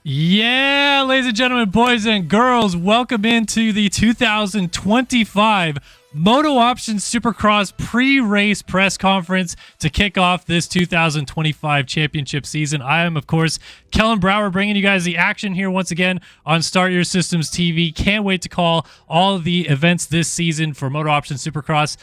Yeah, ladies and gentlemen, boys and girls, welcome into the 2025 Moto Option Supercross pre-race press conference to kick off this 2025 championship season. I am, of course, Kellen Brower, bringing you guys the action here once again on Start Your Systems TV. Can't wait to call all of the events this season for Moto Option Supercross.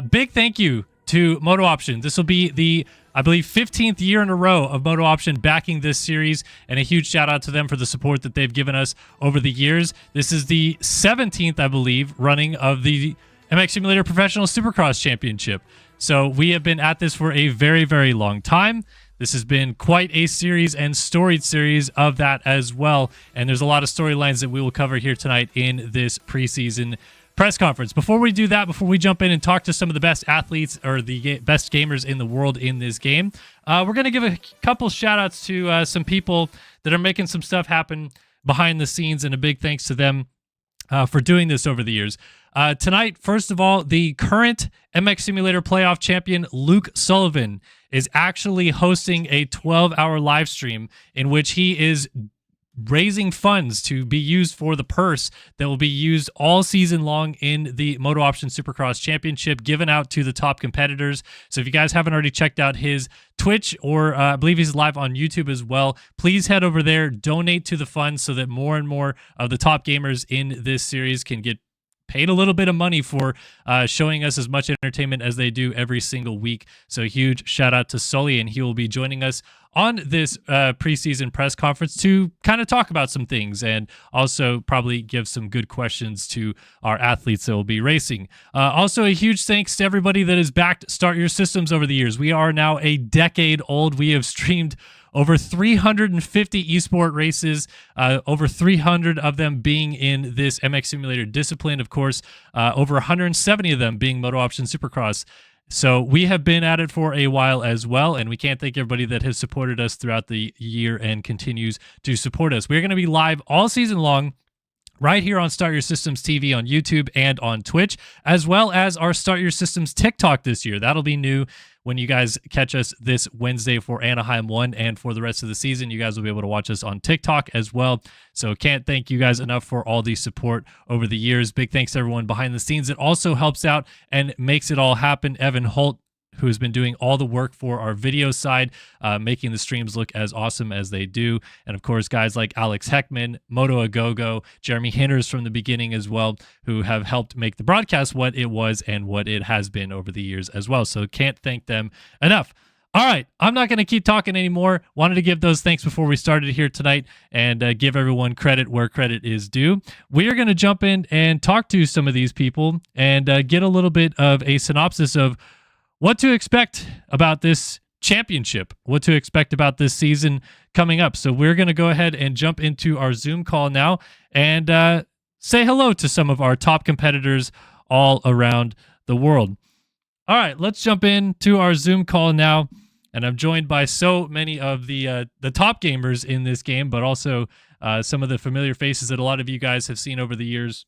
Big thank you to Moto Option. This will be the, I believe, 15th year in a row of Moto Option backing this series, and a huge shout out to them for the support that they've given us over the years. This is the 17th, I believe, running of the MX Simulator Professional Supercross Championship. So we have been at this for a very, very long time. This has been quite a series and storied series of that as well, and there's a lot of storylines that we will cover here tonight in this preseason press conference. Before we do that, before we jump in and talk to some of the best athletes or the best gamers in the world in this game, we're going to give a couple shout outs to some people that are making some stuff happen behind the scenes, and a big thanks to them for doing this over the years. Tonight, first of all, the current MX Simulator playoff champion, Luke Sullivan, is actually hosting a 12-hour live stream in which he is raising funds to be used for the purse that will be used all season long in the Moto Option Supercross Championship, given out to the top competitors. So if you guys haven't already checked out his Twitch, or I believe he's live on YouTube as well, please head over there, donate to the fund so that more and more of the top gamers in this series can get paid a little bit of money for showing us as much entertainment as they do every single week. So a huge shout out to Sully, and he will be joining us on this preseason press conference to kind of talk about some things, and also probably give some good questions to our athletes that will be racing. Also, a huge thanks to everybody that has backed Start Your Systems over the years. We are now a decade old. We have streamed over 350 esport races, over 300 of them being in this MX Simulator discipline, of course, over 170 of them being Moto Option Supercross. So we have been at it for a while as well, and we can't thank everybody that has supported us throughout the year and continues to support us. We're going to be live all season long right here on Start Your Systems TV on YouTube and on Twitch, as well as our Start Your Systems TikTok this year. That'll be new when you guys catch us this Wednesday for Anaheim 1, and for the rest of the season, you guys will be able to watch us on TikTok as well. So can't thank you guys enough for all the support over the years. Big thanks to everyone behind the scenes that also helps out and makes it all happen. Evan Holt, who has been doing all the work for our video side, making the streams look as awesome as they do. And of course, guys like Alex Heckman, Moto Agogo, Jeremy Hinters from the beginning as well, who have helped make the broadcast what it was and what it has been over the years as well. So can't thank them enough. All right, I'm not going to keep talking anymore. Wanted to give those thanks before we started here tonight, and give everyone credit where credit is due. We are going to jump in and talk to some of these people and get a little bit of a synopsis of what to expect about this championship, what to expect about this season coming up. So we're going to go ahead and jump into our Zoom call now and say hello to some of our top competitors all around the world. All right, let's jump into our Zoom call now. And I'm joined by so many of the top gamers in this game, but also some of the familiar faces that a lot of you guys have seen over the years.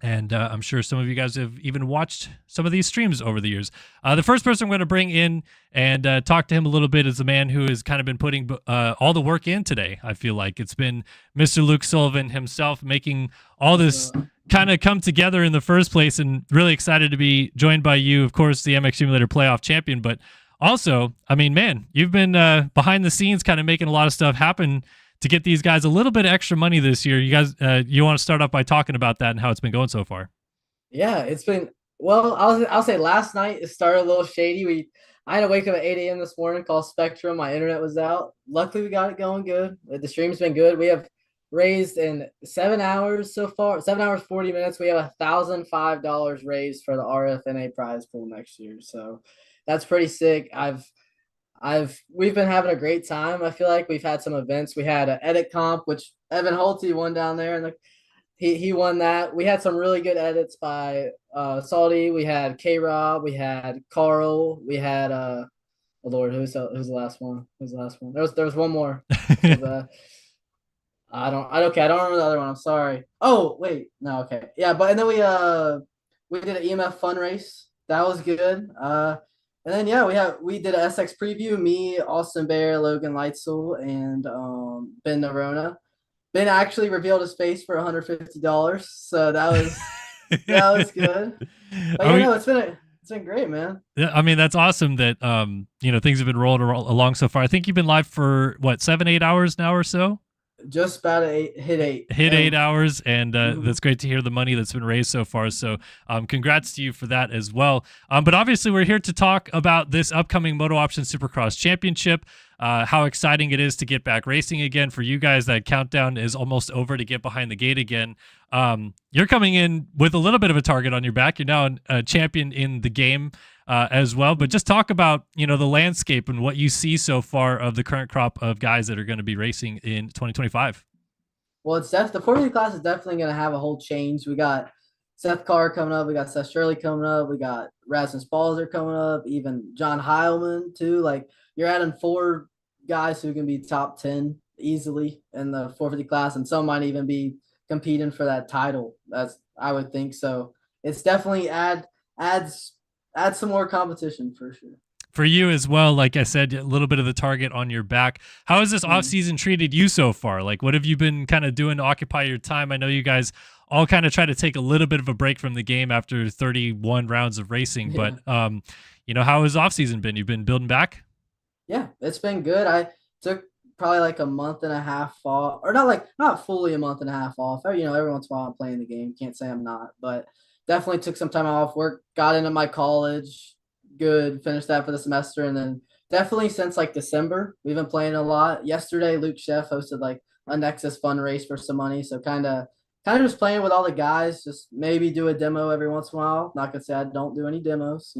And I'm sure some of you guys have even watched some of these streams over the years. The first person I'm going to bring in and talk to him a little bit is the man who has kind of been putting all the work in today. I feel like it's been Mr. Luke Sullivan himself making all this kind of come together in the first place, and really excited to be joined by you, of course, the MX Simulator playoff champion. But also, I mean, man, you've been behind the scenes kind of making a lot of stuff happen to get these guys a little bit of extra money this year. You guys, you want to start off by talking about that and how it's been going so far? Yeah, it's been well. I'll say last night it started a little shady. I had to wake up at 8 a.m. this morning, call Spectrum. My internet was out. Luckily, we got it going good. The stream's been good. We have raised in 7 hours so far. 7 hours 40 minutes. We have $1,005 raised for the RFNA prize pool next year. So that's pretty sick. We've been having a great time. I feel like we've had some events. We had an edit comp, which Evan Holte won down there, and he won that. We had some really good edits by Salty. We had K-Rob. We had Carl. We had oh Lord, who's the last one? Who's the last one? There was one more. I don't remember the other one. I'm sorry. Oh wait, no, okay, yeah. But and then we did an EMF fun race. That was good. And then yeah, we did a SX preview. Me, Austin Bear, Logan Leitzel, and Ben Nerona. Ben actually revealed his face for $150, so that was good. But Are yeah, we? no, it's been great, man. Yeah, I mean that's awesome that things have been rolling along so far. I think you've been live for what 7-8 hours now or so. Just about hit eight, Hit and 8 hours, and mhm. that's great to hear the money that's been raised so far. So, congrats to you for that as well. But obviously, we're here to talk about this upcoming Moto Option Supercross Championship. How exciting it is to get back racing again for you guys. That countdown is almost over to get behind the gate again. You're coming in with a little bit of a target on your back. You're now a champion in the game as well. But just talk about the landscape and what you see so far of the current crop of guys that are going to be racing in 2025. Well, the 40 class is definitely going to have a whole change. We got Seth Carr coming up. We got Seth Shirley coming up. We got Rasmus Balzer coming up. Even John Heilman too. Like you're adding four guys who can be top 10 easily in the 450 class, and some might even be competing for that title. That's I would think so. It's definitely adds add some more competition for sure. For you as well, like I said, a little bit of the target on your back. How has this offseason treated you so far? Like, what have you been kind of doing to occupy your time? I know you guys all kind of try to take a little bit of a break from the game after 31 rounds of racing, Yeah. but how has offseason been? You've been building back? Yeah, it's been good. I took probably like a month and a half off, or not fully a month and a half off. Every once in a while I'm playing the game. Can't say I'm not, but definitely took some time off work. Got into my college, good. Finished that for the semester, and then definitely since like December we've been playing a lot. Yesterday, Luke Chef hosted like a Nexus fun race for some money, so kind of just playing with all the guys. Just maybe do a demo every once in a while. Not gonna say I don't do any demos,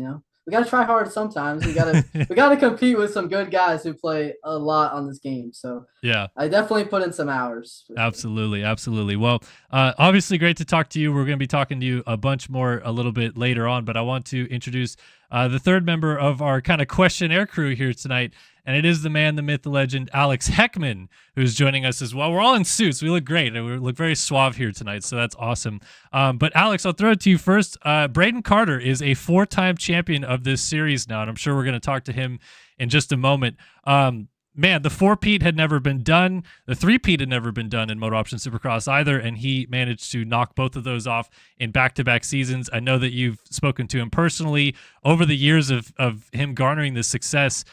we got to try hard sometimes. We got to compete with some good guys who play a lot on this game. So Yeah. I definitely put in some hours for sure. Absolutely, absolutely. Well, obviously, great to talk to you. We're going to be talking to you a bunch more a little bit later on, but I want to introduce the third member of our kind of questionnaire crew here tonight, and it is the man, the myth, the legend, Alex Heckman, who's joining us as well. We're all in suits. We look great, and we look very suave here tonight, so that's awesome. But Alex, I'll throw it to you first. Braden Carter is a 4-time champion of this series now, and I'm sure we're going to talk to him in just a moment. Man, the 4-peat had never been done. The 3-peat had never been done in Moto Option Supercross either, and he managed to knock both of those off in back-to-back seasons. I know that you've spoken to him personally over the years of him garnering this success.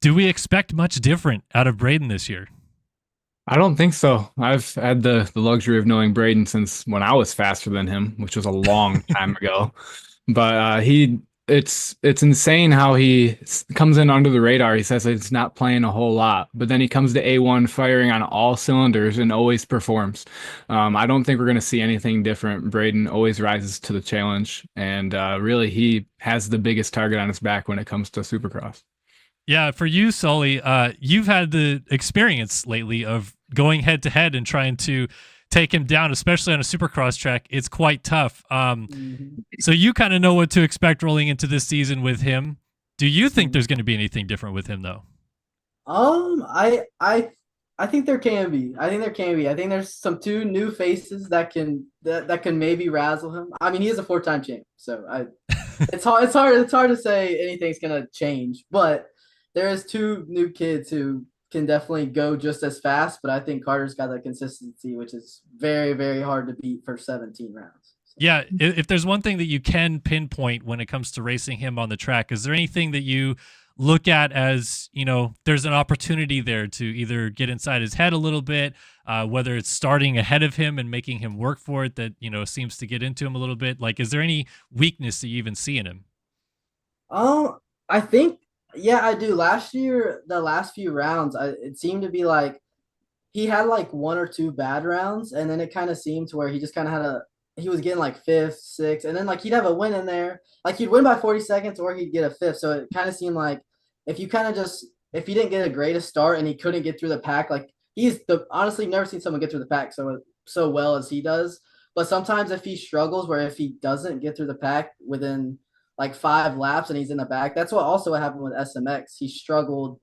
Do we expect much different out of Braden this year? I don't think so. I've had the luxury of knowing Braden since when I was faster than him, which was a long time ago. But it's insane how he comes in under the radar. He says it's not playing a whole lot, but then he comes to A1 firing on all cylinders and always performs. I don't think we're going to see anything different. Braden always rises to the challenge, and really he has the biggest target on his back when it comes to Supercross. Yeah, for you, Sully, you've had the experience lately of going head to head and trying to take him down, especially on a Supercross track. It's quite tough. Mm-hmm. So you kind of know what to expect rolling into this season with him. Do you think Mm-hmm. there's going to be anything different with him, though? I think there can be. I think there can be. I think there's some two new faces that can maybe razzle him. I mean, he is a 4-time champ, so it's hard to say anything's gonna change. But there is two new kids who can definitely go just as fast. But I think Carter's got that consistency, which is very, very hard to beat for 17 rounds. So. Yeah, if there's one thing that you can pinpoint when it comes to racing him on the track, is there anything that you look at as, there's an opportunity there to either get inside his head a little bit, whether it's starting ahead of him and making him work for it that, seems to get into him a little bit? Like, is there any weakness that you even see in him? I think, yeah, I do. Last year, the last few rounds, it seemed to be like he had like one or two bad rounds, and then it kind of seemed to where he just kind of he was getting like fifth, sixth, and then like he'd have a win in there, like he'd win by 40 seconds or he'd get a fifth. So it kind of seemed like if he didn't get a greatest start and he couldn't get through the pack, like honestly never seen someone get through the pack so well as he does. But sometimes if he struggles, where if he doesn't get through the pack within like 5 laps and he's in the back, that's what also happened with SMX. He struggled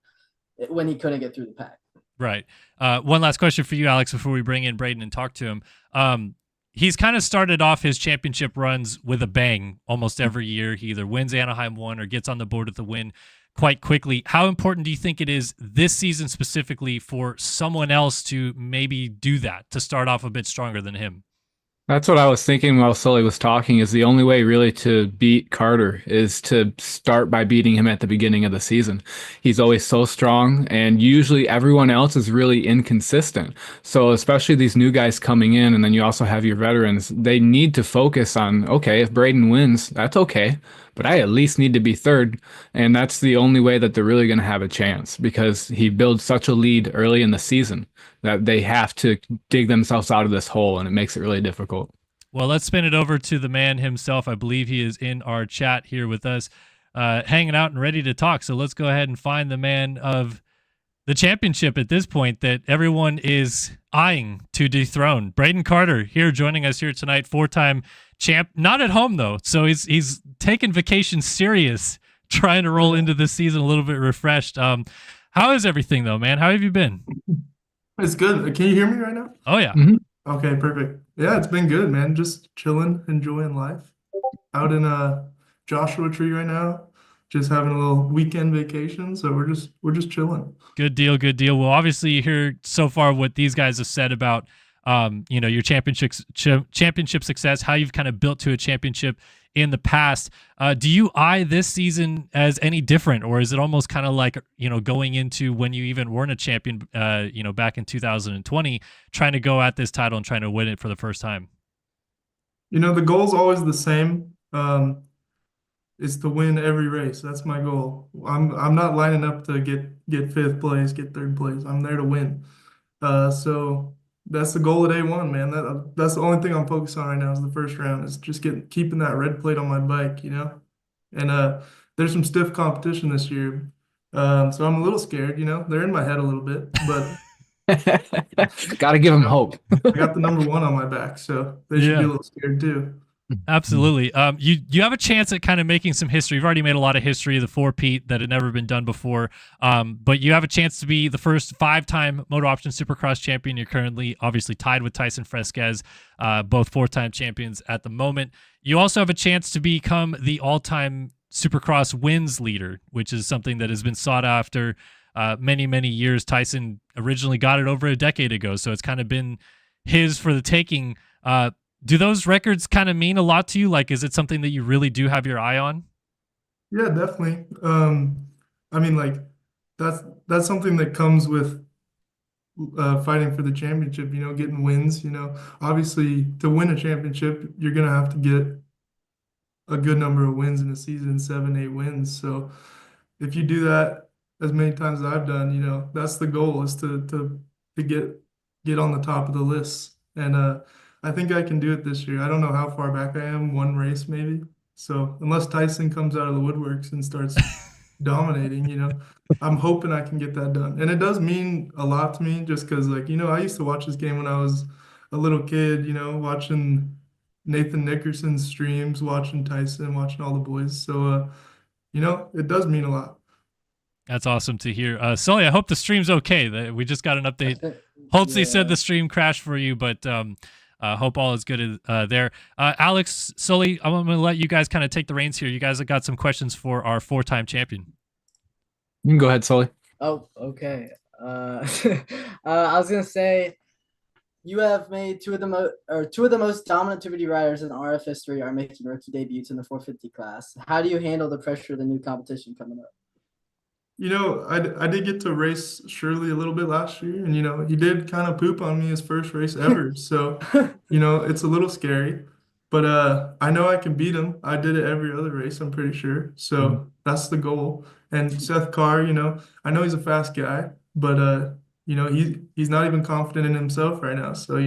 when he couldn't get through the pack. Right. One last question for you, Alex, before we bring in Braden and talk to him. he's kind of started off his championship runs with a bang almost every year. He either wins Anaheim 1 or gets on the board with the win quite quickly. How important do you think it is this season specifically for someone else to maybe do that, to start off a bit stronger than him? That's what I was thinking while Sully was talking, is the only way really to beat Carter is to start by beating him at the beginning of the season. He's always so strong, and usually everyone else is really inconsistent. So especially these new guys coming in, and then you also have your veterans, they need to focus on, okay, if Braden wins, that's okay, but I at least need to be third. And that's the only way that they're really going to have a chance, because he builds such a lead early in the season that they have to dig themselves out of this hole, and it makes it really difficult. Well, let's spin it over to the man himself. I believe he is in our chat here with us, hanging out and ready to talk. So let's go ahead and find the man of the championship at this point that everyone is eyeing to dethrone. Braden Carter here joining us here tonight, four-time champ. Not at home, though. So he's taking vacation serious, trying to roll into this season a little bit refreshed. How is everything, though, man? How have you been? It's good. Can you hear me right now? Oh, yeah. Okay, perfect. Yeah, it's been good, man. Just chilling, enjoying life. Out in Joshua Tree right now, just having a little weekend vacation. So we're just chilling. Good deal, good deal. Well, obviously you hear so far what these guys have said about your championship success, how you've kind of built to a championship in the past. Do you eye this season as any different, or is it almost kind of like, going into when you even weren't a champion, back in 2020, trying to go at this title and trying to win it for the first time? The goal's always the same. Is to win every race. That's my goal. I'm not lining up to get fifth place, get third place. I'm there to win. So that's the goal of day one, man. That's the only thing I'm focused on right now is the first round. Is just keeping that red plate on my bike, And there's some stiff competition this year, so I'm a little scared. They're in my head a little bit, but got to give them hope. I got the number one on my back, so they should be a little scared too. Absolutely. You have a chance at kind of making some history. You've already made a lot of history, the four-peat that had never been done before. But you have a chance to be the first five-time Moto Option Supercross champion. You're currently obviously tied with Tyson Fresquez, both four-time champions at the moment. You also have a chance to become the all-time Supercross wins leader, which is something that has been sought after many, many years. Tyson originally got it over a decade ago, so it's kind of been his for the taking. Do those records kind of mean a lot to you? Like, is it something that you really do have your eye on? Yeah, definitely. I mean, like that's something that comes with fighting for the championship, getting wins, Obviously, to win a championship, you're gonna have to get a good number of wins in a season, 7, 8 wins. So if you do that as many times as I've done, that's the goal, is to get on the top of the list. And I think I can do it this year. I don't know how far back I am, one race maybe. So unless Tyson comes out of the woodworks and starts dominating, I'm hoping I can get that done. And it does mean a lot to me, just because, I used to watch this game when I was a little kid, watching Nathan Nickerson's streams, watching Tyson, watching all the boys. So, it does mean a lot. That's awesome to hear. Sully, I hope the stream's okay. We just got an update. Holtzy said the stream crashed for you, but hope all is good there. Alex, Sully, I'm going to let you guys kind of take the reins here. You guys have got some questions for our four-time champion. You can go ahead, Sully. Oh, okay. I was gonna say, you have made two of the most dominant 250 riders in RF history are making rookie debuts in the 450 class. How do you handle the pressure of the new competition coming up? I did get to race Shirley a little bit last year, and he did kind of poop on me his first race ever. So, it's a little scary, but I know I can beat him. I did it every other race, I'm pretty sure. So that's the goal. And Seth Carr, I know he's a fast guy, but he's not even confident in himself right now. So,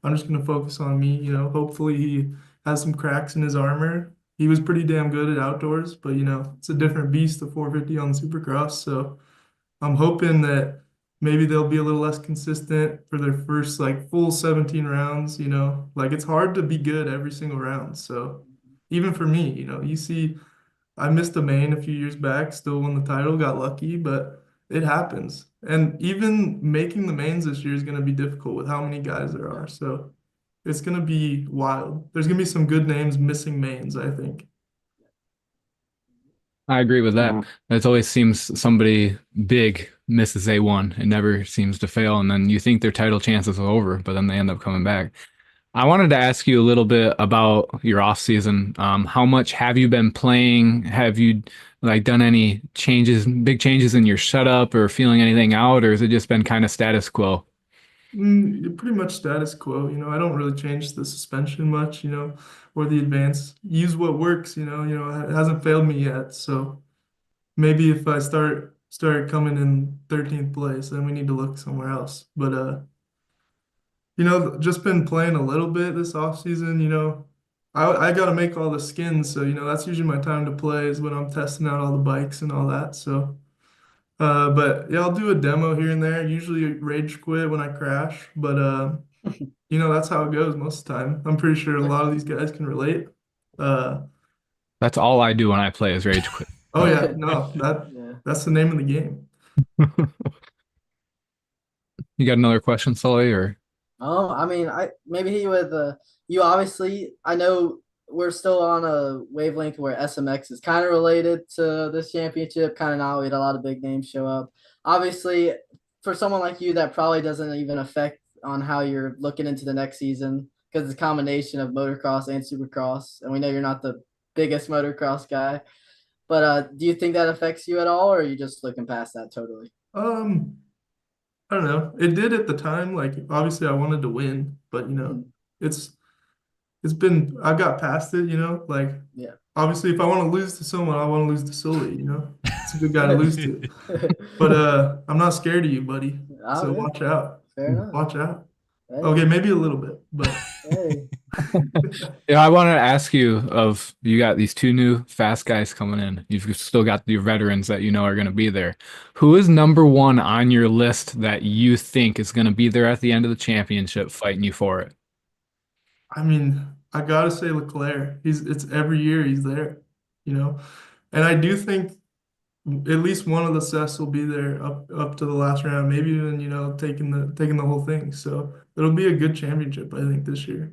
I'm just gonna focus on me. Hopefully he has some cracks in his armor. He was pretty damn good at outdoors, but it's a different beast, the 450 on the Supercross. So I'm hoping that maybe they'll be a little less consistent for their first full 17 rounds. It's hard to be good every single round. So even for me, you see, I missed a main a few years back, still won the title, got lucky, but it happens. And even making the mains this year is going to be difficult with how many guys there are. So it's gonna be wild. There's gonna be some good names missing mains, I think. I agree with that. It always seems somebody big misses A1. It never seems to fail, and then you think their title chances are over, but then they end up coming back. I wanted to ask you a little bit about your off season. How much have you been playing? Have you like done any changes, big changes in your setup, or feeling anything out, or has it just been kind of status quo? Pretty much status quo. I don't really change the suspension much, or the advance. Use what works, it hasn't failed me yet. So maybe if I start coming in 13th place, then we need to look somewhere else. But just been playing a little bit this off season, I got to make all the skins, so that's usually my time to play is when I'm testing out all the bikes and all that. So but yeah, I'll do a demo here and there. Usually rage quit when I crash, but that's how it goes most of the time. I'm pretty sure a lot of these guys can relate. Uh, That's all I do when I play is rage quit. oh yeah, no, Yeah. that's the name of the game. You got another question, Sully, or? I mean, I maybe he would. You obviously, I know we're still on a wavelength where SMX is kind of related to this championship. Kind of not. We had a lot of big names show up. Obviously, for someone like you, that probably doesn't even affect on how you're looking into the next season because it's a combination of motocross and supercross, and we know you're not the biggest motocross guy. But do you think that affects you at all, or are you just looking past that totally? Um, I don't know. It did at the time. Like obviously I wanted to win, but Mhm. it's it's been I got past it, like Yeah. obviously if I want to lose to someone, I want to lose to Sully. It's a good guy to lose to. But I'm not scared of you, buddy. Oh, So yeah. watch out. Fair enough. Watch out. Hey, Okay, maybe a little bit, but hey. Yeah, I wanted to ask you of you got these two new fast guys coming in. You've still got your veterans that you know are going to be there. Who is number one on your list that you think is going to be there at the end of the championship fighting you for it? I mean, I gotta say Leclerc. It's every year he's there, you know. And I do think at least one of the Seths will be there up to the last round, maybe even, taking the whole thing. So it'll be a good championship, I think, this year.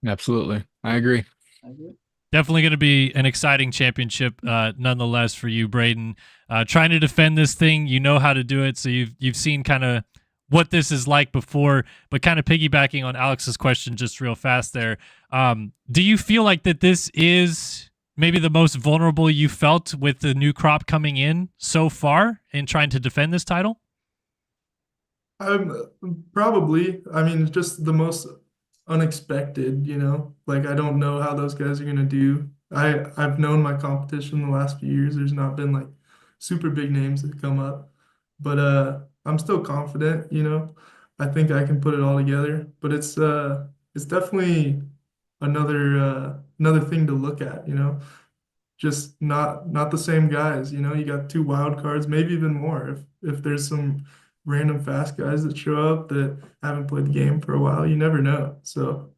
Absolutely. I agree. I agree. Definitely going to be an exciting championship, nonetheless, for you, Braden. Trying to defend this thing, you know how to do it, so you've seen kind of what this is like before. But kind of piggybacking on Alex's question, just real fast there, do you feel like that this is maybe the most vulnerable you felt with the new crop coming in so far in trying to defend this title? I'm probably, I mean, just the most unexpected, like I don't know how those guys are gonna do. I've known my competition the last few years. There's not been like super big names that come up, but I'm still confident, I think I can put it all together, but it's definitely another thing to look at, just not the same guys, you got two wild cards, maybe even more if there's some random fast guys that show up that haven't played the game for a while. You never know. So,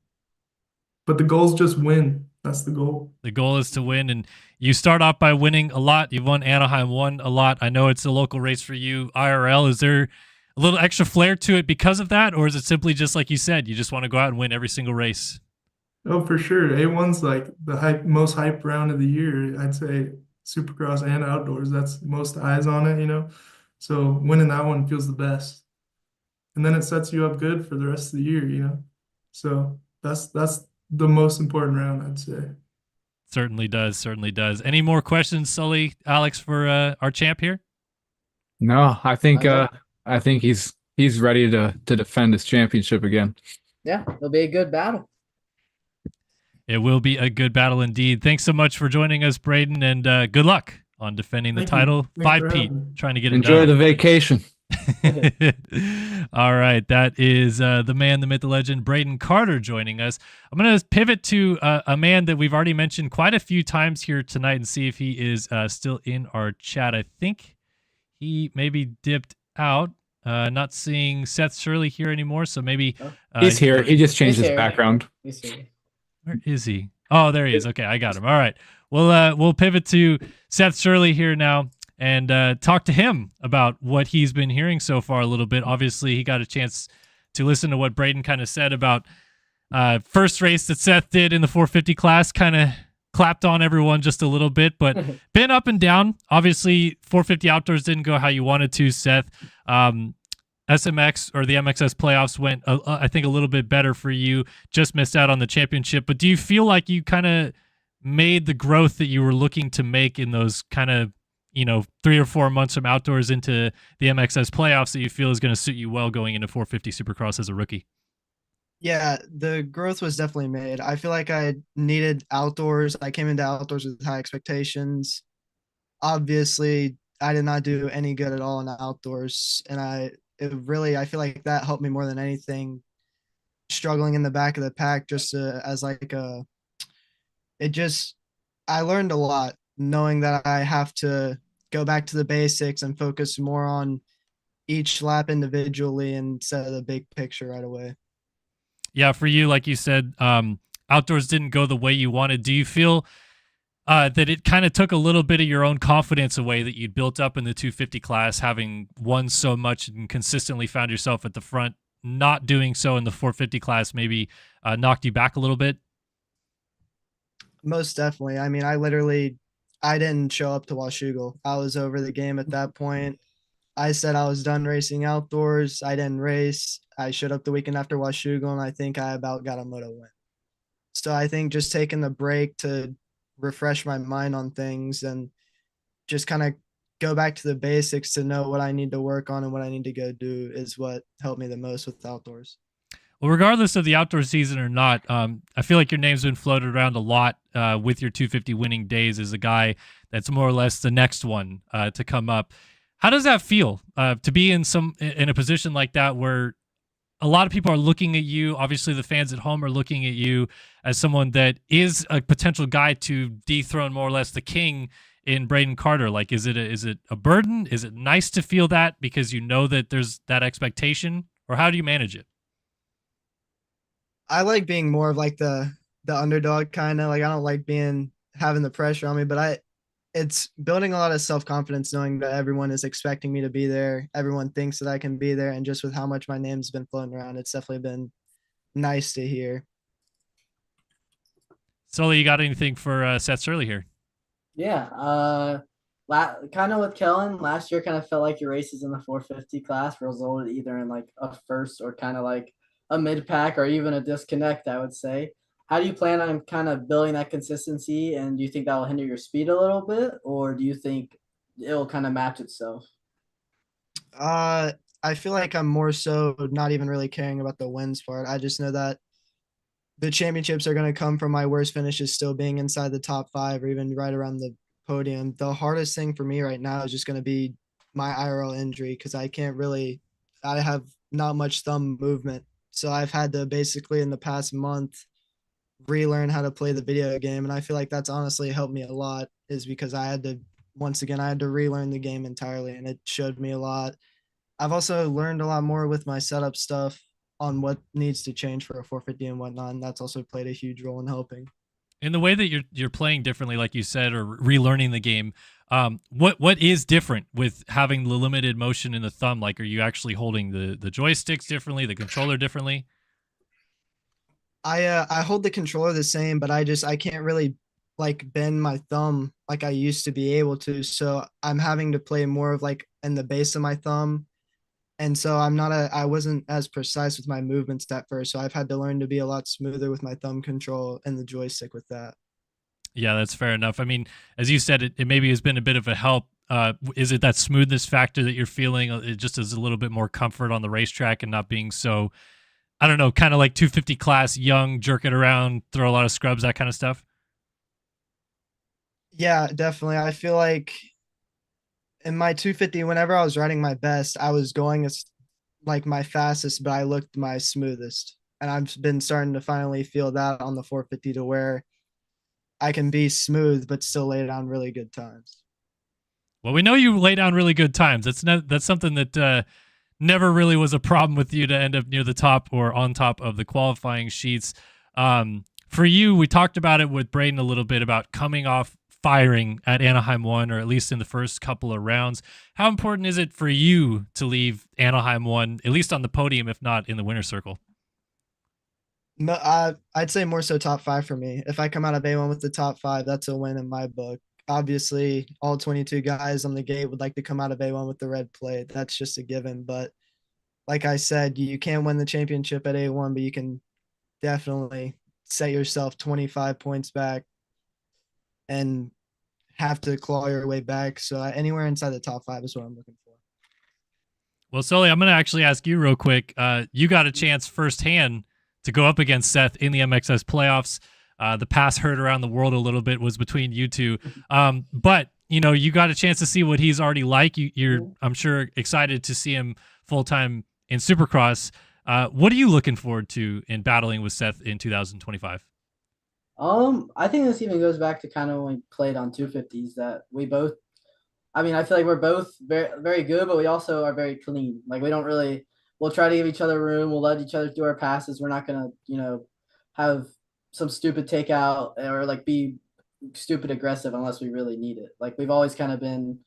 but the goal's just win. That's the goal. The goal is to win, and you start off by winning a lot. You've won Anaheim, won a lot. I know it's a local race for you, IRL. Is there a little extra flair to it because of that, or is it simply just like you said, you just want to go out and win every single race? Oh, for sure. A1's like the most hype round of the year. I'd say Supercross and outdoors. That's most eyes on it, So winning that one feels the best. And then it sets you up good for the rest of the year. So that's the most important round, I'd say. Certainly does. Certainly does. Any more questions, Sully, Alex, for our champ here? No, I think Okay. I think he's ready to defend his championship again. Yeah, it'll be a good battle. It will be a good battle indeed. Thanks so much for joining us, Braden, and good luck on defending the Thank you. title. Thanks Five for Pete, having me. trying to get it Enjoy done. the vacation. All right, that is the man, the myth, the legend, Braden Carter joining us. I'm going to pivot to a man that we've already mentioned quite a few times here tonight and see if he is still in our chat. I think he maybe dipped out. Not seeing Seth Shirley here anymore, so maybe He's here. He just changed his here. background. He's here. Where is he? Oh, there he is. Okay, I got him. All right. We'll pivot to Seth Shirley here now and talk to him about what he's been hearing so far a little bit. Obviously, he got a chance to listen to what Braden kind of said about first race that Seth did in the 450 class. Kind of clapped on everyone just a little bit, but been up and down. Obviously, 450 outdoors didn't go how you wanted to, Seth. SMX or the MXS playoffs went, I think, a little bit better for you. Just missed out on the championship. But do you feel like you kind of made the growth that you were looking to make in those kind of, 3 or 4 months from outdoors into the MXS playoffs that you feel is going to suit you well going into 450 Supercross as a rookie? Yeah, the growth was definitely made. I feel like I needed outdoors. I came into outdoors with high expectations. Obviously, I did not do any good at all in outdoors, and I feel like that helped me more than anything. Struggling in the back of the pack, I learned a lot knowing that I have to go back to the basics and focus more on each lap individually instead of the big picture right away. Yeah, for you, like you said, outdoors didn't go the way you wanted. Do you feel that it kind of took a little bit of your own confidence away that you'd built up in the 250 class, having won so much and consistently found yourself at the front? Not doing so in the 450 class maybe knocked you back a little bit? Most definitely. I mean, I didn't show up to Washougal. I was over the game at that point. I said I was done racing outdoors. I didn't race. I showed up the weekend after Washougal, and I think I about got a moto win. So I think just taking the break to refresh my mind on things and just kind of go back to the basics to know what I need to work on and what I need to go do is what helped me the most with outdoors. Well, regardless of the outdoor season or not, I feel like your name's been floated around a lot with your 250 winning days as a guy that's more or less the next one to come up. How does that feel to be in a position like that where a lot of people are looking at you? Obviously, the fans at home are looking at you as someone that is a potential guy to dethrone more or less the king in Braden Carter. Like, is it a burden? Is it nice to feel that because you know that there's that expectation, or how do you manage it? I like being more of like the underdog kind of. Like, I don't like having the pressure on me, but it's building a lot of self-confidence knowing that everyone is expecting me to be there. Everyone thinks that I can be there. And just with how much my name's been floating around, it's definitely been nice to hear. Sully, you got anything for Seth Surly here? Yeah. Kind of with Kellen, last year kind of felt like your races in the 450 class resulted either in like a first or kind of like a mid pack or even a disconnect, I would say. How do you plan on kind of building that consistency? And do you think that will hinder your speed a little bit, or do you think it'll kind of match itself? I feel like I'm more so not even really caring about the wins part. I just know that the championships are going to come from my worst finishes still being inside the top 5 or even right around the podium. The hardest thing for me right now is just going to be my IRL injury because I have not much thumb movement. So I've had to basically in the past month relearn how to play the video game. And I feel like that's honestly helped me a lot is because I had to relearn the game entirely and it showed me a lot. I've also learned a lot more with my setup stuff on what needs to change for a 450 and whatnot. And that's also played a huge role in helping. In the way that you're playing differently, like you said, or relearning the game, what is different with having the limited motion in the thumb? Like, are you actually holding the joysticks differently, the controller differently? I hold the controller the same, but I can't really like bend my thumb like I used to be able to. So I'm having to play more of like in the base of my thumb. And so I wasn't as precise with my movements at first. So I've had to learn to be a lot smoother with my thumb control and the joystick with that. Yeah, that's fair enough. I mean, as you said, it maybe has been a bit of a help. Is it that smoothness factor that you're feeling? It just is a little bit more comfort on the racetrack and not being so, I don't know, kind of like 250 class, young, jerk it around, throw a lot of scrubs, that kind of stuff? Yeah, definitely. I feel like in my 250, whenever I was riding my best, I was going as like my fastest, but I looked my smoothest. And I've been starting to finally feel that on the 450 to where I can be smooth, but still lay down really good times. Well, we know you lay down really good times. That's something that never really was a problem with you to end up near the top or on top of the qualifying sheets. For you, we talked about it with Braden a little bit about coming off firing at Anaheim 1, or at least in the first couple of rounds. How important is it for you to leave Anaheim 1, at least on the podium, if not in the winner's circle? No, I'd say more so top 5 for me. If I come out of A1 with the top 5, that's a win in my book. Obviously, all 22 guys on the gate would like to come out of A1 with the red plate. That's just a given. But like I said, you can't win the championship at A1, but you can definitely set yourself 25 points back and have to claw your way back. So anywhere inside the top 5 is what I'm looking for. Well, Sully, I'm going to actually ask you real quick. You got a chance firsthand to go up against Seth in the MXS playoffs. The pass heard around the world a little bit was between you two. But, you know, you got a chance to see what he's already like. You're, I'm sure, excited to see him full-time in Supercross. What are you looking forward to in battling with Seth in 2025? I think this even goes back to kind of when we played on 250s that we both, I mean, I feel like we're both very, very good, but we also are very clean. Like we don't really, we'll try to give each other room. We'll let each other do our passes. We're not going to, you know, have some stupid takeout or like be stupid aggressive unless we really need it. Like we've always kind of been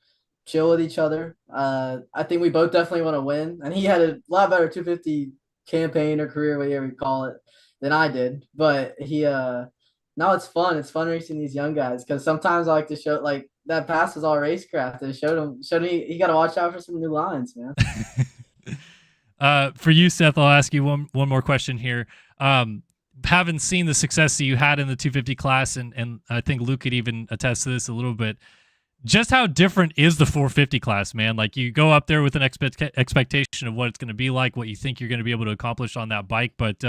chill with each other. I think we both definitely want to win, and he had a lot better 250 campaign or career, whatever you call it, than I did. But he, now it's fun. It's fun racing these young guys because sometimes I like to show like that pass was all racecraft. It showed me he got to watch out for some new lines, man. For you, Seth, I'll ask you one more question here. Having seen the success that you had in the 250 class, and I think Luke could even attest to this a little bit, just how different is the 450 class, man? Like you go up there with an expectation of what it's going to be like, what you think you're going to be able to accomplish on that bike. But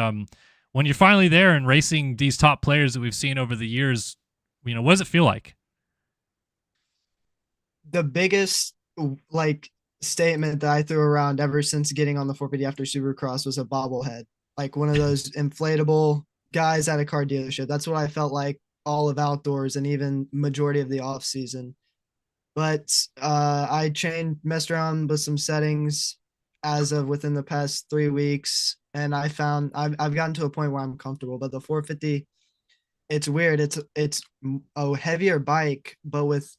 when you're finally there and racing these top players that we've seen over the years, you know, what does it feel like? The biggest like statement that I threw around ever since getting on the 450 after Supercross was a bobblehead, like one of those inflatable guys at a car dealership. That's what I felt like all of outdoors and even majority of the off season. But I messed around with some settings as of within the past 3 weeks, and I found I've gotten to a point where I'm comfortable. But the 450, it's weird. It's a heavier bike, but with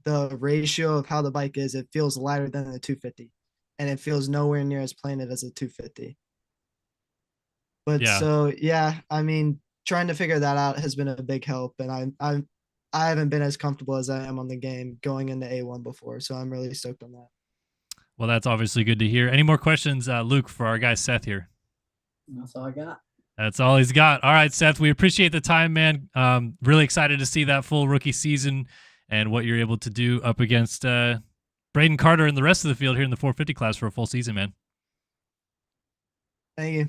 the ratio of how the bike is, it feels lighter than the 250, and it feels nowhere near as planted as a 250. But Yeah. So yeah, I mean, trying to figure that out has been a big help, and I haven't been as comfortable as I am on the game going into A1 before, so I'm really stoked on that. Well, that's obviously good to hear. Any more questions, Luke, for our guy Seth here? That's all I got. That's all he's got. All right, Seth, we appreciate the time, man. Really excited to see that full rookie season and what you're able to do up against Braden Carter and the rest of the field here in the 450 class for a full season, man. Thank you.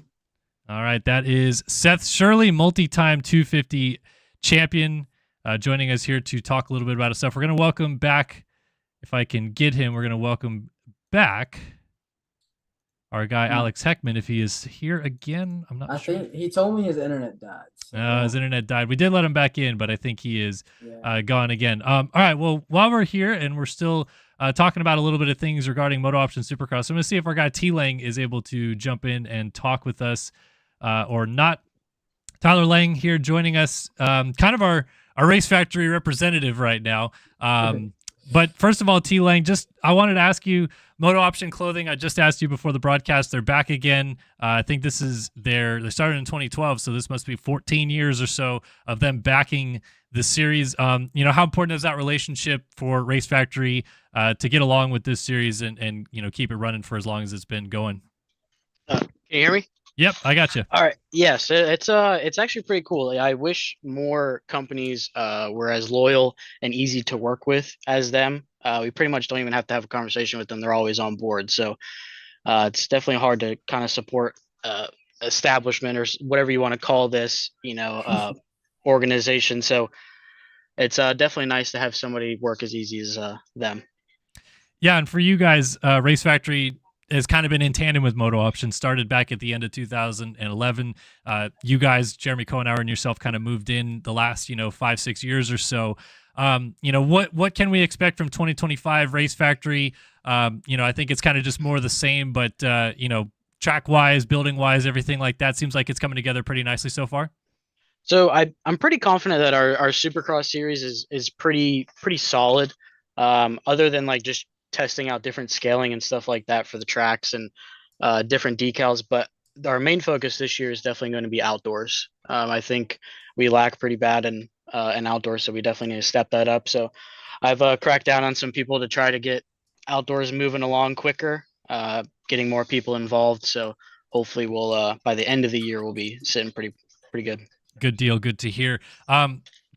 All right, that is Seth Shirley, multi-time 250 champion, joining us here to talk a little bit about his stuff. We're going to welcome back, if I can get him, we're going to welcome back our guy Alex Heckman, if he is here again. I'm not sure. I think he told me his internet died. So. His internet died. We did let him back in, but I think he is gone again. All right, well, while we're here and we're still talking about a little bit of things regarding Moto Option Supercross, I'm going to see if our guy T-Lang is able to jump in and talk with us or not. Tyler Lang here joining us, kind of our Race Factory representative right now. But first of all, T-Lang, I wanted to ask you, Moto Option Clothing, I just asked you before the broadcast, they're back again. I think this is they started in 2012, so this must be 14 years or so of them backing the series. You know, how important is that relationship for Race Factory to get along with this series and you know, keep it running for as long as it's been going? Can you hear me? Yep, I got you. All right. Yes, it's actually pretty cool. I wish more companies were as loyal and easy to work with as them. We pretty much don't even have to have a conversation with them. They're always on board. So it's definitely hard to kind of support establishment or whatever you want to call this, you know, organization. So it's definitely nice to have somebody work as easy as them. Yeah, and for you guys, Race Factory has kind of been in tandem with Moto Option. Started back at the end of 2011. You guys, Jeremy Cohenauer and yourself, kind of moved in the last, 5-6 years or so. What can we expect from 2025 Race Factory? I think it's kind of just more of the same, but track wise, building wise, everything like that seems like it's coming together pretty nicely so far. So I'm pretty confident that our Supercross series is pretty solid. Other than like just testing out different scaling and stuff like that for the tracks and different decals, but our main focus this year is definitely going to be outdoors. I think we lack pretty bad in outdoors, so we definitely need to step that up. So I've cracked down on some people to try to get outdoors moving along quicker, getting more people involved. So hopefully we'll by the end of the year we'll be sitting pretty good. Good deal. Good to hear.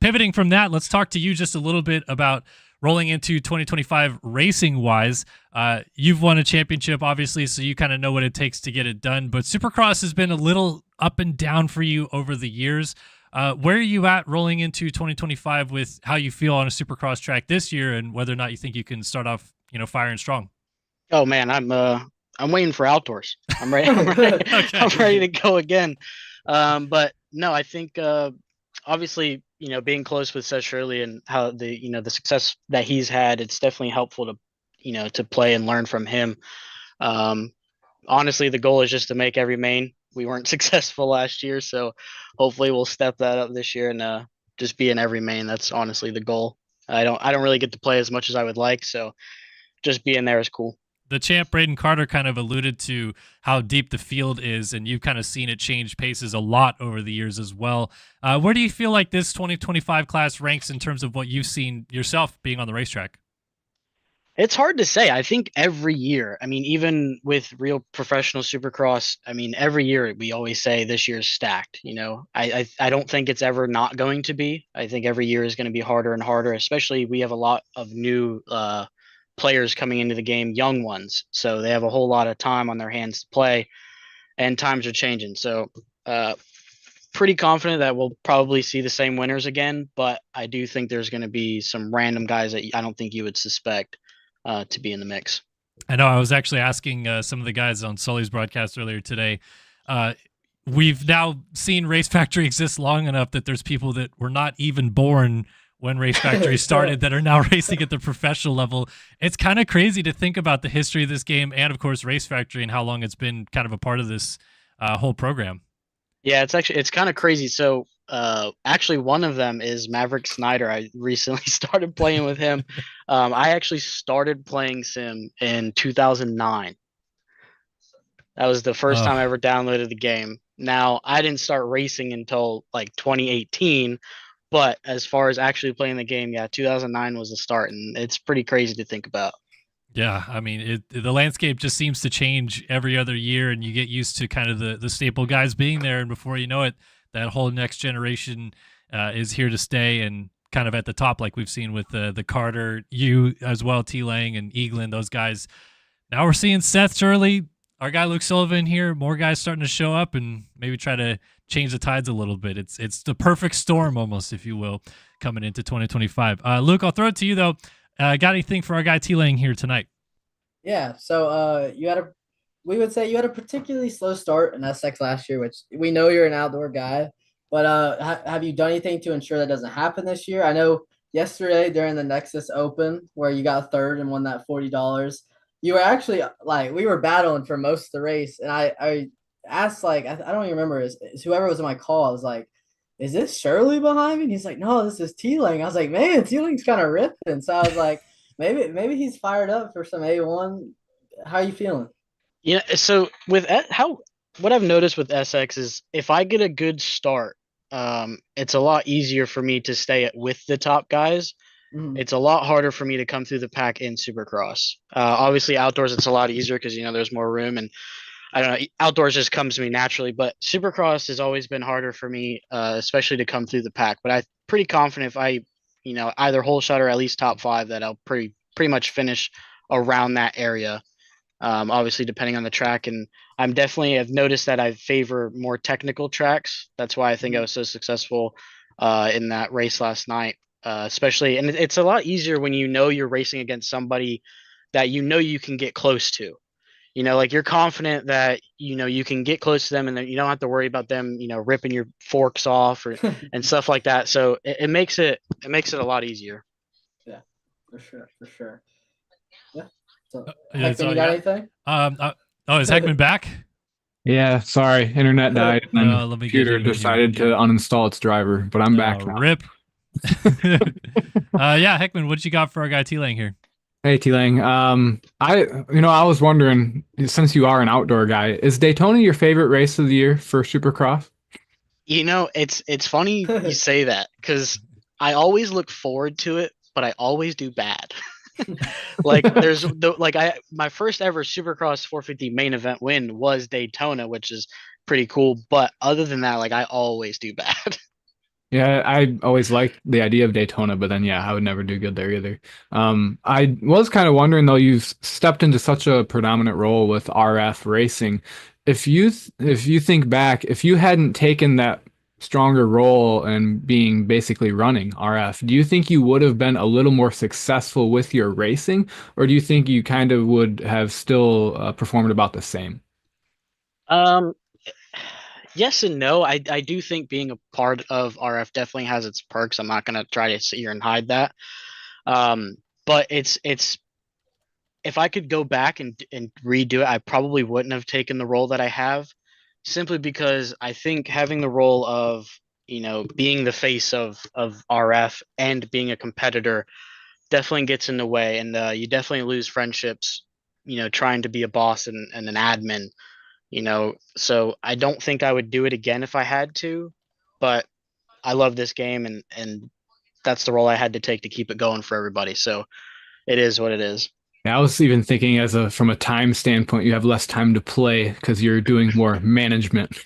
Pivoting from that, let's talk to you just a little bit about rolling into 2025 racing wise. You've won a championship, obviously, so you kind of know what it takes to get it done. But Supercross has been a little up and down for you over the years. Where are you at rolling into 2025 with how you feel on a Supercross track this year, and whether or not you think you can start off, firing strong? Oh man, I'm waiting for outdoors. I'm ready. I'm ready, Okay. I'm ready to go again. But no, I think obviously being close with Seth Shirley and how the success that he's had, it's definitely helpful to play and learn from him. Um, Honestly, the goal is just to make every main. We weren't successful last year, so hopefully we'll step that up this year and just be in every main. That's honestly the goal. I don't really get to play as much as I would like, so just being there is cool. The champ Braden Carter kind of alluded to how deep the field is, and you've kind of seen it change paces a lot over the years as well. Where do you feel like this 2025 class ranks in terms of what you've seen yourself being on the racetrack? It's hard to say. I think every year, I mean, even with real professional supercross, I mean, every year we always say this year's stacked. I don't think it's ever not going to be. I think every year is going to be harder and harder, especially we have a lot of new players coming into the game, young ones. So they have a whole lot of time on their hands to play, and times are changing. So, pretty confident that we'll probably see the same winners again, but I do think there's going to be some random guys that I don't think you would suspect to be in the mix. I know I was actually asking some of the guys on Sully's broadcast earlier today. We've now seen Race Factory exist long enough that there's people that were not even born when Race Factory started that are now racing at the professional level. It's kind of crazy to think about the history of this game and, of course, Race Factory and how long it's been kind of a part of this whole program. Yeah, it's kind of crazy. So actually one of them is Maverick Snyder. I recently started playing with him. I actually started playing sim in 2009. That was the first time I ever downloaded the game. Now, I didn't start racing until like 2018, but as far as actually playing the game, yeah, 2009 was the start, and it's pretty crazy to think about. Yeah, I mean, the landscape just seems to change every other year, and you get used to kind of the staple guys being there, and before you know it, that whole next generation is here to stay and kind of at the top, like we've seen with the Carter, you as well, T Lang and Eaglin, those guys. Now we're seeing Seth Shirley, our guy Luke Sullivan here, more guys starting to show up and maybe try to change the tides a little bit. It's the perfect storm almost, if you will, coming into 2025. Luke, I'll throw it to you though. Got anything for our guy T Lang here tonight? Yeah, so we would say you had a particularly slow start in SX last year, which we know you're an outdoor guy, but have you done anything to ensure that doesn't happen this year? I know yesterday during the Nexus Open where you got third and won that $40, you were actually like we were battling for most of the race, and I asked like I don't even remember is whoever was in my call. I was like, "Is this Shirley behind me?" And he's like, "No, this is T Lang." I was like, "Man, T Lang's kind of ripping." So I was like. Maybe he's fired up for some A1. How are you feeling? Yeah, so with what I've noticed with SX is if I get a good start, it's a lot easier for me to stay with the top guys. Mhm. It's a lot harder for me to come through the pack in Supercross. Obviously, outdoors it's a lot easier because there's more room, and I don't know, outdoors just comes to me naturally. But Supercross has always been harder for me, especially to come through the pack. But I'm pretty confident if I either whole shot or at least top five, that I'll pretty much finish around that area. Obviously, depending on the track, and I've noticed that I favor more technical tracks. That's why I think I was so successful in that race last night, especially. And it's a lot easier when you're racing against somebody that you can get close to. Like you're confident that you can get close to them, and then you don't have to worry about them, ripping your forks off and stuff like that. So it makes it a lot easier. Yeah, for sure. Yeah. So, Yeah, Heckman, you got anything? Is Heckman back? Yeah, sorry, internet died, and then Let me get computer in here. decided to uninstall its driver, but I'm back now. Rip. Yeah, Heckman, what you got for our guy T-Lang here? Hey, T-Lang. I was wondering, since you are an outdoor guy, is Daytona your favorite race of the year for Supercross? It's funny you say that because I always look forward to it, but I always do bad. Like my first ever Supercross 450 main event win was Daytona, which is pretty cool. But other than that, like I always do bad. Yeah, I always liked the idea of Daytona, but then yeah, I would never do good there either. I was kind of wondering though, you've stepped into such a predominant role with RF racing. If you think back, if you hadn't taken that stronger role and being basically running RF, do you think you would have been a little more successful with your racing, or do you think you kind of would have still performed about the same? Um, yes and no. I do think being a part of RF definitely has its perks. I'm not gonna try to sit here and hide that. But it's if I could go back and redo it, I probably wouldn't have taken the role that I have, simply because I think having the role of being the face of RF and being a competitor definitely gets in the way, and you definitely lose friendships. Trying to be a boss and an admin. So I don't think I would do it again if I had to, but I love this game and that's the role I had to take to keep it going for everybody. So it is what it is. Yeah, I was even thinking from a time standpoint, you have less time to play because you're doing more management.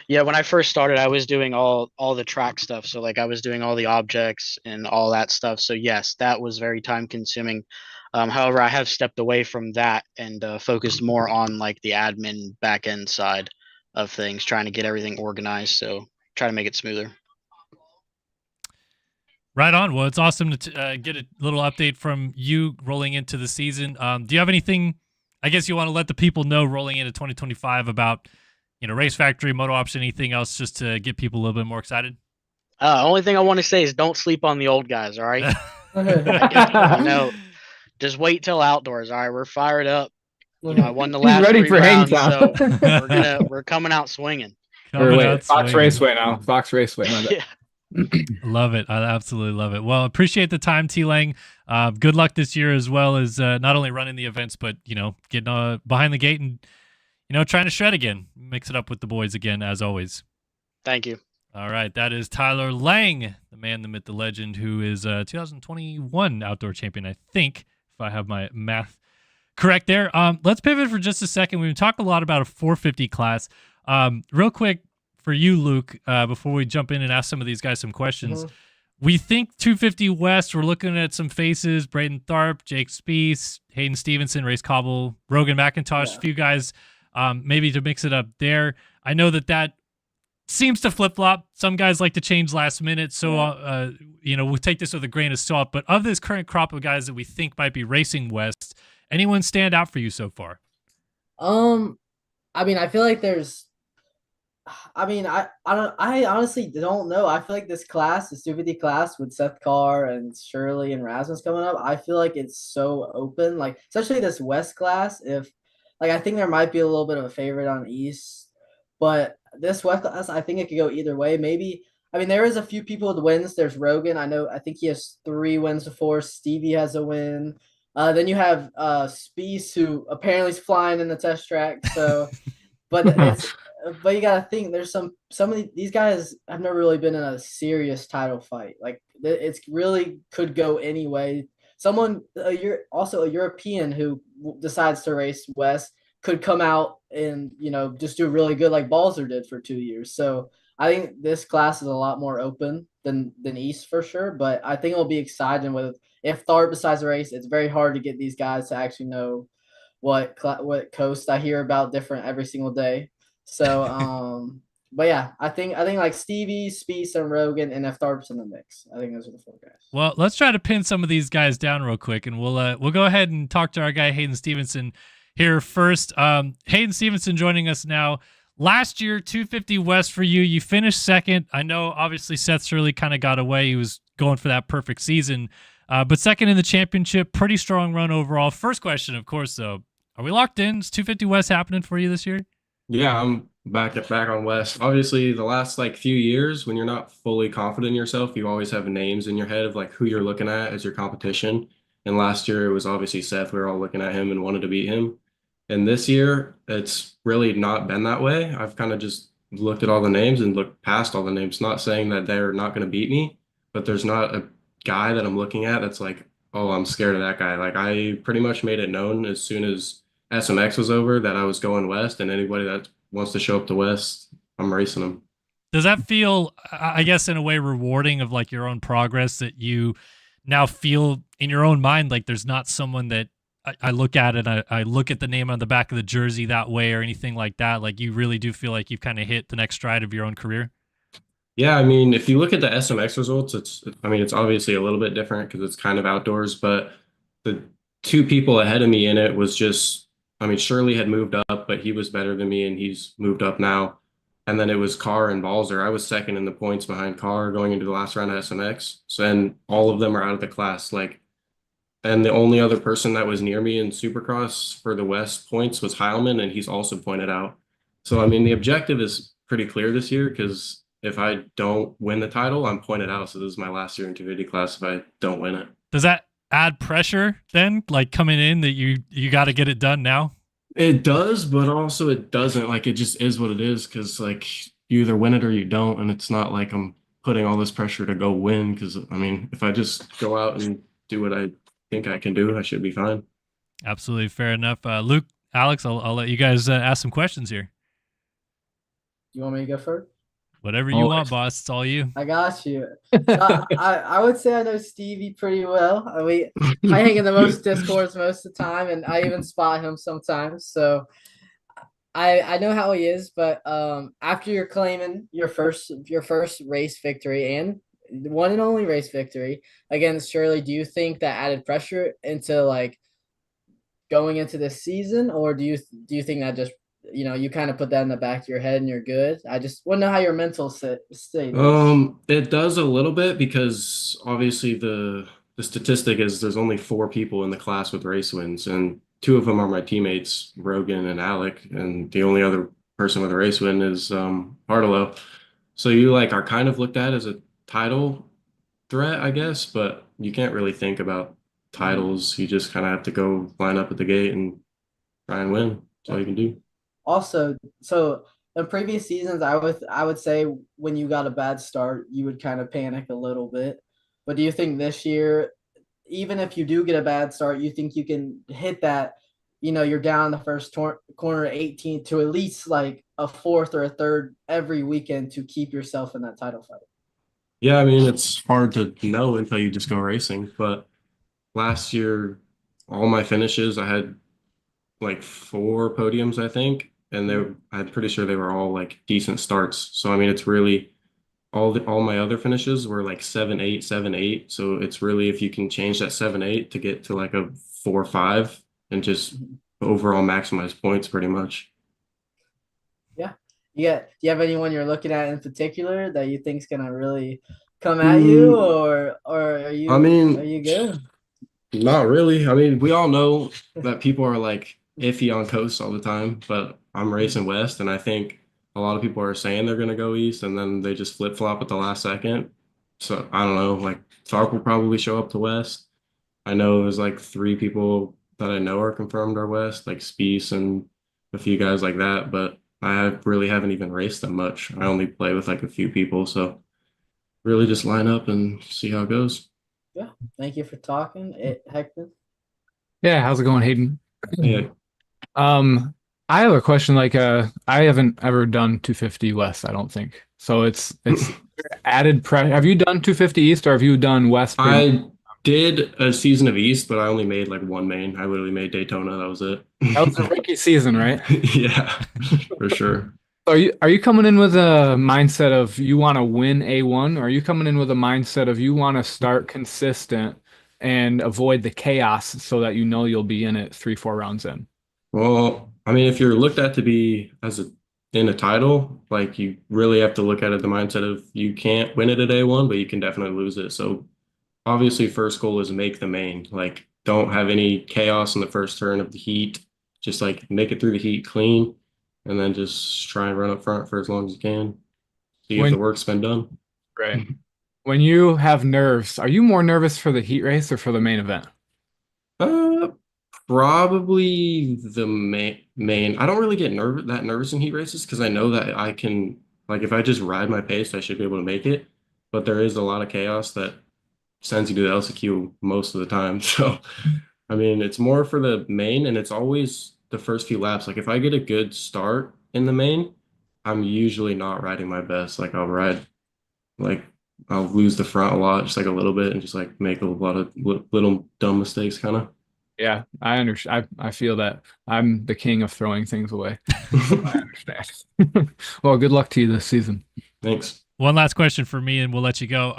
Yeah, when I first started, I was doing all the track stuff. So like I was doing all the objects and all that stuff. So yes, that was very time consuming. However, I have stepped away from that and focused more on like the admin back end side of things, trying to get everything organized. So try to make it smoother. Right on. Well, it's awesome to get a little update from you rolling into the season. Do you have anything, I guess you want to let the people know rolling into 2025 about, Race Factory, Moto Option, anything else just to get people a little bit more excited? Only thing I want to say is don't sleep on the old guys. All right. Just wait till outdoors. All right. We're fired up. I won the last ready 3 for rounds, hang so we're coming out swinging. Fox Raceway now. Fox Raceway. Yeah. Love it. I absolutely love it. Well, appreciate the time, T-Lang. Good luck this year, as well as not only running the events, but getting behind the gate and trying to shred again. Mix it up with the boys again, as always. Thank you. All right, that is Tyler Lang, the man, the myth, the legend, who is 2021 outdoor champion, I think, if I have my math correct there. Let's pivot for just a second. We've talked a lot about a 450 class. Real quick, for you, Luke, before we jump in and ask some of these guys some questions, we think 250 West, we're looking at some faces, Braden Tharp, Jake Spieth, Hayden Stevenson, Race Cobble, Rogan McIntosh, a few guys maybe to mix it up there. I know that seems to flip-flop. Some guys like to change last minute, so we'll take this with a grain of salt. But of this current crop of guys that we think might be racing West, anyone stand out for you so far? I mean, I feel like there's I honestly don't know. I feel like this class, the 250 class with Seth Carr and Shirley and Rasmus coming up, I feel like it's so open. Like, especially this West class, I think there might be a little bit of a favorite on East, but this West class, I think it could go either way. Maybe, I mean, there is a few people with wins. There's Rogan. I think he has 3 wins before. Stevie has a win. Then you have Spieth, who apparently is flying in the test track. So, but you gotta think there's some of these guys have never really been in a serious title fight. Like, it's really could go any way. Also a European who decides to race West could come out and just do really good like Balzer did for 2 years. So I think this class is a lot more open than East for sure. But I think it'll be exciting if Tharp decides to race. It's very hard to get these guys to actually know what coast. I hear about different every single day. So but yeah, I think like Stevie, Spieth, and Rogan, and if Tharp's in the mix, I think those are the 4 guys. Well, let's try to pin some of these guys down real quick, and we'll go ahead and talk to our guy Hayden Stevenson here first. Hayden Stevenson joining us now. Last year, 250 West for you. You finished second. I know, obviously, Seth Shirley kind of got away. He was going for that perfect season, but second in the championship. Pretty strong run overall. First question, of course, though. Are we locked in? Is 250 West happening for you this year? Yeah, I'm back on West. Obviously, the last like few years, when you're not fully confident in yourself, you always have names in your head of like who you're looking at as your competition. And last year it was obviously Seth. We were all looking at him and wanted to beat him. And this year, it's really not been that way. I've kind of just looked at all the names and looked past all the names. Not saying that they're not going to beat me, but there's not a guy that I'm looking at that's like, oh, I'm scared of that guy. Like I pretty much made it known as soon as SMX was over that I was going West, and anybody that wants to show up to West, I'm racing them. Does that feel, I guess, in a way rewarding of like your own progress that you now feel in your own mind like there's not someone that I look at it, I look at the name on the back of the jersey that way or anything like that? Like you really do feel like you've kind of hit the next stride of your own career? Yeah, I mean, if you look at the SMX results, I mean, it's obviously a little bit different because it's kind of outdoors, but the two people ahead of me in it was just, I mean, Shirley had moved up, but he was better than me and he's moved up now. And then it was Carr and Balzer. I was second in the points behind Carr going into the last round of SMX. So, and all of them are out of the class. Like, and the only other person that was near me in Supercross for the West points was Heilman, and he's also pointed out. So, I mean, the objective is pretty clear this year because if I don't win the title, I'm pointed out. So, this is my last year in 250 class if I don't win it. Does that add pressure then, like coming in that you got to get it done now? It does, but also it doesn't. Like, it just is what it is because, like, you either win it or you don't. And it's not like I'm putting all this pressure to go win because, I mean, if I just go out and do what I think I can do, I should be fine. Absolutely. Fair enough. Luke, Alex, I'll let you guys ask some questions here. You want me to go first? Whatever you want, boss. It's all you. I got you. I would say I know Stevie pretty well. I hang in the most discords most of the time, and I even spot him sometimes. So I know how he is. But after you're claiming your first race victory and one and only race victory against Shirley, do you think that added pressure into like going into this season, or do you think that just you kind of put that in the back of your head and you're good? I just want to know how your mental state is. It does a little bit because obviously the statistic is there's only 4 people in the class with race wins, and 2 of them are my teammates, Rogan and Alec, and the only other person with a race win is Bartolo. So you like are kind of looked at as a title threat, I guess, but you can't really think about titles. You just kind of have to go line up at the gate and try and win. That's all you can do. Also, so in previous seasons, I would say when you got a bad start, you would kind of panic a little bit. But do you think this year, even if you do get a bad start, you think you can hit that? You're down the first corner 18 to at least like a fourth or a third every weekend to keep yourself in that title fight. Yeah, I mean, it's hard to know until you just go racing. But last year, all my finishes, I had like 4 podiums, I think, and I'm pretty sure they were all like decent starts. So I mean, it's really all my other finishes were like 7-8, 7-8. So it's really if you can change that 7-8 to get to like a 4-5 and just overall maximize points, pretty much. Yeah. Do you have anyone you're looking at in particular that you think's gonna really come at you, or are you? I mean, are you good? Not really. I mean, we all know that people are like iffy on coast all the time, but I'm racing West, and I think a lot of people are saying they're gonna go East, and then they just flip flop at the last second. So I don't know. Like Tharp will probably show up to West. I know there's like 3 people that I know are confirmed are West, like Spieth and a few guys like that, but I really haven't even raced them much. I only play with like a few people, so really just line up and see how it goes. Yeah. Thank you for talking, Hector. Yeah, how's it going, Hayden? Yeah. I have a question. Like, I haven't ever done 250 West, I don't think. So it's added pressure. Have you done 250 East or have you done West? I did a season of East, but I only made like 1 main. I literally made Daytona. That was it. That was a rookie season, right? Yeah, for sure. Are you coming in with a mindset of you want to win A1, or are you coming in with a mindset of you want to start consistent and avoid the chaos so that you know you'll be in it 3-4 rounds in? Well, I mean, if you're looked at to be in a title, like you really have to look at it the mindset of you can't win it at A1, but you can definitely lose it. So obviously first goal is make the main. Like don't have any chaos in the first turn of the heat. just like make it through the heat clean, and then just try and run up front for as long as you can. See if When the work's been done. right. When you have nerves, are you more nervous for the heat race or for the main event? Uh, Probably the main. I don't really get that nervous in heat races because I know that I can, like, if I just ride my pace, I should be able to make it. But there is a lot of chaos that sends you to the LCQ most of the time. So, I mean, it's more for the main, and it's always the first few laps. Like, if I get a good start in the main, I'm usually not riding my best. Like, I'll lose the front a lot, just like a little bit, and just like make a lot of little dumb mistakes, kind of. Yeah, I understand. I feel that. I'm the king of throwing things away. I understand. Well, good luck to you this season. Thanks. One last question for me, and we'll let you go.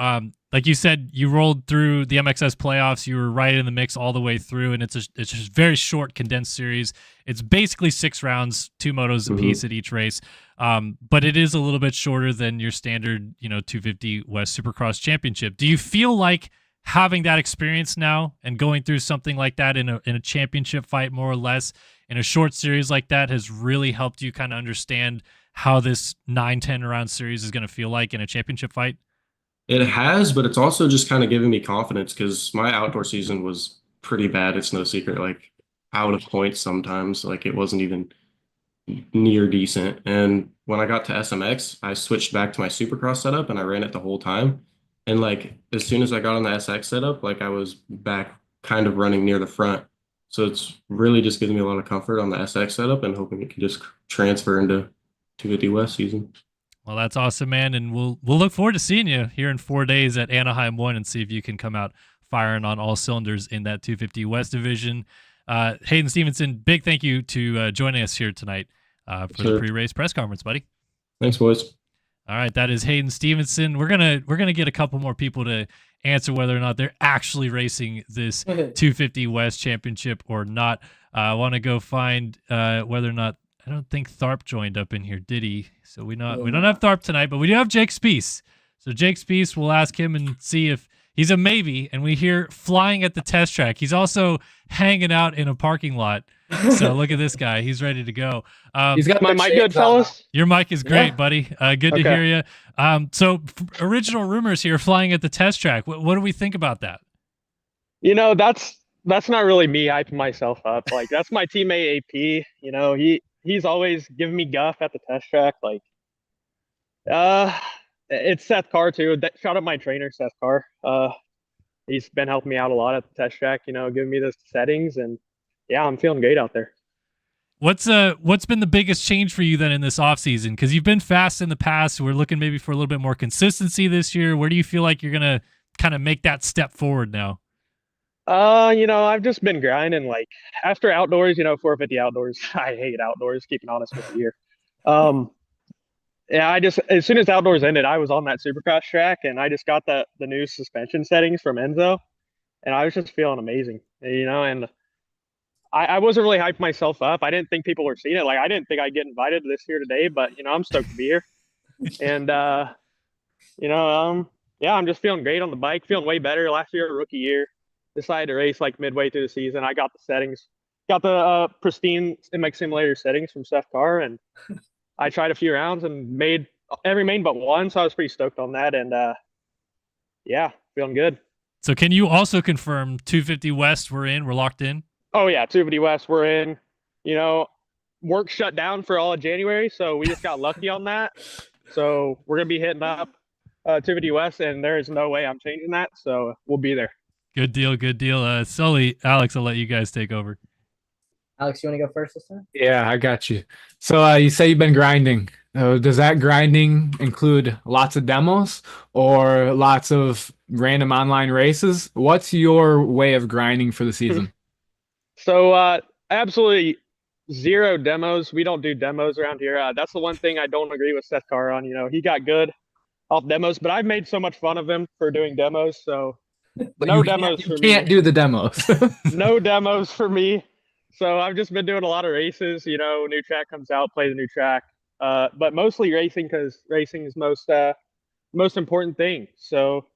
Like you said, you rolled through the MXS playoffs. You were right in the mix all the way through, and it's a very short, condensed series. It's basically 6 rounds, 2 motos apiece at each race. But it is a little bit shorter than your standard, 250 West Supercross Championship. Do you feel like having that experience now and going through something like that in a championship fight, more or less, in a short series like that, has really helped you kind of understand how this 9-10 round series is going to feel like in a championship fight? It has, but it's also just kind of giving me confidence because my outdoor season was pretty bad. It's no secret, like out of points sometimes. Like it wasn't even near decent. And when I got to SMX, I switched back to my Supercross setup and I ran it the whole time. And like as soon as I got on the SX setup, like I was back kind of running near the front. So it's really just giving me a lot of comfort on the SX setup and hoping it can just transfer into 250 West season. Well, that's awesome, man, and we'll look forward to seeing you here in 4 days at Anaheim 1 and see if you can come out firing on all cylinders in that 250 West division. Hayden Stevenson, big thank you to joining us here tonight for the pre-race press conference, buddy. Thanks, boys. All right, that is Hayden Stevenson. We're gonna get a couple more people to answer whether or not they're actually racing this 250 West Championship or not. I want to go find whether or not. I don't think Tharp joined up in here, did he? So we don't have Tharp tonight, but we do have Jake Spees. So Jake Spees, we'll ask him and see if he's a maybe. And we hear flying at the test track. He's also hanging out in a parking lot. So look at this guy. He's ready to go. He's got my mic good, fellas. Your mic is great, buddy. Good to hear you. So original rumors here, flying at the test track. What do we think about that? That's not really me hyping myself up. Like that's my teammate AP. He's always giving me guff at the test track. Like, it's Seth Carr too. Shout out my trainer, Seth Carr. He's been helping me out a lot at the test track. Giving me those settings, and yeah, I'm feeling great out there. What's been the biggest change for you then in this offseason? Because you've been fast in the past. We're looking maybe for a little bit more consistency this year. Where do you feel like you're gonna kind of make that step forward now? I've just been grinding. Like after outdoors, 450 outdoors. I hate outdoors. Keeping honest with you here. Yeah, as soon as outdoors ended, I was on that Supercross track, and I just got the new suspension settings from Enzo, and I was just feeling amazing. And I wasn't really hyping myself up. I didn't think people were seeing it. Like I didn't think I'd get invited to this here today, but I'm stoked to be here. And yeah, I'm just feeling great on the bike. Feeling way better. Last year, rookie year. Decided to race like midway through the season. I got the settings, got the pristine MX Simulator settings from Seth Carr, and I tried a few rounds and made every main but one, so I was pretty stoked on that. And yeah, feeling good. So can you also confirm 250 West we're locked in? Oh yeah, 250 West we're in. Work shut down for all of January, so we just got lucky on that. So we're gonna be hitting up 250 West, and there is no way I'm changing that. So we'll be there. Good deal. Sully, Alex, I'll let you guys take over. Alex, you want to go first this time? Yeah, I got you. So you say you've been grinding. Does that grinding include lots of demos or lots of random online races? What's your way of grinding for the season? So absolutely zero demos. We don't do demos around here. That's the one thing I don't agree with Seth Carr on. He got good off demos, but I've made so much fun of him for doing demos. So no demos for me. You can't do the demos. No demos for me. So I've just been doing a lot of races. New track comes out, play the new track. But mostly racing because racing is most important thing. So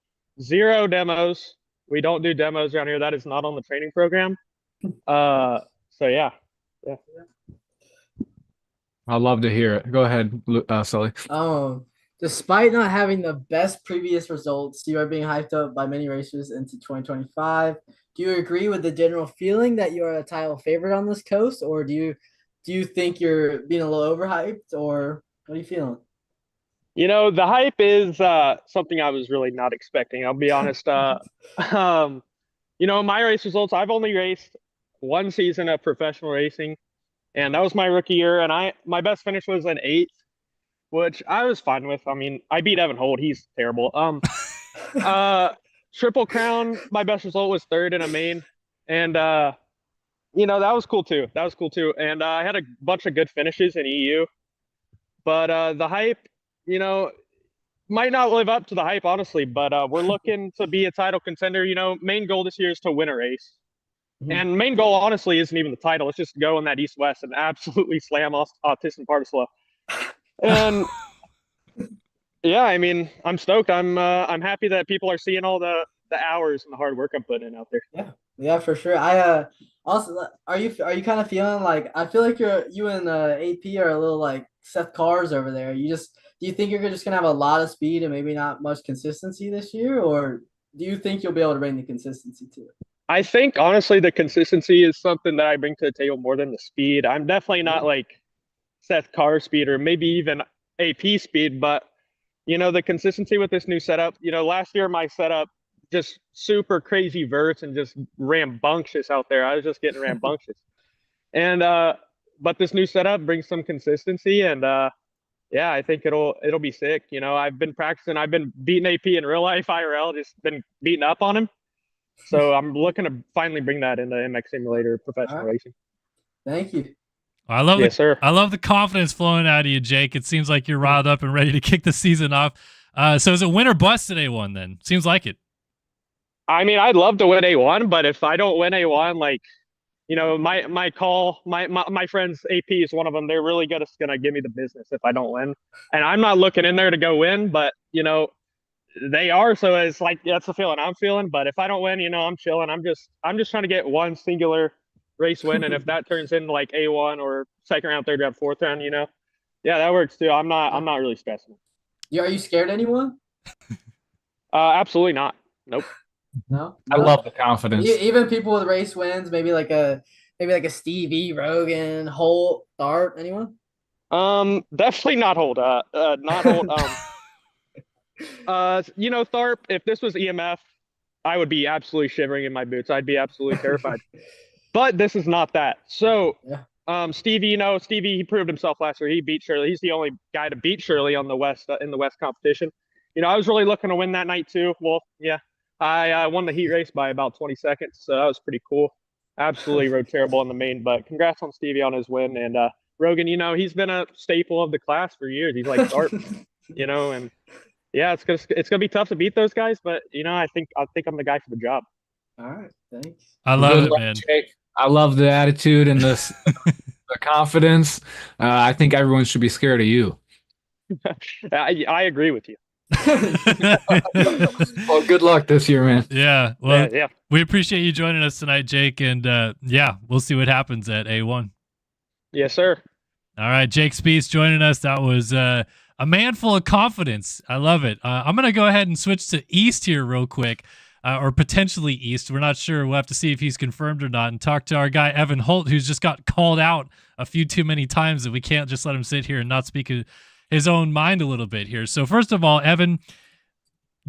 zero demos. We don't do demos around here. That is not on the training program. So yeah. I'd love to hear it. Go ahead, Sully. Despite not having the best previous results, you are being hyped up by many racers into 2025. Do you agree with the general feeling that you are a title favorite on this coast, or do you think you're being a little overhyped, or what are you feeling? The hype is something I was really not expecting. I'll be honest. My race results, I've only raced one season of professional racing, and that was my rookie year. And my best finish was an 8th, which I was fine with. I mean, I beat Evan Holt. He's terrible. Triple Crown, my best result was 3rd in a main, and that was cool too. And I had a bunch of good finishes in EU, but the hype, might not live up to the hype, honestly. But we're looking to be a title contender. Main goal this year is to win a race. And main goal, honestly, isn't even the title. It's just to go in that East-West and absolutely slam Autism Partisla. And yeah, I mean, I'm stoked. I'm happy that people are seeing all the hours and the hard work I'm putting in out there. Yeah, for sure. I also, are you kind of feeling like, I feel like you and AP are a little like Seth Cars over there. Do you think you're just gonna have a lot of speed and maybe not much consistency this year, or do you think you'll be able to bring the consistency to it? I think honestly the consistency is something that I bring to the table more than the speed. I'm definitely not like Seth Carr speed or maybe even AP speed, but the consistency with this new setup. Last year my setup just super crazy verts and just rambunctious out there. I was just getting rambunctious. And but this new setup brings some consistency, and yeah, I think it'll be sick. I've been practicing, I've been beating AP in real life IRL, just been beating up on him. So I'm looking to finally bring that into MX Simulator professional racing. Thank you. I love I love the confidence flowing out of you, Jake. It seems like you're riled up and ready to kick the season off. So is it win or bust at A1 then? Seems like it. I mean, I'd love to win A1, but if I don't win A1, like, my friends, AP is one of them. They're really gonna give me the business if I don't win. And I'm not looking in there to go win, but they are, so it's like that's the feeling I'm feeling. But if I don't win, I'm chilling. I'm just trying to get one singular race win, and if that turns into like A1 or second round, third round, fourth round, yeah, that works too. I'm not really stressing. Yeah, are you scared of anyone? Absolutely not. Nope. No? I love the confidence. Even people with race wins, maybe like a Stevie, Rogan, Holt, Dart, anyone? Definitely not Holt. Not Holt. Tharp, if this was EMF, I would be absolutely shivering in my boots. I'd be absolutely terrified. But this is not that. So, Stevie, he proved himself last year. He beat Shirley. He's the only guy to beat Shirley on the West in the West competition. I was really looking to win that night too. Well, yeah, I won the heat race by about 20 seconds, so that was pretty cool. Absolutely rode terrible in the main, but congrats on Stevie on his win. And Rogan, he's been a staple of the class for years. He's like Dart, and yeah, it's gonna be tough to beat those guys, but I think I'm the guy for the job. All right, thanks. I love it, man. Jake. I love the attitude and the confidence. I think everyone should be scared of you. I agree with you. Well, good luck this year, man. Yeah. Well, yeah. We appreciate you joining us tonight, Jake, and yeah, we'll see what happens at A1. Yes, sir. All right, Jake Spees joining us. That was a man full of confidence. I love it. I'm going to go ahead and switch to East here real quick, or potentially East. We're not sure. We'll have to see if he's confirmed or not, and talk to our guy, Evan Holt, who's just got called out a few too many times that we can't just let him sit here and not speak his own mind a little bit here. So first of all, Evan,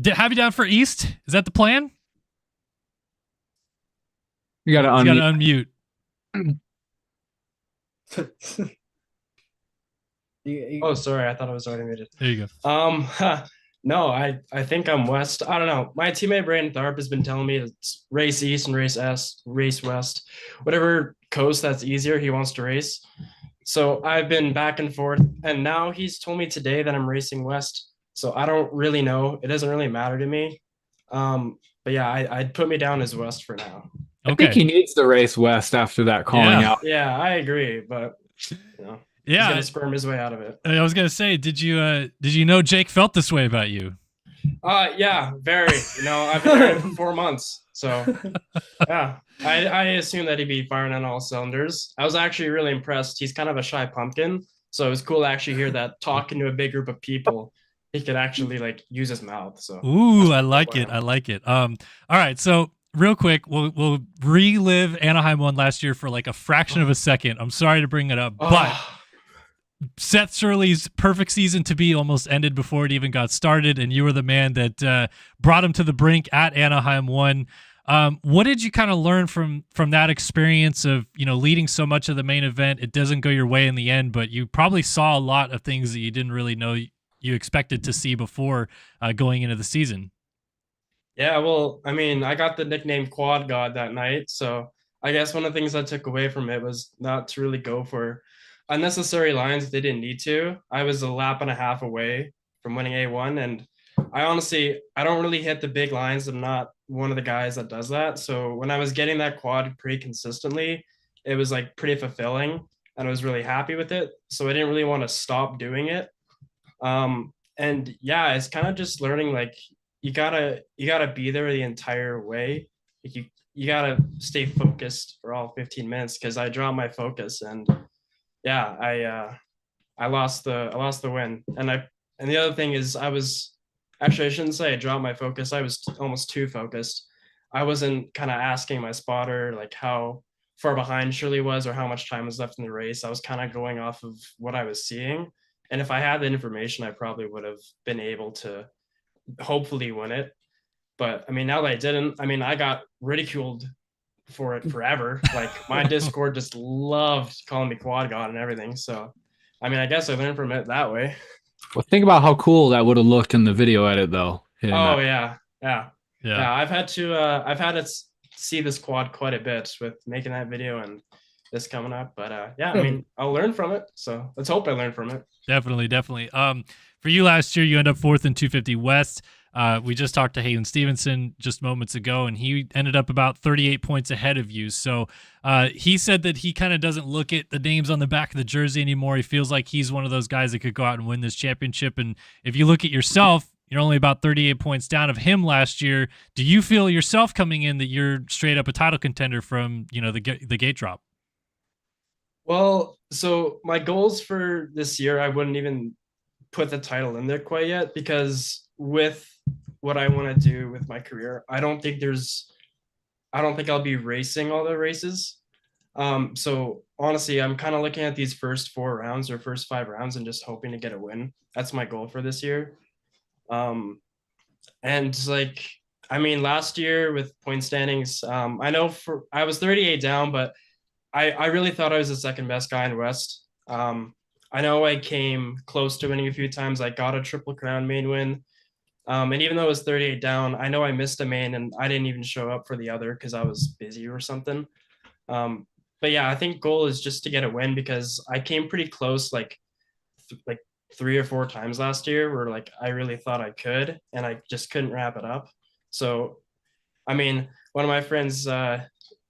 have you down for East? Is that the plan? You got to unmute. Oh, sorry. I thought I was already muted. There you go. No, I think I'm West. I don't know. My teammate Brandon Tharp has been telling me it's race East and race West. Whatever coast that's easier, he wants to race. So I've been back and forth, and now he's told me today that I'm racing West. So I don't really know. It doesn't really matter to me. But yeah, I'd put me down as West for now. I think he needs to race West after that calling out. Yeah, I agree, but he's gonna sperm his way out of it. I was gonna say, did you know Jake felt this way about you? Yeah, very. I've been there for 4 months. So yeah, I assume that he'd be firing on all cylinders. I was actually really impressed. He's kind of a shy pumpkin, so it was cool to actually hear that talking to a big group of people, he could actually like use his mouth. So Ooh, I like it. I like it. All right. So real quick, we'll relive Anaheim 1 last year for like a fraction of a second. I'm sorry to bring it up, but Seth Shirley's perfect season to be almost ended before it even got started, and you were the man that brought him to the brink at Anaheim 1. What did you kind of learn from that experience of, leading so much of the main event? It doesn't go your way in the end, but you probably saw a lot of things that you didn't really know you expected to see before going into the season. Yeah, well, I mean, I got the nickname Quad God that night, so I guess one of the things I took away from it was not to really go for unnecessary lines if they didn't need to. I was a lap and a half away from winning A1, and I don't really hit the big lines. I'm not one of the guys that does that. So when I was getting that quad pretty consistently, it was like pretty fulfilling, and I was really happy with it. So I didn't really want to stop doing it. And yeah, it's kind of just learning like you gotta be there the entire way. Like you gotta stay focused for all 15 minutes because I dropped my focus, and yeah, I lost the win. And the other thing is I shouldn't say I dropped my focus. I was almost too focused. I wasn't kind of asking my spotter like how far behind Shirley was or how much time was left in the race. I was kind of going off of what I was seeing. And if I had the information, I probably would have been able to hopefully win it. But I mean, now that I didn't, I mean, I got ridiculed for it forever. Like my Discord just loved calling me Quad God and everything. So, I mean, I guess I learned from it that way. Well, think about how cool that would have looked in the video edit, though. Oh yeah. I've had to see this quad quite a bit with making that video and this coming up. But yeah, I mean, I'll learn from it. So let's hope I learn from it. Definitely. For you last year, you end up 4th in 250 West. We just talked to Hayden Stevenson just moments ago, and he ended up about 38 points ahead of you. So he said that he kind of doesn't look at the names on the back of the jersey anymore. He feels like he's one of those guys that could go out and win this championship. And if you look at yourself, you're only about 38 points down of him last year. Do you feel yourself coming in that you're straight up a title contender from, the gate drop? Well, so my goals for this year, I wouldn't even put the title in there quite yet, because with what I want to do with my career, I don't think I'll be racing all the races. So honestly, I'm kind of looking at these first 4 rounds or first 5 rounds and just hoping to get a win. That's my goal for this year. And like, I mean, last year with point standings, I know I was 38 down, but I really thought I was the second best guy in West. I know I came close to winning a few times. I got a Triple Crown main win. And even though it was 38 down, I know I missed a main and I didn't even show up for the other because I was busy or something. But yeah, I think goal is just to get a win, because I came pretty close like 3 or 4 times last year where like I really thought I could, and I just couldn't wrap it up. So, I mean, one of my friends,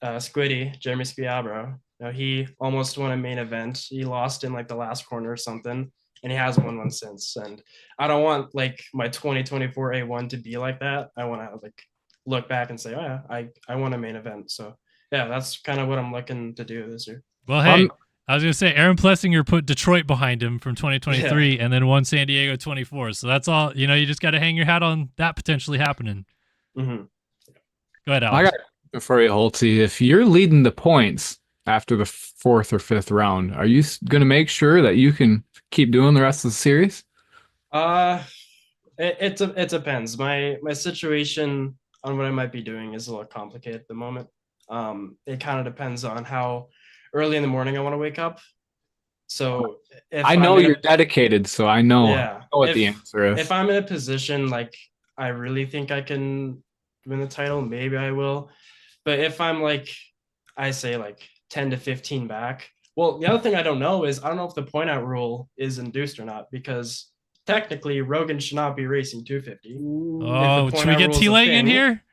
Squiddy, Jeremy Squiabro, he almost won a main event. He lost in like the last corner or something, and he hasn't won one since. And I don't want like my 2024 A1 to be like that. I want to like look back and say, oh yeah, I won a main event. So yeah, that's kind of what I'm looking to do this year. Well, hey, I was going to say Aaron Plessinger put Detroit behind him from 2023 and then won San Diego 24. So that's all, you just got to hang your hat on that potentially happening. Mm-hmm. Go ahead, Alex. I got it for you, Holtzy. If you're leading the points after the 4th or 5th round, are you going to make sure that you can keep doing the rest of the series? It depends. My situation on what I might be doing is a little complicated at the moment. It kind of depends on how early in the morning I want to wake up. So if I know you're dedicated, so I know what the answer is. If I'm in a position like I really think I can win the title, maybe I will. But if I'm like, I say like 10 to 15 back. Well, the other thing I don't know is I don't know if the point out rule is induced or not, because technically Rogan should not be racing 250. Oh, should we get T-Leg in here?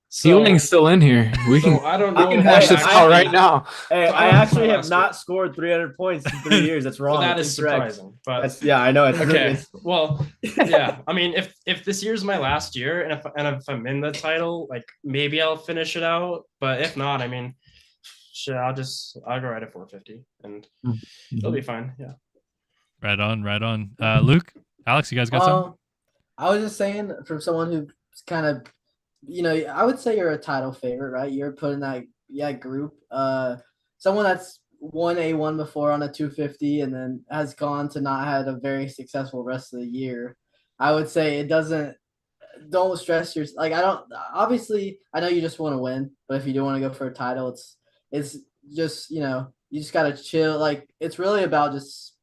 So, Healing's still in here. We so can I don't we know. can if hash I this out actually- right now. Hey, So I I actually have last not scored 300 points in 3 years. That's wrong. Well, that That's is incorrect. surprising. But That's I know. It's okay. it's Well, yeah. I mean, if this year's my last year, and if I'm in the title, like maybe I'll finish it out. But if not, I mean, shit, I'll go right at 450, and it'll be fine. Yeah. Right on, right on. Luke, Alex, you guys got something? I was just saying, from someone who's kind of, I would say you're a title favorite, right? You're put in that group. Someone that's won A1 before on a 250 and then has gone to not had a very successful rest of the year. I would say don't stress your, like, obviously I know you just want to win, but if you do want to go for a title, it's just, you just got to chill. Like, it's really about just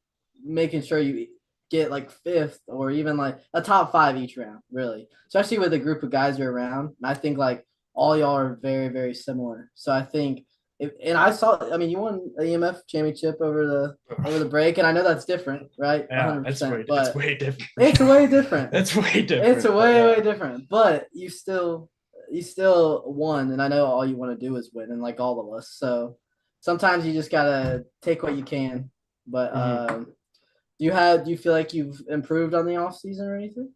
making sure you get like fifth or even like a top 5 each round, really, especially with a group of guys you're around. And I think like all y'all are very, very similar. So I think you won the EMF championship over the break, and I know that's different, right? Yeah, 100%, it's way different. It's way different. It's way different. It's way different. But you still won, and I know all you want to do is win, and like all of us. So sometimes you just gotta take what you can. But do you feel like you've improved on the off season or anything?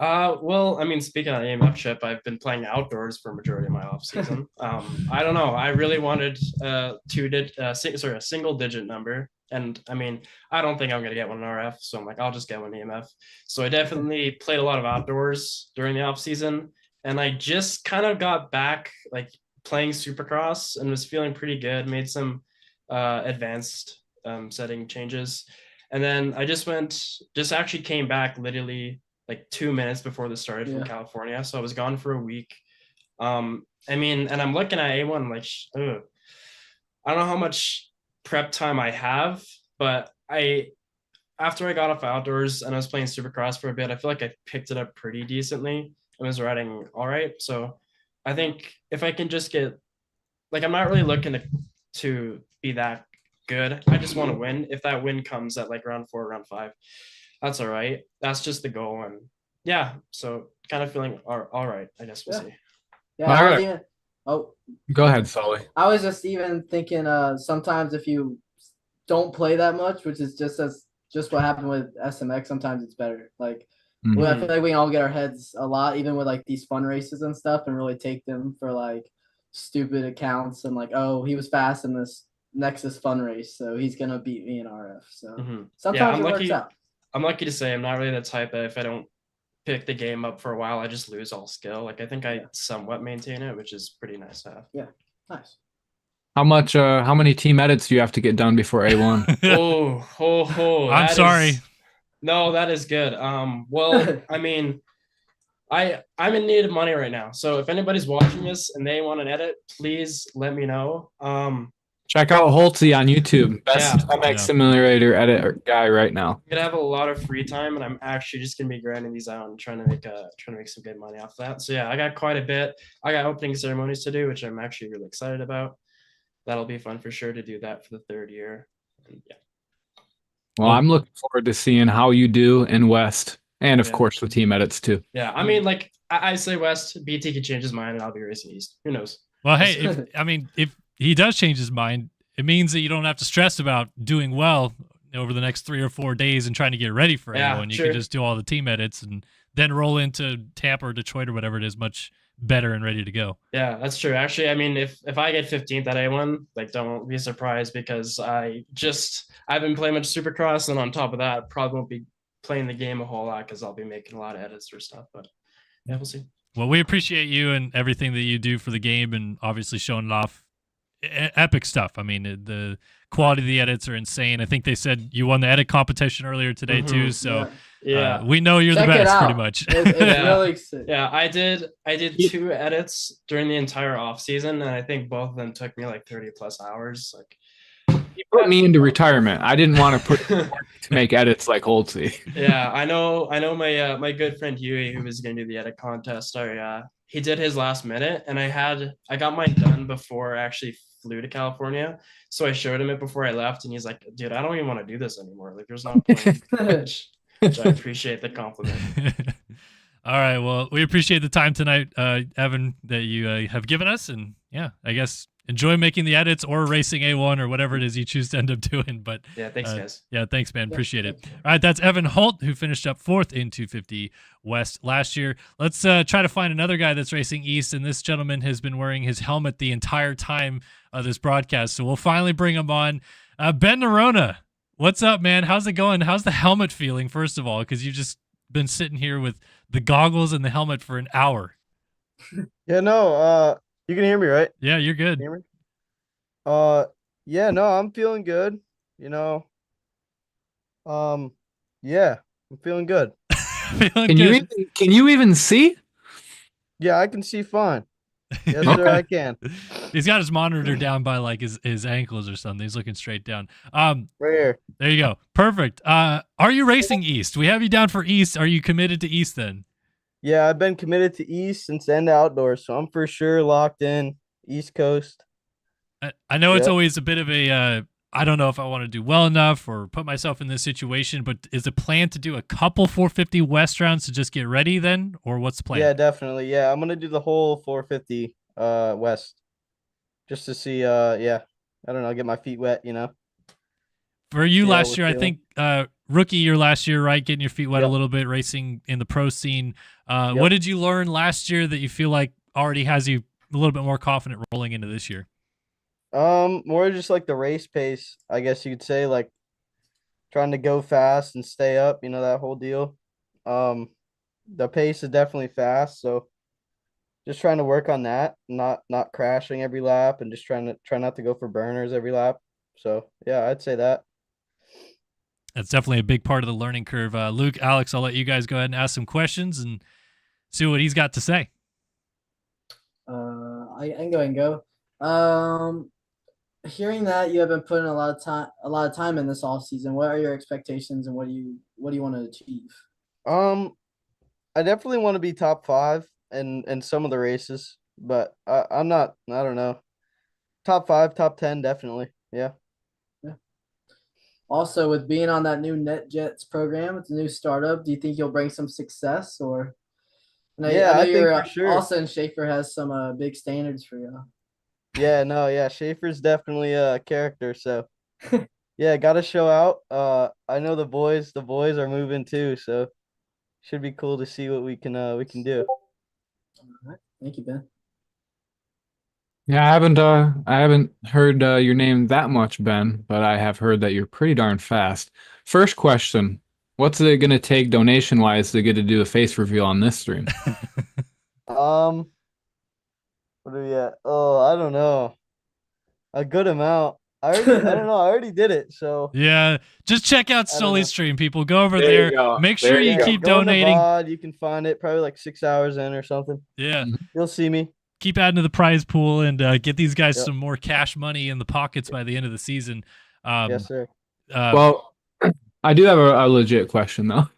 Well, I mean, speaking of EMF chip, I've been playing outdoors for a majority of my off season. I don't know. I really wanted a single digit number, and I mean, I don't think I'm gonna get one in RF, so I'm like, I'll just get one EMF. So I definitely played a lot of outdoors during the off season, and I just kind of got back like playing Supercross and was feeling pretty good. Made some advanced setting changes. And then I just actually came back literally like 2 minutes before this started from California. So I was gone for a week. I mean, and I'm looking at A1 like, I don't know how much prep time I have, but after I got off outdoors and I was playing Supercross for a bit, I feel like I picked it up pretty decently and was riding all right. So I think if I can just get, like, I'm not really looking to be that good. I just want to win. If that win comes at like round 4, round 5, that's all right. That's just the goal. And yeah, so kind of feeling all right. I guess we'll see. Yeah. All right. Go ahead, Sully. I was just even thinking sometimes if you don't play that much, which is just what happened with SMX, sometimes it's better. Like, I feel like we can all get our heads a lot, even with like these fun races and stuff, and really take them for like stupid accounts and like, oh, he was fast in this Nexus fun race, so he's gonna beat me in RF. So sometimes it works out. I'm lucky to say I'm not really the type that if I don't pick the game up for a while, I just lose all skill. Like, I think I somewhat maintain it, which is pretty nice to have. Yeah, nice. How many team edits do you have to get done before A1? I'm sorry. No, that is good. Well, I mean, I'm in need of money right now. So if anybody's watching this and they want an edit, please let me know. Check out Holtzy on YouTube. Best MX simulator edit guy right now. I'm gonna have a lot of free time, and I'm actually just gonna be grinding these out and trying to make some good money off that. So yeah, I got quite a bit. I got opening ceremonies to do, which I'm actually really excited about. That'll be fun for sure to do that for the 3rd year. And yeah. Well, I'm looking forward to seeing how you do in West, and of course the team edits too. Yeah, I mean, like I say West, BT could change his mind, and I'll be racing East. Who knows? Well, hey, if he does change his mind, it means that you don't have to stress about doing well over the next 3 or 4 days and trying to get ready for anyone. You can just do all the team edits and then roll into Tampa or Detroit or whatever it is much better and ready to go. Yeah, that's true. Actually, I mean, if I get 15th at A1, like, don't be surprised, because I've been playing much Supercross, and on top of that, probably won't be playing the game a whole lot because I'll be making a lot of edits or stuff. But yeah, we'll see. Well, we appreciate you and everything that you do for the game, and obviously showing it off. Epic stuff. I mean, the quality of the edits are insane. I think they said you won the edit competition earlier today too. So we know you're the best, pretty much. It's really sick. Yeah, I did 2 edits during the entire off season, and I think both of them took me like 30+ hours. Like, you put me into retirement. I didn't want to put to make edits like Holtzy. Yeah, I know. My good friend Huey, who was going to do the edit contest, he did his last minute, and I got mine done before I actually flew to California. So I showed him it before I left, and he's like, "Dude, I don't even want to do this anymore. Like, there's no point." which I appreciate the compliment. All right. Well, we appreciate the time tonight, Evan, that you have given us. And yeah, I guess enjoy making the edits or racing A1 or whatever it is you choose to end up doing. But Yeah, thanks, guys. yeah, thanks, man. Yeah, Appreciate it. thank you. All right. That's Evan Holt, who finished up 4th in 250 West last year. Let's try to find another guy that's racing East. And this gentleman has been wearing his helmet the entire time of this broadcast. So we'll finally bring him on. Ben Nerona, what's up, man? How's it going? How's the helmet feeling, first of all? Because you've just been sitting here with the goggles and the helmet for an hour. Yeah, no, you can hear me, right? Yeah, you're good. Hear me? Yeah, no, I'm feeling good. You know, yeah, I'm feeling good. Feeling Can you good. can you even see? Yeah, I can see fine. Yes, sir, I can. He's got his monitor down by like his ankles or something. He's looking straight down. Right here. There you go. Perfect. Are you racing East? We have you down for East. Are you committed to East then? Yeah, I've been committed to East since the end of outdoors, so I'm for sure locked in East Coast. I know it's Yep. always a bit of a I don't know if I want to do well enough or put myself in this situation, but is it planned to do a couple 450 West rounds to just get ready then, or what's the plan? Yeah, definitely. Yeah, I'm gonna do the whole 450 West just to see. Yeah, I don't know, get my feet wet. You know. For you Yeah, last we're year, I feeling. think rookie year last year, right? Getting your feet wet a Yep. little bit, racing in the pro scene. Yep. What did you learn last year that you feel like already has you a little bit more confident rolling into this year? More just like the race pace, I guess you could say, like trying to go fast and stay up, you know, that whole deal. The pace is definitely fast, so just trying to work on that, not crashing every lap and just try not to go for burners every lap. So yeah, I'd say that. That's definitely a big part of the learning curve. Luke, Alex, I'll let you guys go ahead and ask some questions and see what he's got to say. I can go and go. Hearing that you have been putting a lot of time in this off season, what are your expectations and what do you want to achieve? I definitely want to be top 5 in some of the races, but I'm not. I don't know. Top 5, top 10, definitely. Yeah. Also, with being on that new NetJets program, it's a new startup. Do you think you'll bring some success, or Yeah, I know I think you're for sure. Austin Schaefer has some big standards for you. Yeah, no, yeah, Schaefer's definitely a character, so yeah, gotta show out. I know the boys are moving too, so should be cool to see what we can do. All right. Thank you, Ben. Yeah, I haven't heard your name that much, Ben, but I have heard that you're pretty darn fast. First question, what's it gonna take donation wise to get to do a face reveal on this stream? Um, what are we at? Oh, I don't know. A good amount. I don't know. I already did it, so Yeah, just check out I don't know. Sully's stream, people. Go over There you there. go. Make There sure you you go. keep Go in the donating. VOD, you can find it probably like 6 hours in or something. Yeah, You'll see me. keep adding to the prize pool and get these guys Yep. some more cash money in the pockets by the end of the season. Yes, sir. Well, I do have a legit question though.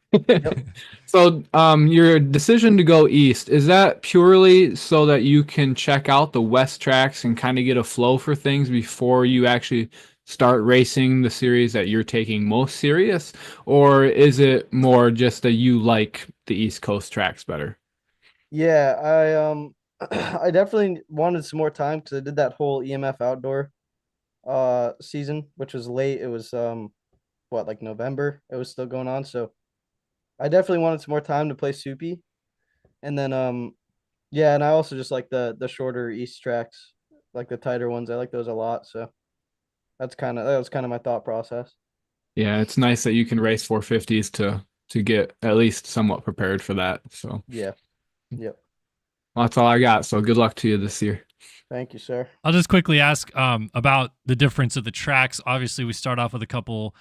So, your decision to go east, is that purely so that you can check out the west tracks and kind of get a flow for things before you actually start racing the series that you're taking most serious? Or is it more just that you like the East Coast tracks better? Yeah, I definitely wanted some more time because I did that whole EMF outdoor season, which was late. It was what, like November. It was still going on, so I definitely wanted some more time to play Soupy. And then yeah, and I also just like the shorter East tracks, like the tighter ones. I like those a lot, so that was kind of my thought process. Yeah, it's nice that you can race 450s to get at least somewhat prepared for that. So, Yeah. Yep. well, that's all I got. So, good luck to you this year. Thank you, sir. I'll just quickly ask about the difference of the tracks. Obviously, we start off with a couple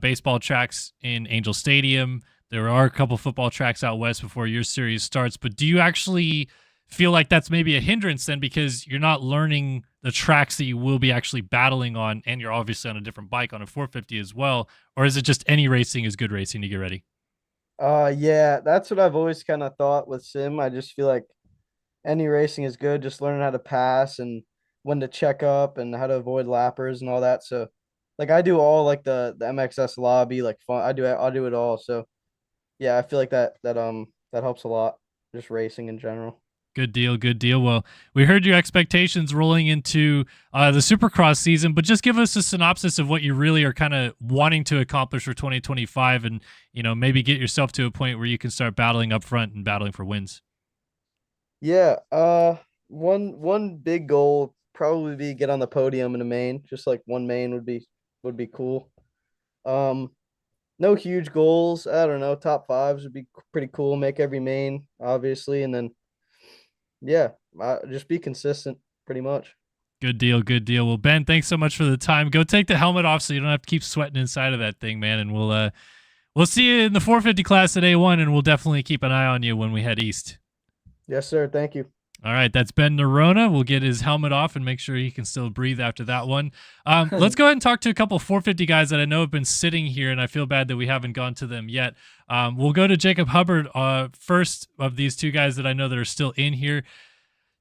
baseball tracks in Angel Stadium. There are a couple football tracks out west before your series starts. But do you actually feel like that's maybe a hindrance then because you're not learning the tracks that you will be actually battling on, and you're obviously on a different bike on a 450 as well? Or is it just any racing is good racing to get ready? Yeah, that's what I've always kind of thought with sim. I just feel like any racing is good, just learning how to pass and when to check up and how to avoid lappers and all that. So like I do all like the MXS lobby, like fun. I'll do it all. So yeah, I feel like that helps a lot. just racing in general. Good deal. Good deal. Well, we heard your expectations rolling into the Supercross season, but just give us a synopsis of what you really are kind of wanting to accomplish for 2025 and, maybe get yourself to a point where you can start battling up front and battling for wins. Yeah, one big goal probably be get on the podium in a main. Just like one main would be cool. No huge goals. I don't know. Top fives would be pretty cool. Make every main, obviously, and then yeah, just be consistent, pretty much. Good deal. Good deal. Well, Ben, thanks so much for the time. Go take the helmet off so you don't have to keep sweating inside of that thing, man. And we'll see you in the 450 class at A1, and we'll definitely keep an eye on you when we head east. Yes, sir. Thank you. All right, that's Ben Nerona. We'll get his helmet off and make sure he can still breathe after that one. Let's go ahead and talk to a couple 450 guys that I know have been sitting here, and I feel bad that we haven't gone to them yet. We'll go to Jacob Hubbard first of these two guys that I know that are still in here.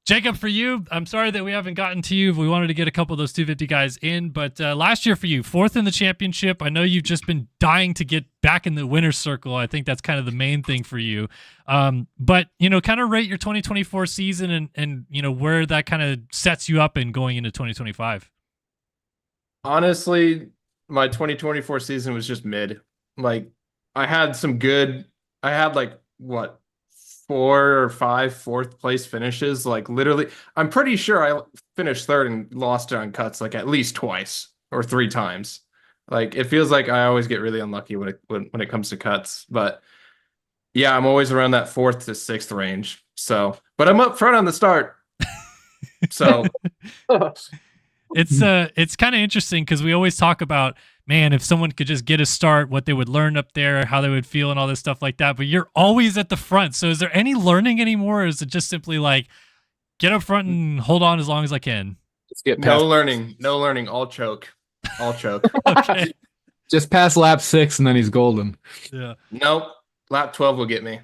Jacob, for you, I'm sorry that we haven't gotten to you. We wanted to get a couple of those 250 guys in, but last year for you, 4th in the championship. I know you've just been dying to get back in the winner's circle. I think that's kind of the main thing for you. But, kind of rate your 2024 season and where that kind of sets you up in going into 2025. Honestly, my 2024 season was just mid. Like, I had like, what, 4 or 5 4th place finishes. Like, literally, I'm pretty sure I finished 3rd and lost it on cuts like at least twice or 3 times. Like, it feels like I always get really unlucky when it comes to cuts. But yeah, I'm always around that 4th to 6th range. So, but I'm up front on the start. So it's kind of interesting because we always talk about, man, if someone could just get a start, what they would learn up there, how they would feel and all this stuff like that. But you're always at the front. So is there any learning anymore? Or is it just simply like get up front and hold on as long as I can? Let's get past no learning. All choke. Okay. Just past lap 6 and then he's golden. Yeah. Nope. Lap 12 will get me.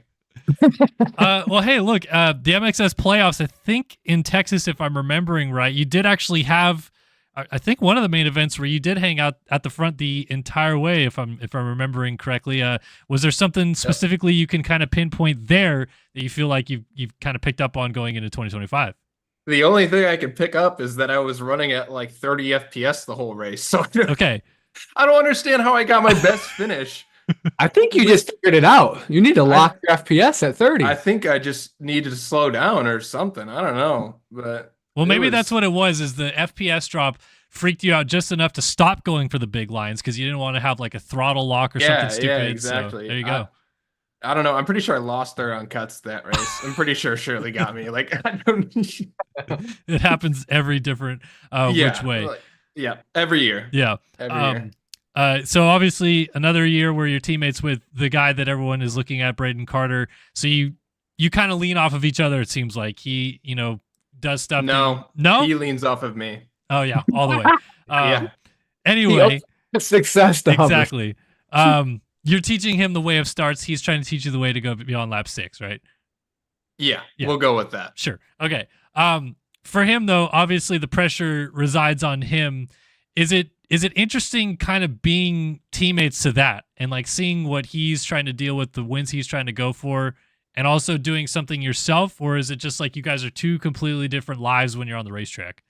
Well, hey, look, the MXS playoffs, I think in Texas, if I'm remembering right, you did actually have, I think one of the main events where you did hang out at the front the entire way, if I'm remembering correctly. Was there something specifically you can kind of pinpoint there that you feel like you've kind of picked up on going into 2025? The only thing I can pick up is that I was running at like 30 FPS the whole race. So okay, I don't understand how I got my best finish. I think you just figured it out. You need to lock your FPS at 30. I think I just needed to slow down or something. I don't know, but well, maybe that's what it was. Is the FPS drop freaked you out just enough to stop going for the big lines because you didn't want to have like a throttle lock or something stupid. Yeah, exactly. So there you go. I don't know. I'm pretty sure I lost 3rd on cuts that race. I'm pretty sure Shirley got me. Like, I don't. It happens every different which way. Yeah, every year. Yeah, every year. So obviously another year where your teammates with the guy that everyone is looking at, Braden Carter. So you kind of lean off of each other. It seems like he, does stuff. No, he leans off of me. Oh yeah, all the way. Yeah. Anyway, success. Exactly. You're teaching him the way of starts. He's trying to teach you the way to go beyond lap 6, right? Yeah, we'll go with that. Sure. Okay. For him though, obviously the pressure resides on him. Is it interesting kind of being teammates to that and like seeing what he's trying to deal with, the wins he's trying to go for, and also doing something yourself? Or is it just like you guys are two completely different lives when you're on the racetrack?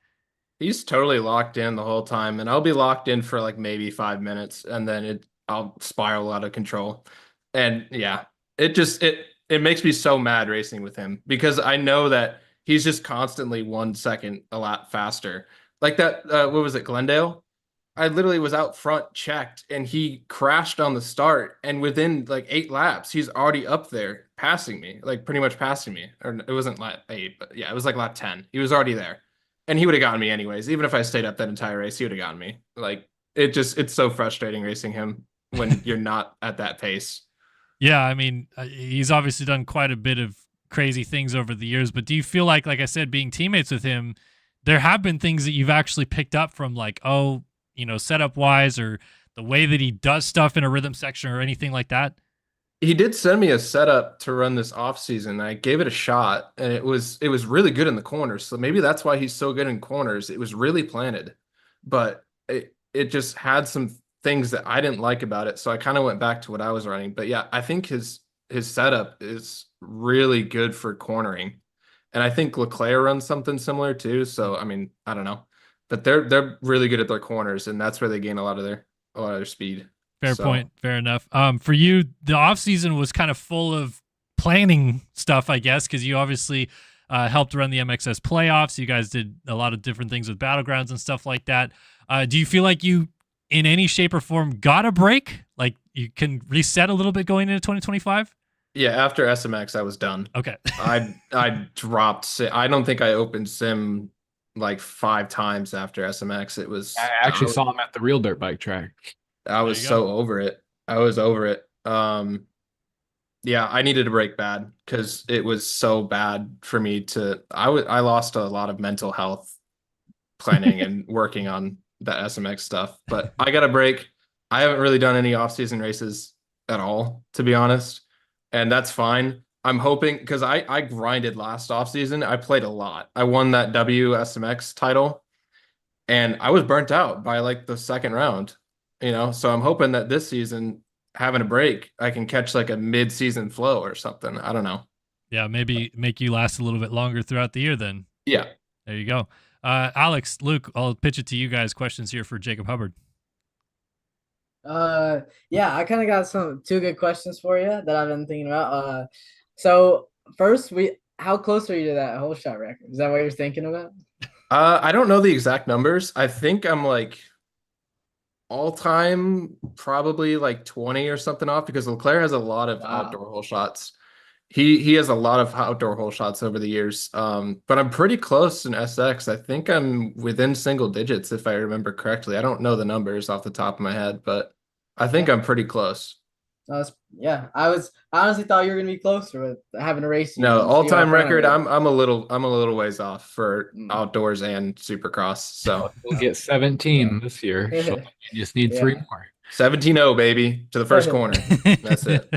He's totally locked in the whole time, and I'll be locked in for like maybe 5 minutes, and then I'll spiral out of control. And yeah, it makes me so mad racing with him because I know that he's just constantly 1 second a lot faster. Like that, what was it, Glendale? I literally was out front checked and he crashed on the start, and within like 8 laps, he's already up there passing me, like pretty much passing me. Or it wasn't lap 8, but yeah, it was like lap 10. He was already there. And he would have gotten me anyways. Even if I stayed up that entire race, he would have gotten me. Like it's so frustrating racing him when you're not at that pace. Yeah, I mean, he's obviously done quite a bit of crazy things over the years, but do you feel like I said, being teammates with him, there have been things that you've actually picked up from like, setup wise or the way that he does stuff in a rhythm section or anything like that? He did send me a setup to run this off season. I gave it a shot, and it was really good in the corners. So maybe that's why he's so good in corners. It was really planted, but it just had some things that I didn't like about it. So I kind of went back to what I was running. But yeah, I think his his setup is really good for cornering. And I think Leclerc runs something similar too. So I mean, I don't know. But they're really good at their corners, and that's where they gain a lot of their speed. Fair So, point. Fair enough. For you, the off season was kind of full of planning stuff, I guess, because you obviously helped run the MXS playoffs. You guys did a lot of different things with battlegrounds and stuff like that. Do you feel like you, in any shape or form, got a break? Like you can reset a little bit going into 2025? yeah, after SMX, I was done. Okay. I dropped. I don't think I opened Sim like 5 times after SMX. It was. I actually saw him at the real dirt bike track. I was so over it. I was over it. Yeah, I needed a break bad because it was so bad for me to. I lost a lot of mental health planning and working on that SMX stuff. But I got a break. I haven't really done any off-season races at all, to be honest, and that's fine. I'm hoping because I grinded last off-season. I played a lot. I won that WSMX title, and I was burnt out by like the second round. So I'm hoping that this season, having a break, I can catch like a mid-season flow or something. I don't know. Yeah, maybe make you last a little bit longer throughout the year then. Yeah. There you go. Alex, Luke, I'll pitch it to you guys. Questions here for Jacob Hubbard. Yeah, I kind of got two good questions for you that I've been thinking about. So first, how close are you to that whole shot record? Is that what you're thinking about? I don't know the exact numbers. I think I'm like all time probably like 20 or something off because Leclerc has a lot of outdoor hole shots. He has a lot of outdoor hole shots over the years. But I'm pretty close in SX. I think I'm within single digits if I remember correctly. I don't know the numbers off the top of my head, but I think I'm pretty close. Yeah, I honestly thought you were gonna be closer with having a race. No, all-time record. I'm a little ways off for outdoors and Supercross. So we'll get 17 this year. So you just need 3 more. 17-0, baby, to the first corner. That's it.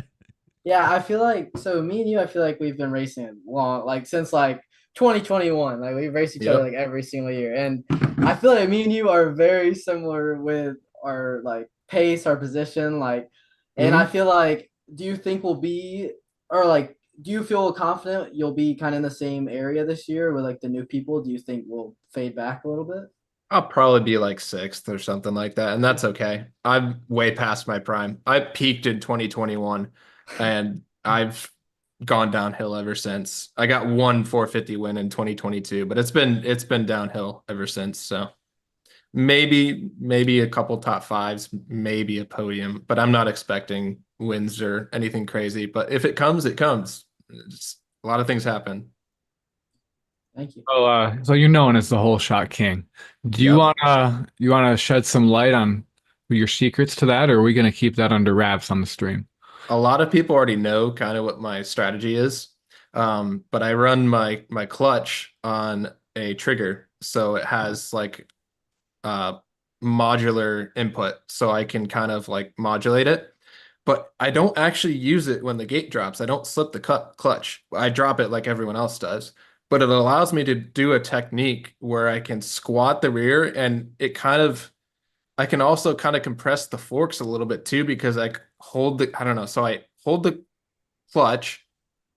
Yeah, I feel like me and you. I feel like we've been racing long, like since like 2021. Like we race each other like every single year, and I feel like me and you are very similar with our like pace, our position, like. And I feel like, do you think we'll be, or like, do you feel confident you'll be kind of in the same area this year with like the new people? Do you think we'll fade back a little bit? I'll probably be like 6th or something like that, and that's okay. I'm way past my prime. I peaked in 2021, and I've gone downhill ever since. I got one 450 win in 2022, but it's been downhill ever since. So. Maybe a couple top 5s, maybe a podium, but I'm not expecting wins or anything crazy. But if it comes, it comes. A lot of things happen. Thank you. So you're known as the whole shot king. Do you wanna shed some light on your secrets to that, or are we gonna keep that under wraps on the stream? A lot of people already know kind of what my strategy is, but I run my clutch on a trigger, so it has like modular input, so I can kind of like modulate it, but I don't actually use it when the gate drops. I don't slip the clutch. I drop it like everyone else does, but it allows me to do a technique where I can squat the rear, and I can also kind of compress the forks a little bit too, because I hold I don't know. So I hold the clutch,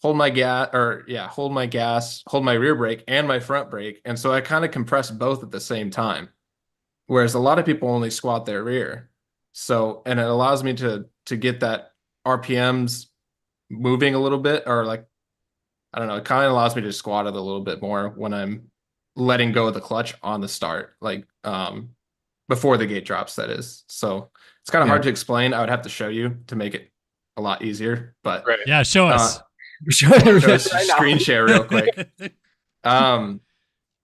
hold my gas, hold my rear brake and my front brake. And so I kind of compress both at the same time. Whereas a lot of people only squat their rear. So, and it allows me to get that RPMs moving a little bit, or like, I don't know, it kind of allows me to squat it a little bit more when I'm letting go of the clutch on the start, like before the gate drops, that is. So it's kind of hard to explain. I would have to show you to make it a lot easier, but yeah, show us. Screen share real quick.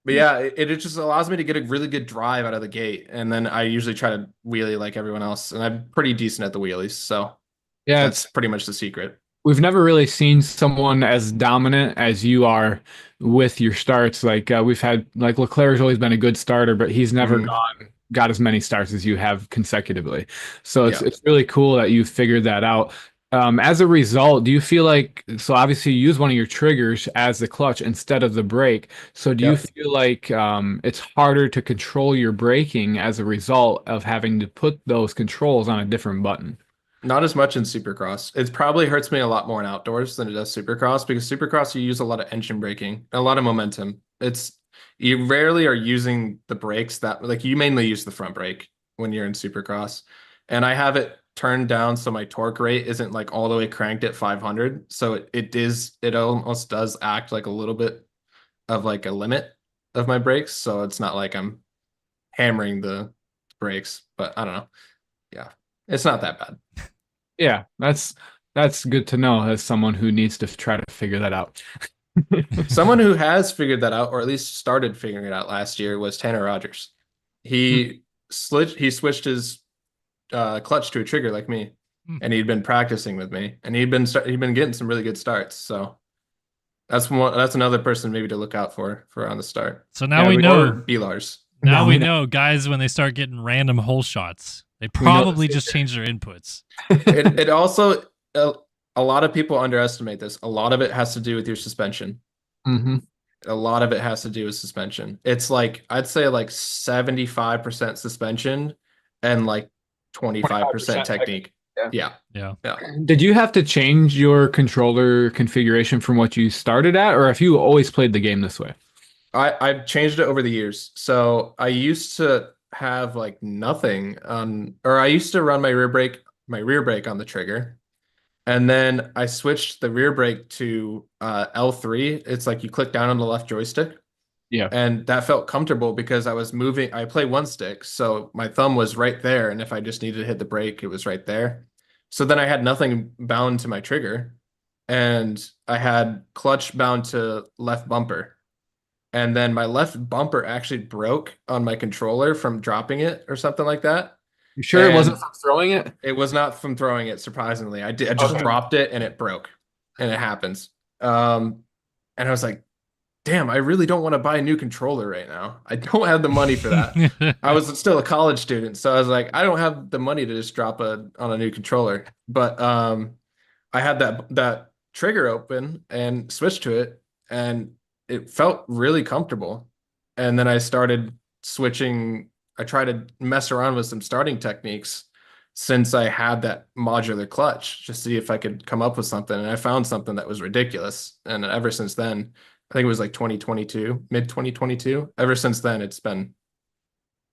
But yeah, it just allows me to get a really good drive out of the gate, and then I usually try to wheelie like everyone else, and I'm pretty decent at the wheelies. So yeah, that's pretty much the secret. We've never really seen someone as dominant as you are with your starts. Like we've had, like Leclerc's always been a good starter, but he's never got as many starts as you have consecutively. So it's really cool that you figured that out. As a result, do you feel like, so obviously you use one of your triggers as the clutch instead of the brake. So do you feel like it's harder to control your braking as a result of having to put those controls on a different button? Not as much in Supercross. It probably hurts me a lot more in outdoors than it does Supercross because Supercross you use a lot of engine braking, a lot of momentum. You rarely are using the brakes that like you mainly use the front brake when you're in Supercross. And I have it turned down so my torque rate isn't like all the way cranked at 500. So it almost does act like a little bit of like a limit of my brakes. So it's not like I'm hammering the brakes, but I don't know. Yeah, it's not that bad. Yeah, that's good to know as someone who needs to try to figure that out. Someone who has figured that out, or at least started figuring it out last year, was Tanner Rogers. He switched his clutch to a trigger like me, and he'd been practicing with me, and he'd been getting some really good starts. So that's another person maybe to look out for on the start. So now we know B-Lars. Now we know guys when they start getting random hole shots, they probably just change their inputs. It also a lot of people underestimate this. A lot of it has to do with your suspension. Mm-hmm. A lot of it has to do with suspension. It's like I'd say like 75% suspension and like 25% technique. Yeah. Did you have to change your controller configuration from what you started at, or have you always played the game this way? I've changed it over the years. So I used to have like nothing on, or I used to run my rear brake on the trigger. And then I switched the rear brake to L3. It's like you click down on the left joystick. Yeah. And that felt comfortable because I play one stick. So my thumb was right there. And if I just needed to hit the brake, it was right there. So then I had nothing bound to my trigger. And I had clutch bound to left bumper. And then my left bumper actually broke on my controller from dropping it or something like that. You sure it wasn't from throwing it? It was not from throwing it, surprisingly. I just dropped it and it broke. And it happens. And I was like, damn, I really don't want to buy a new controller right now. I don't have the money for that. I was still a college student, so I was like, I don't have the money to just drop on a new controller. But I had that trigger open and switched to it, and it felt really comfortable. And then I started switching. I tried to mess around with some starting techniques since I had that modular clutch, just see if I could come up with something. And I found something that was ridiculous. And ever since then, I think it was like 2022, mid 2022. Ever since then, it's been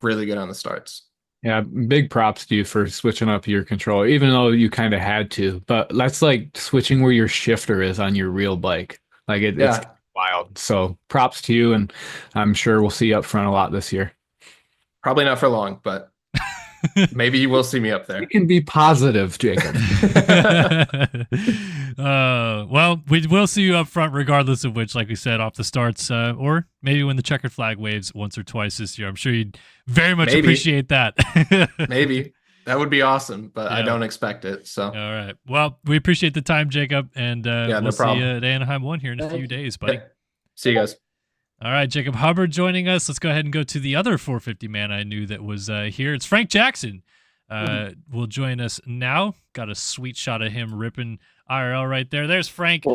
really good on the starts. Yeah, big props to you for switching up your controller, even though you kind of had to. But that's like switching where your shifter is on your real bike. Like it's wild. So props to you, and I'm sure we'll see you up front a lot this year. Probably not for long, but maybe you will see me up there. You can be positive, Jacob. Well, we will see you up front regardless of which, like we said, off the starts, or maybe when the checkered flag waves once or twice this year. I'm sure you'd very much appreciate that. Maybe. That would be awesome, but I don't expect it. So all right. Well, we appreciate the time, Jacob, and we'll see you at Anaheim 1 here in a few days, buddy. Yeah. See you guys. All right, Jacob Hubbard joining us. Let's go ahead and go to the other 450 man I knew that was here. It's Frank Jackson. Will join us now. Got a sweet shot of him ripping IRL right there. There's Frank.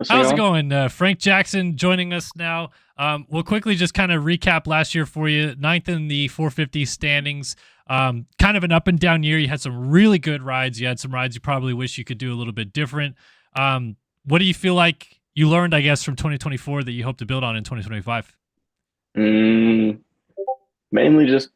How's it going? Frank Jackson joining us now. We'll quickly just kind of recap last year for you. 9th in the 450 standings. Kind of an up and down year. You had some really good rides. You had some rides you probably wish you could do a little bit different. What do you feel like you learned, I guess, from 2024 that you hope to build on in 2025? Mainly just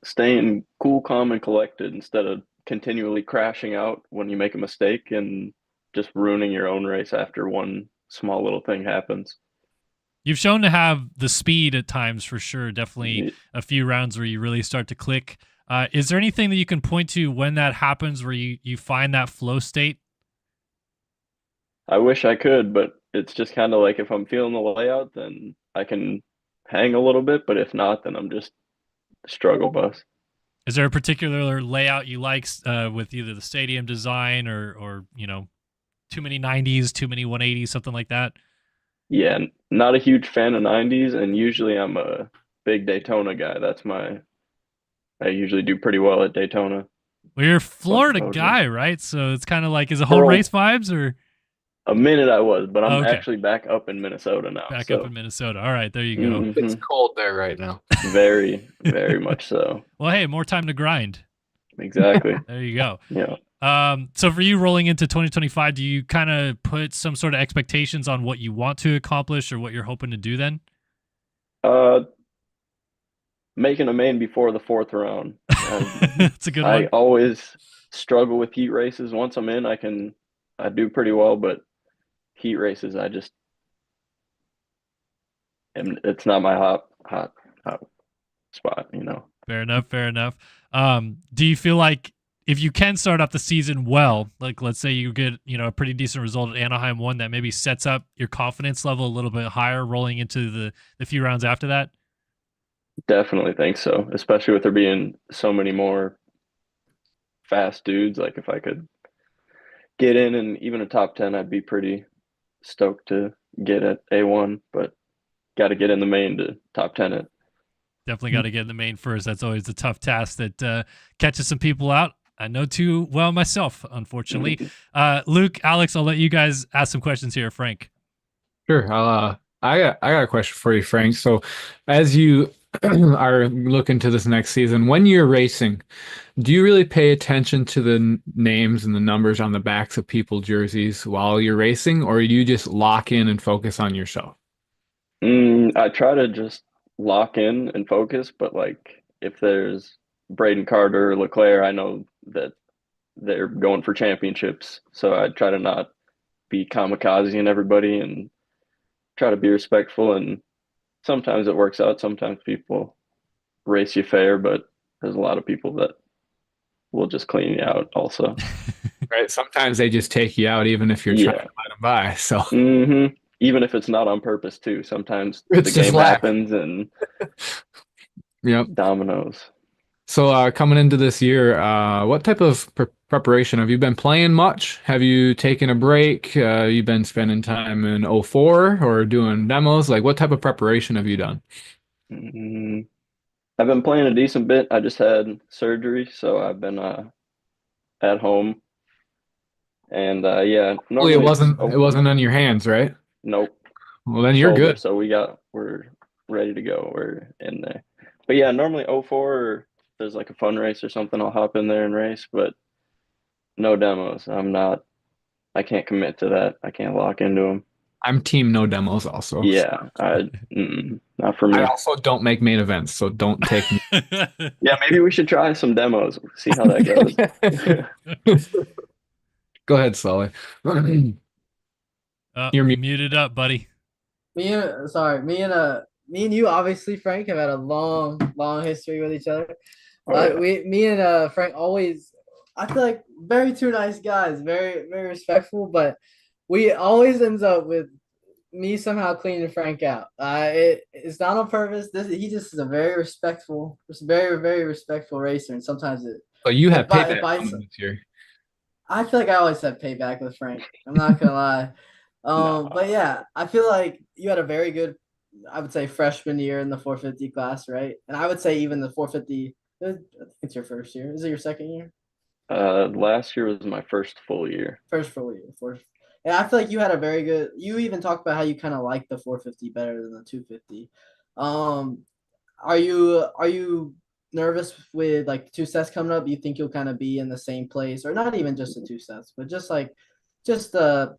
staying cool, calm, and collected instead of continually crashing out when you make a mistake and just ruining your own race after one small little thing happens. You've shown to have the speed at times for sure. Definitely a few rounds where you really start to click. Is there anything that you can point to when that happens where you find that flow state? I wish I could, but it's just kind of like if I'm feeling the layout, then I can hang a little bit, but if not, then I'm just a struggle bus. Is there a particular layout you like with either the stadium design or too many 90s, too many 180s, something like that? Yeah, not a huge fan of 90s, and usually I'm a big Daytona guy. I usually do pretty well at Daytona. Well, you're a Florida guy, right? So it's kind of like, is it home race vibes or? A minute I was, but I'm actually back up in Minnesota now. Back up in Minnesota. All right, there you go. Mm-hmm. It's cold there right now. Very, very much so. Well, hey, more time to grind. Exactly. There you go. Yeah. So for you rolling into 2025, do you kind of put some sort of expectations on what you want to accomplish or what you're hoping to do then? Making a main before the fourth round. That's a good I one. always struggle with heat races. Once I'm in, I do pretty well, but heat races, it's not my hot spot, you know. Fair enough. Fair enough. Do you feel like if you can start off the season well, like let's say you get, a pretty decent result at Anaheim 1, that maybe sets up your confidence level a little bit higher rolling into the few rounds after that? Definitely think so, especially with there being so many more fast dudes. Like if I could get in and even a top 10, I'd be pretty stoked to get at A1, but got to get in the main to top 10 it. Definitely got to get in the main first. That's always the tough task that catches some people out. I know too well myself, unfortunately. Luke, Alex, I'll let you guys ask some questions here. Frank. Sure. I got a question for you, Frank. So, as you are looking to this next season, when you're racing, do you really pay attention to the names and the numbers on the backs of people jerseys while you're racing, or do you just lock in and focus on yourself? I try to just lock in and focus, but like if there's Braden Carter or Leclerc, I know that they're going for championships, so I try to not be kamikaze in everybody and try to be respectful. And sometimes it works out. Sometimes people race you fair, but there's a lot of people that will just clean you out also. Right. Sometimes they just take you out even if you're trying to let them by. So even if it's not on purpose too. Sometimes it's the just game happens and yep. dominoes. So coming into this year, what type of preparation have you been playing much? Have you taken a break? You've been spending time in 04 or doing demos? Like what type of preparation have you done? I've been playing a decent bit. I just had surgery, so I've been at home. And yeah, normally it wasn't on your hands, right? Nope. Well, then you're good. So we're ready to go. We're in there. But yeah, normally 04 or there's like a fun race or something, I'll hop in there and race, but no demos. I can't commit to that. I can't lock into them. I'm team no demos also. Yeah, not for me. I also don't make main events, so don't take me. Yeah, maybe we should try some demos. See how that goes. Go ahead, Sully. You're muted up, buddy. Me and you, obviously, Frank, have had a long history with each other. Me and Frank always, I feel like two nice guys, very, very respectful, but we always ends up with me somehow cleaning Frank out. It's not on purpose. He just is a very respectful, very, very respectful racer, and sometimes it. But you have payback this year. I feel like I always have payback with Frank. I'm not gonna lie. But yeah, I feel like you had a very good, I would say, freshman year in the 450 class, right? And I would say even the 450. I think it's your first year. Is it your second year? Last year was my first full year. First full year. And I feel like you had a very good. You even talked about how you kind of like the 450 better than the 250. Are you nervous with like 2 sets coming up? You think you'll kind of be in the same place, or not even just the 2 sets, but just the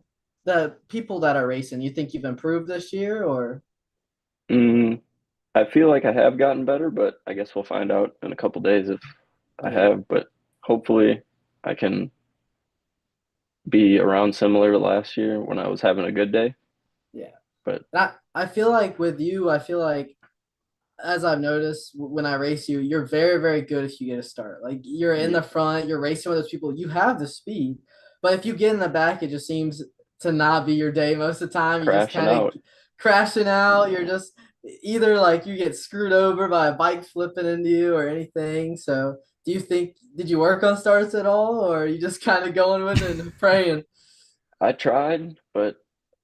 people that are racing? You think you've improved this year, or? I feel like I have gotten better, but I guess we'll find out in a couple days if I have. But hopefully, I can be around similar to last year when I was having a good day. Yeah. But I feel like with you, as I've noticed when I race you, you're very, very good if you get a start. Like you're in the front, you're racing with those people, you have the speed. But if you get in the back, it just seems to not be your day most of the time. You're just kind of crashing out. You're just either like you get screwed over by a bike flipping into you or anything. So did you work on starts at all, or are you just kind of going with it and praying? I tried, but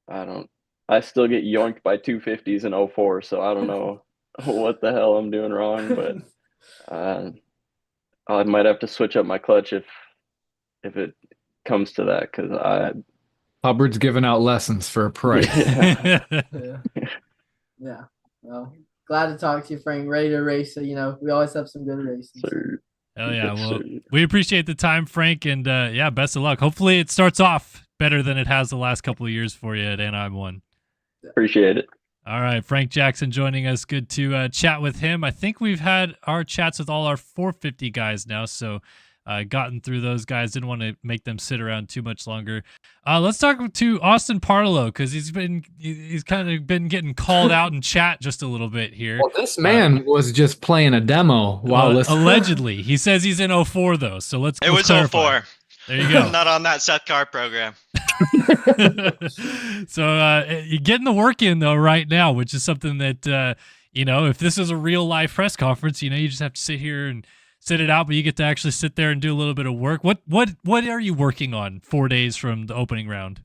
I still get yoinked by 250s in 04, so I don't know what the hell I'm doing wrong, but I might have to switch up my clutch if it comes to that, because Hubbard's giving out lessons for a price. Yeah. Well, glad to talk to you, Frank. Ready to race. We always have some good races. Sure. Hell yeah. Yes, Well, sir. we appreciate the time, Frank, and yeah, best of luck. Hopefully it starts off better than it has the last couple of years for you at Anaheim 1. Appreciate it. All right, Frank Jackson joining us. Good to chat with him. I think we've had our chats with all our 450 guys now, so gotten through those guys. Didn't want to make them sit around too much longer. Let's talk to Austin Parlow because he's kind of been getting called out in chat just a little bit here. Well, this man was just playing a demo while listening. Allegedly, he says he's in 04 though. So let's. It was clarify. 04. There you go. Not on that Seth Carr program. So you're getting the work in though right now, which is something that if this is a real live press conference, you just have to sit here and sit it out, but you get to actually sit there and do a little bit of work. What are you working on 4 days from the opening round?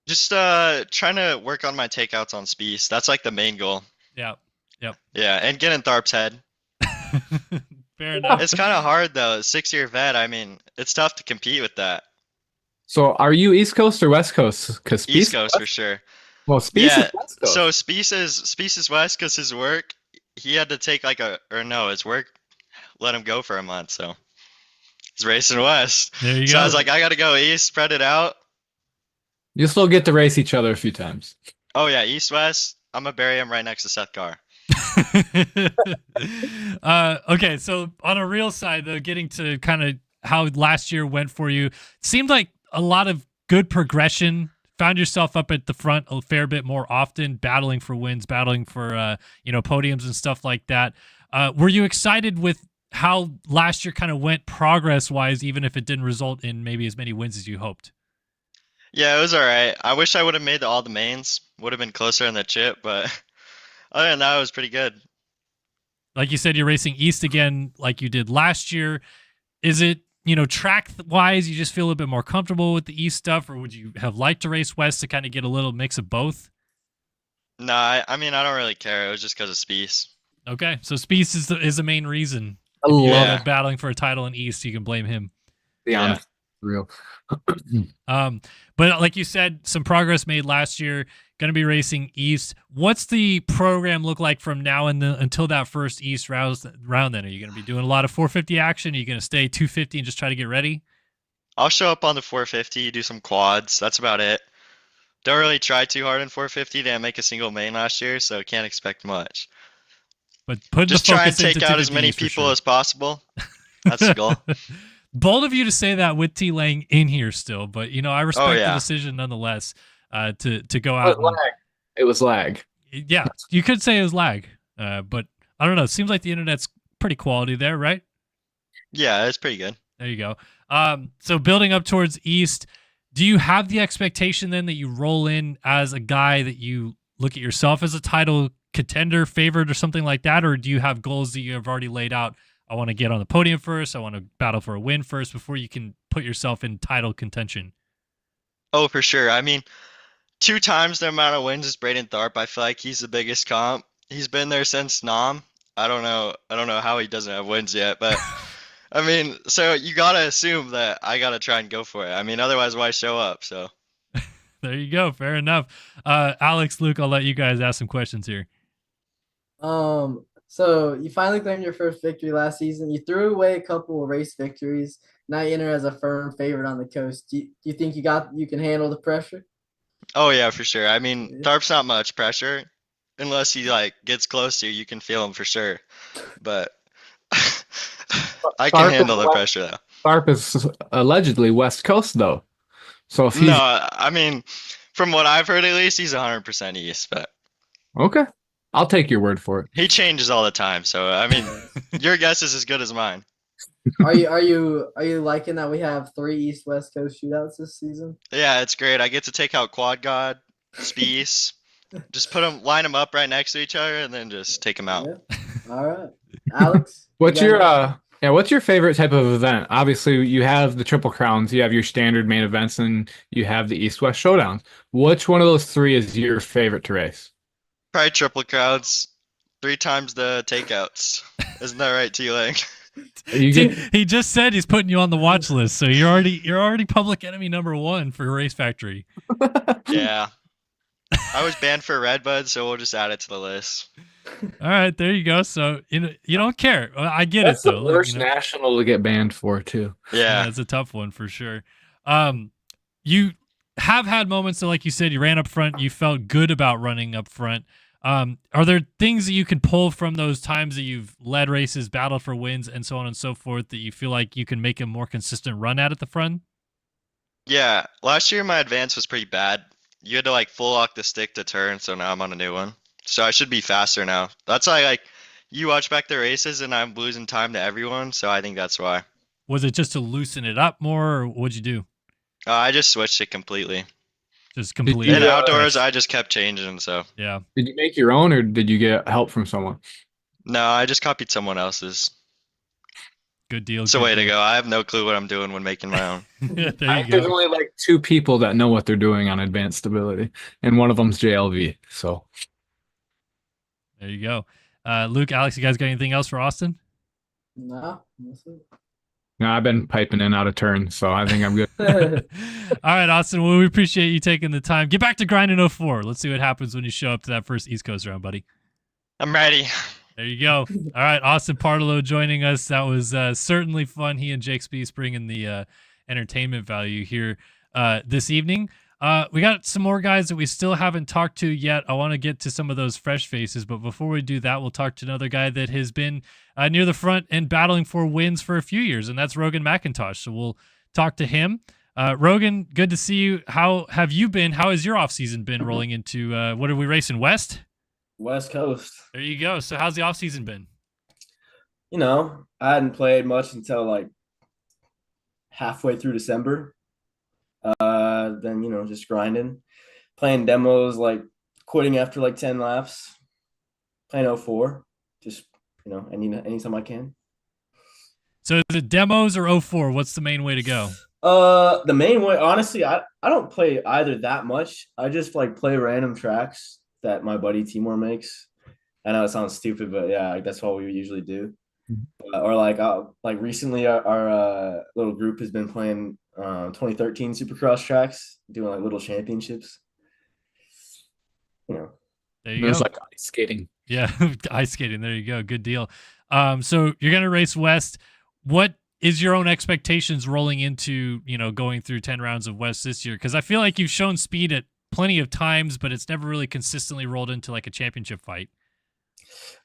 Just trying to work on my takeouts on Spieth. That's like the main goal. Yeah. Yep. Yeah, and getting Tharp's head. Fair enough. It's kind of hard though. 6-year vet. I mean, it's tough to compete with that. So are you East Coast or West Coast? Because East Coast for sure. Well, Spieth is West Coast. So Spieth is West because his work, he had to take his work let him go for a month. So he's racing West. There you so go. I was like, I got to go East, spread it out. You still get to race each other a few times. Oh yeah, East West. I'm gonna bury him right next to Seth Carr. Okay, so on a real side though, getting to kind of how last year went for you, seemed like a lot of good progression. Found yourself up at the front a fair bit more often, battling for wins, battling for podiums and stuff like that. Were you excited with how last year kind of went progress wise, even if it didn't result in maybe as many wins as you hoped? Yeah, it was all right. I wish I would have made all the mains. Would have been closer in the chip, but other than that, it was pretty good. Like you said, you're racing East again like you did last year. Is it, track-wise, you just feel a little bit more comfortable with the East stuff, or would you have liked to race West to kind of get a little mix of both? No, I don't really care. It was just because of Spieth. Okay, so Spieth is the main reason. I If you're love battling for a title in East, you can blame him. the honest, real. But like you said, some progress made last year. Going to be racing East. What's the program look like from now until that first East round? Then are you going to be doing a lot of 450 action? Are you going to stay 250 and just try to get ready? I'll show up on the 450, do some quads. That's about it. Don't really try too hard in 450. Didn't make a single main last year, so can't expect much. But just try and take out as many people as possible. That's the goal. Bold of you to say that with T Lang in here still, but I respect the yeah. decision nonetheless. To go out. It was lag. Yeah, you could say it was lag, but I don't know. It seems like the internet's pretty quality there, right? Yeah, it's pretty good. There you go. So building up towards East, do you have the expectation then that you roll in as a guy that you look at yourself as a title contender, favored, or something like that, or do you have goals that you have already laid out? I want to get on the podium first. I want to battle for a win first before you can put yourself in title contention. Oh, for sure. I mean, 2 times the amount of wins as Braden Tharp. I feel like he's the biggest comp. He's been there since Nam. I don't know how he doesn't have wins yet, but I mean, so you gotta assume that I gotta try and go for it. I mean, otherwise, why show up? So there you go. Fair enough. Alex, Luke, I'll let you guys ask some questions here. So you finally claimed your first victory last season. You threw away a couple of race victories. Now you enter as a firm favorite on the coast. Do you think you can handle the pressure? Oh yeah, for sure. I mean, Tharp's not much pressure unless he gets close to you. You can feel him for sure, but I can handle the pressure though. Tharp is allegedly West Coast though, so if he's No, I mean, from what I've heard at least, he's 100% East, but okay, I'll take your word for it. he changes all the time. So I mean, your guess is as good as mine. Are you liking that we have 3 East-West Coast shootouts this season? Yeah, it's great. I get to take out Quad God, Spieth, just line them up right next to each other, and then just take them out. Yeah. All right, Alex. What's your favorite type of event? Obviously, you have the Triple Crowns, you have your standard main events, and you have the East-West Showdowns. Which one of those 3 is your favorite to race? Probably Triple Crowns, 3 times the takeouts. Isn't that right, T-Lang? He just said he's putting you on the watch list, so you're already public enemy number 1 for Race Factory. Yeah. I was banned for Redbud, so we'll just add it to the list. All right, there you go. So you don't care. I get That's it the though. worst national to get banned for too. Yeah. It's a tough one for sure. You have had moments that, like you said, you ran up front. You felt good about running up front. Are there things that you can pull from those times that you've led races, battled for wins, and so on and so forth that you feel like you can make a more consistent run at the front? Yeah, last year my advance was pretty bad. You had to like full lock the stick to turn, so now I'm on a new one. So I should be faster now. That's why like you watch back the races and I'm losing time to everyone, so I think that's why. Was it just to loosen it up more, or what'd you do? I just switched it completely. Just completely. In outdoors, I just kept changing, so. Yeah. Did you make your own or did you get help from someone? No, I just copied someone else's. Good deal. It's a way to go. I have no clue what I'm doing when making my own. There I you think there's go. only like 2 people that know what they're doing on advanced stability, and one of them's JLV. So There you go. Luke, Alex, you guys got anything else for Austin? No, that's it. no, I've been piping in out of turn, so I think I'm good. All right, Austin. Well, we appreciate you taking the time. Get back to grinding 04. Let's see what happens when you show up to that first East Coast round, buddy. I'm ready. There you go. All right, Austin Partolo joining us. That was certainly fun. He and Jake Spees bringing the entertainment value here this evening. We got some more guys that we still haven't talked to yet. I want to get to some of those fresh faces, but before we do that, we'll talk to another guy that has been near the front and battling for wins for a few years, and that's Rogan McIntosh. So we'll talk to him. Rogan, good to see you. How have you been? How has your offseason been rolling into, what are we racing, West? West Coast. There you go. So how's the offseason been? You know, I hadn't played much until like halfway through December. Then, you know, just grinding, playing demos, like quitting after like 10 laps, playing 04, just, you know, anytime I can. So is it demos or 04? What's the main way to go? The main way, honestly, I don't play either that much. I just like play random tracks that my buddy Timur makes. I know it sounds stupid, but yeah, like, that's what we usually do. Or like recently our little group has been playing 2013 Supercross tracks, doing like little championships. You know, There you There's go. like ice skating. Yeah, ice skating. There you go. Good deal. So you're gonna race West. What is your own expectations rolling into, you know, going through 10 rounds of West this year? Because I feel like you've shown speed at plenty of times, but it's never really consistently rolled into like a championship fight.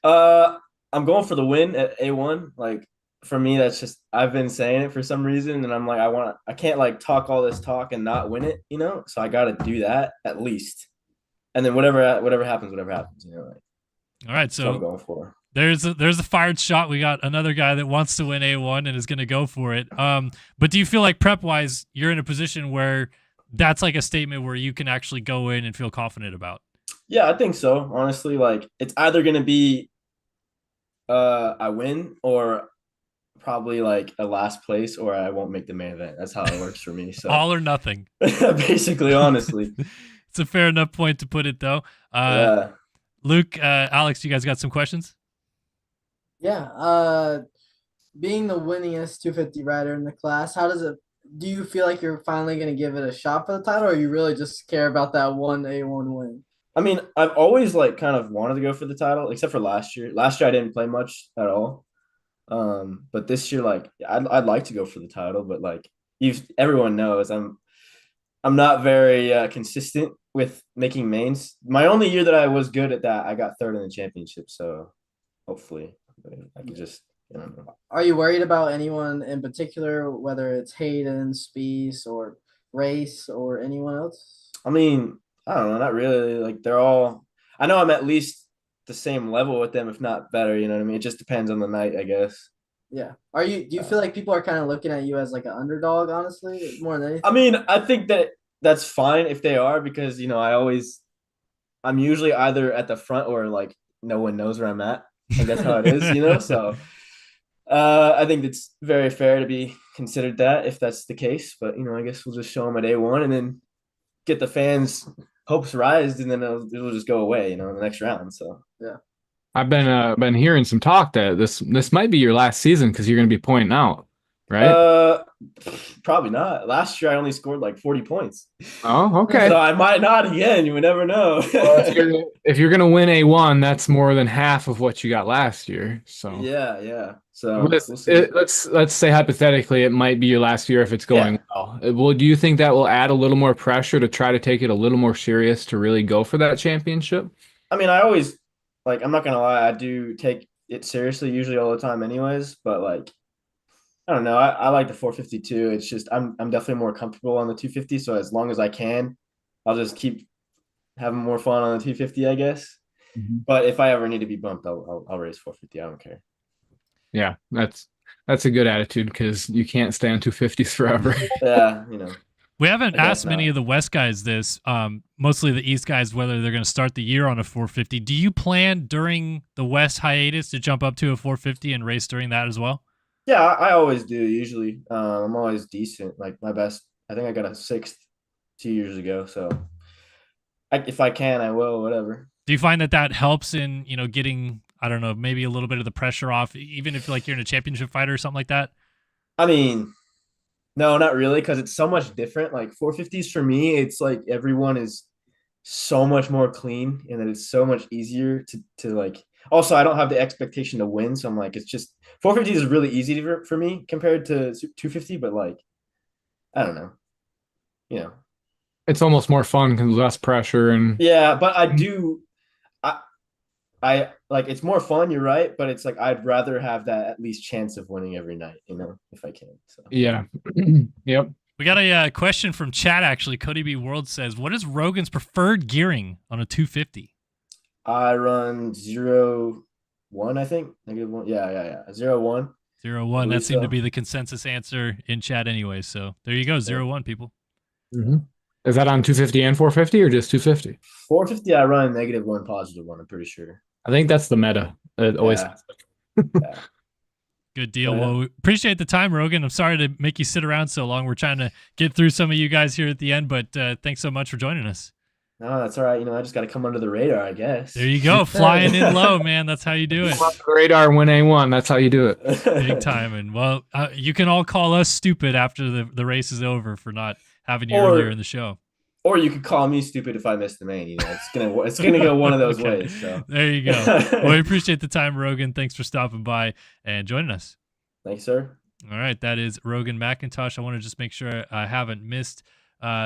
I'm going for the win at A1. Like for me, that's just I've been saying it for some reason, and I'm like I can't like talk all this talk and not win it, you know. So I got to do that at least, and then whatever happens, you know. Like, All right, that's what I'm going for. There's a fired shot. We got another guy that wants to win A1 and is going to go for it. But do you feel like prep wise, you're in a position where that's like a statement where you can actually go in and feel confident about? Yeah, I think so. Honestly, like it's either going to be I win or probably like a last place or I won't make the main event. That's how it works for me. So All or nothing. basically, honestly. It's a fair enough point to put it though. Yeah. Luke, Alex, you guys got some questions? Yeah. Being the winningest 250 rider in the class, do you feel like you're finally going to give it a shot for the title, or you really just care about that one A1 win? I mean, I've always like kind of wanted to go for the title, except for last year. Last year I didn't play much at all. But this year, like I'd like to go for the title, but like everyone knows I'm not very consistent with making mains. My only year that I was good at that, I got third in the championship. So hopefully I can just, I don't know. Are you worried about anyone in particular, whether it's Hayden, Spees, or Race, or anyone else? I mean, I don't know, not really. Like they're all, I know I'm at least the same level with them, if not better. You know what I mean? It just depends on the night, I guess. Yeah. Do you feel like people are kind of looking at you as like an underdog, honestly, more than anything? I mean, I think that's fine if they are, because, you know, I'm usually either at the front or like no one knows where I'm at. Like that's how it is, you know? So I think it's very fair to be considered that if that's the case. But, you know, I guess we'll just show them at A1 and then get the fans' hopes rised, and then it'll just go away, you know, in the next round. So, yeah. I've been hearing some talk that this might be your last season because you're going to be pointing out. right? Probably not. Last year I only scored like 40 points. Oh, okay. So I might not again. You would never know. Well, if you're gonna win A1, that's more than half of what you got last year. So Yeah. So we'll see. let's say hypothetically it might be your last year if it's going well. Well, do you think that will add a little more pressure to try to take it a little more serious to really go for that championship? I mean, I always like, I'm not gonna lie, I do take it seriously usually all the time anyways, but like I don't know. I like the 452. It's just I'm definitely more comfortable on the 250. So as long as I can, I'll just keep having more fun on the 250, I guess. But if I ever need to be bumped, I'll race 450. I don't care. Yeah, that's a good attitude because you can't stay on 250s forever. Yeah, you know. We haven't I guess asked many not. of the West guys this, mostly the East guys, whether they're going to start the year on a 450. Do you plan during the West hiatus to jump up to a 450 and race during that as well? Yeah, I always do usually. I'm always decent. Like my best, I think I got a sixth 2 years ago. So if I can, I will. Whatever. Do you find that that helps in, getting, I don't know, maybe a little bit of the pressure off, even if like you're in a championship fight or something like that? I mean, no, not really, because it's so much different. Like 450s for me, it's like everyone is so much more clean and that it's so much easier to like. Also, I don't have the expectation to win, so I'm like, it's just 450 is really easy for me compared to 250, but like I don't know, you know. It's almost more fun because less pressure and Yeah, but I like, it's more fun, you're right, but it's like I'd rather have that at least chance of winning every night, if I can. So yeah. Yep. We got a question from chat, actually. Cody B. World says, what is Rogan's preferred gearing on a 250? I run 0-1, I think. -1. Yeah. 0-1. 0-1. That believe seemed to so. be the consensus answer in chat anyway. So there you go, 0-1, people. Is that on 250 and 450 or just 250? 450, I run -1, +1, I'm pretty sure. I think that's the meta. It always Yeah. Good deal. Yeah. Well, we appreciate the time, Rogan. I'm sorry to make you sit around so long. We're trying to get through some of you guys here at the end, but thanks so much for joining us. No, that's all right. I just got to come under the radar, I guess. There you go. Flying in low, man. That's how you do it. Radar win A1. That's how you do it. Big time. And well, you can all call us stupid after the race is over for not having you earlier in the show. Or you could call me stupid if I miss the main. It's gonna go one of those Okay. ways. So there you go. Well, we appreciate the time, Rogan. Thanks for stopping by and joining us. Thanks, sir. All right, that is Rogan McIntosh. I want to just make sure I haven't missed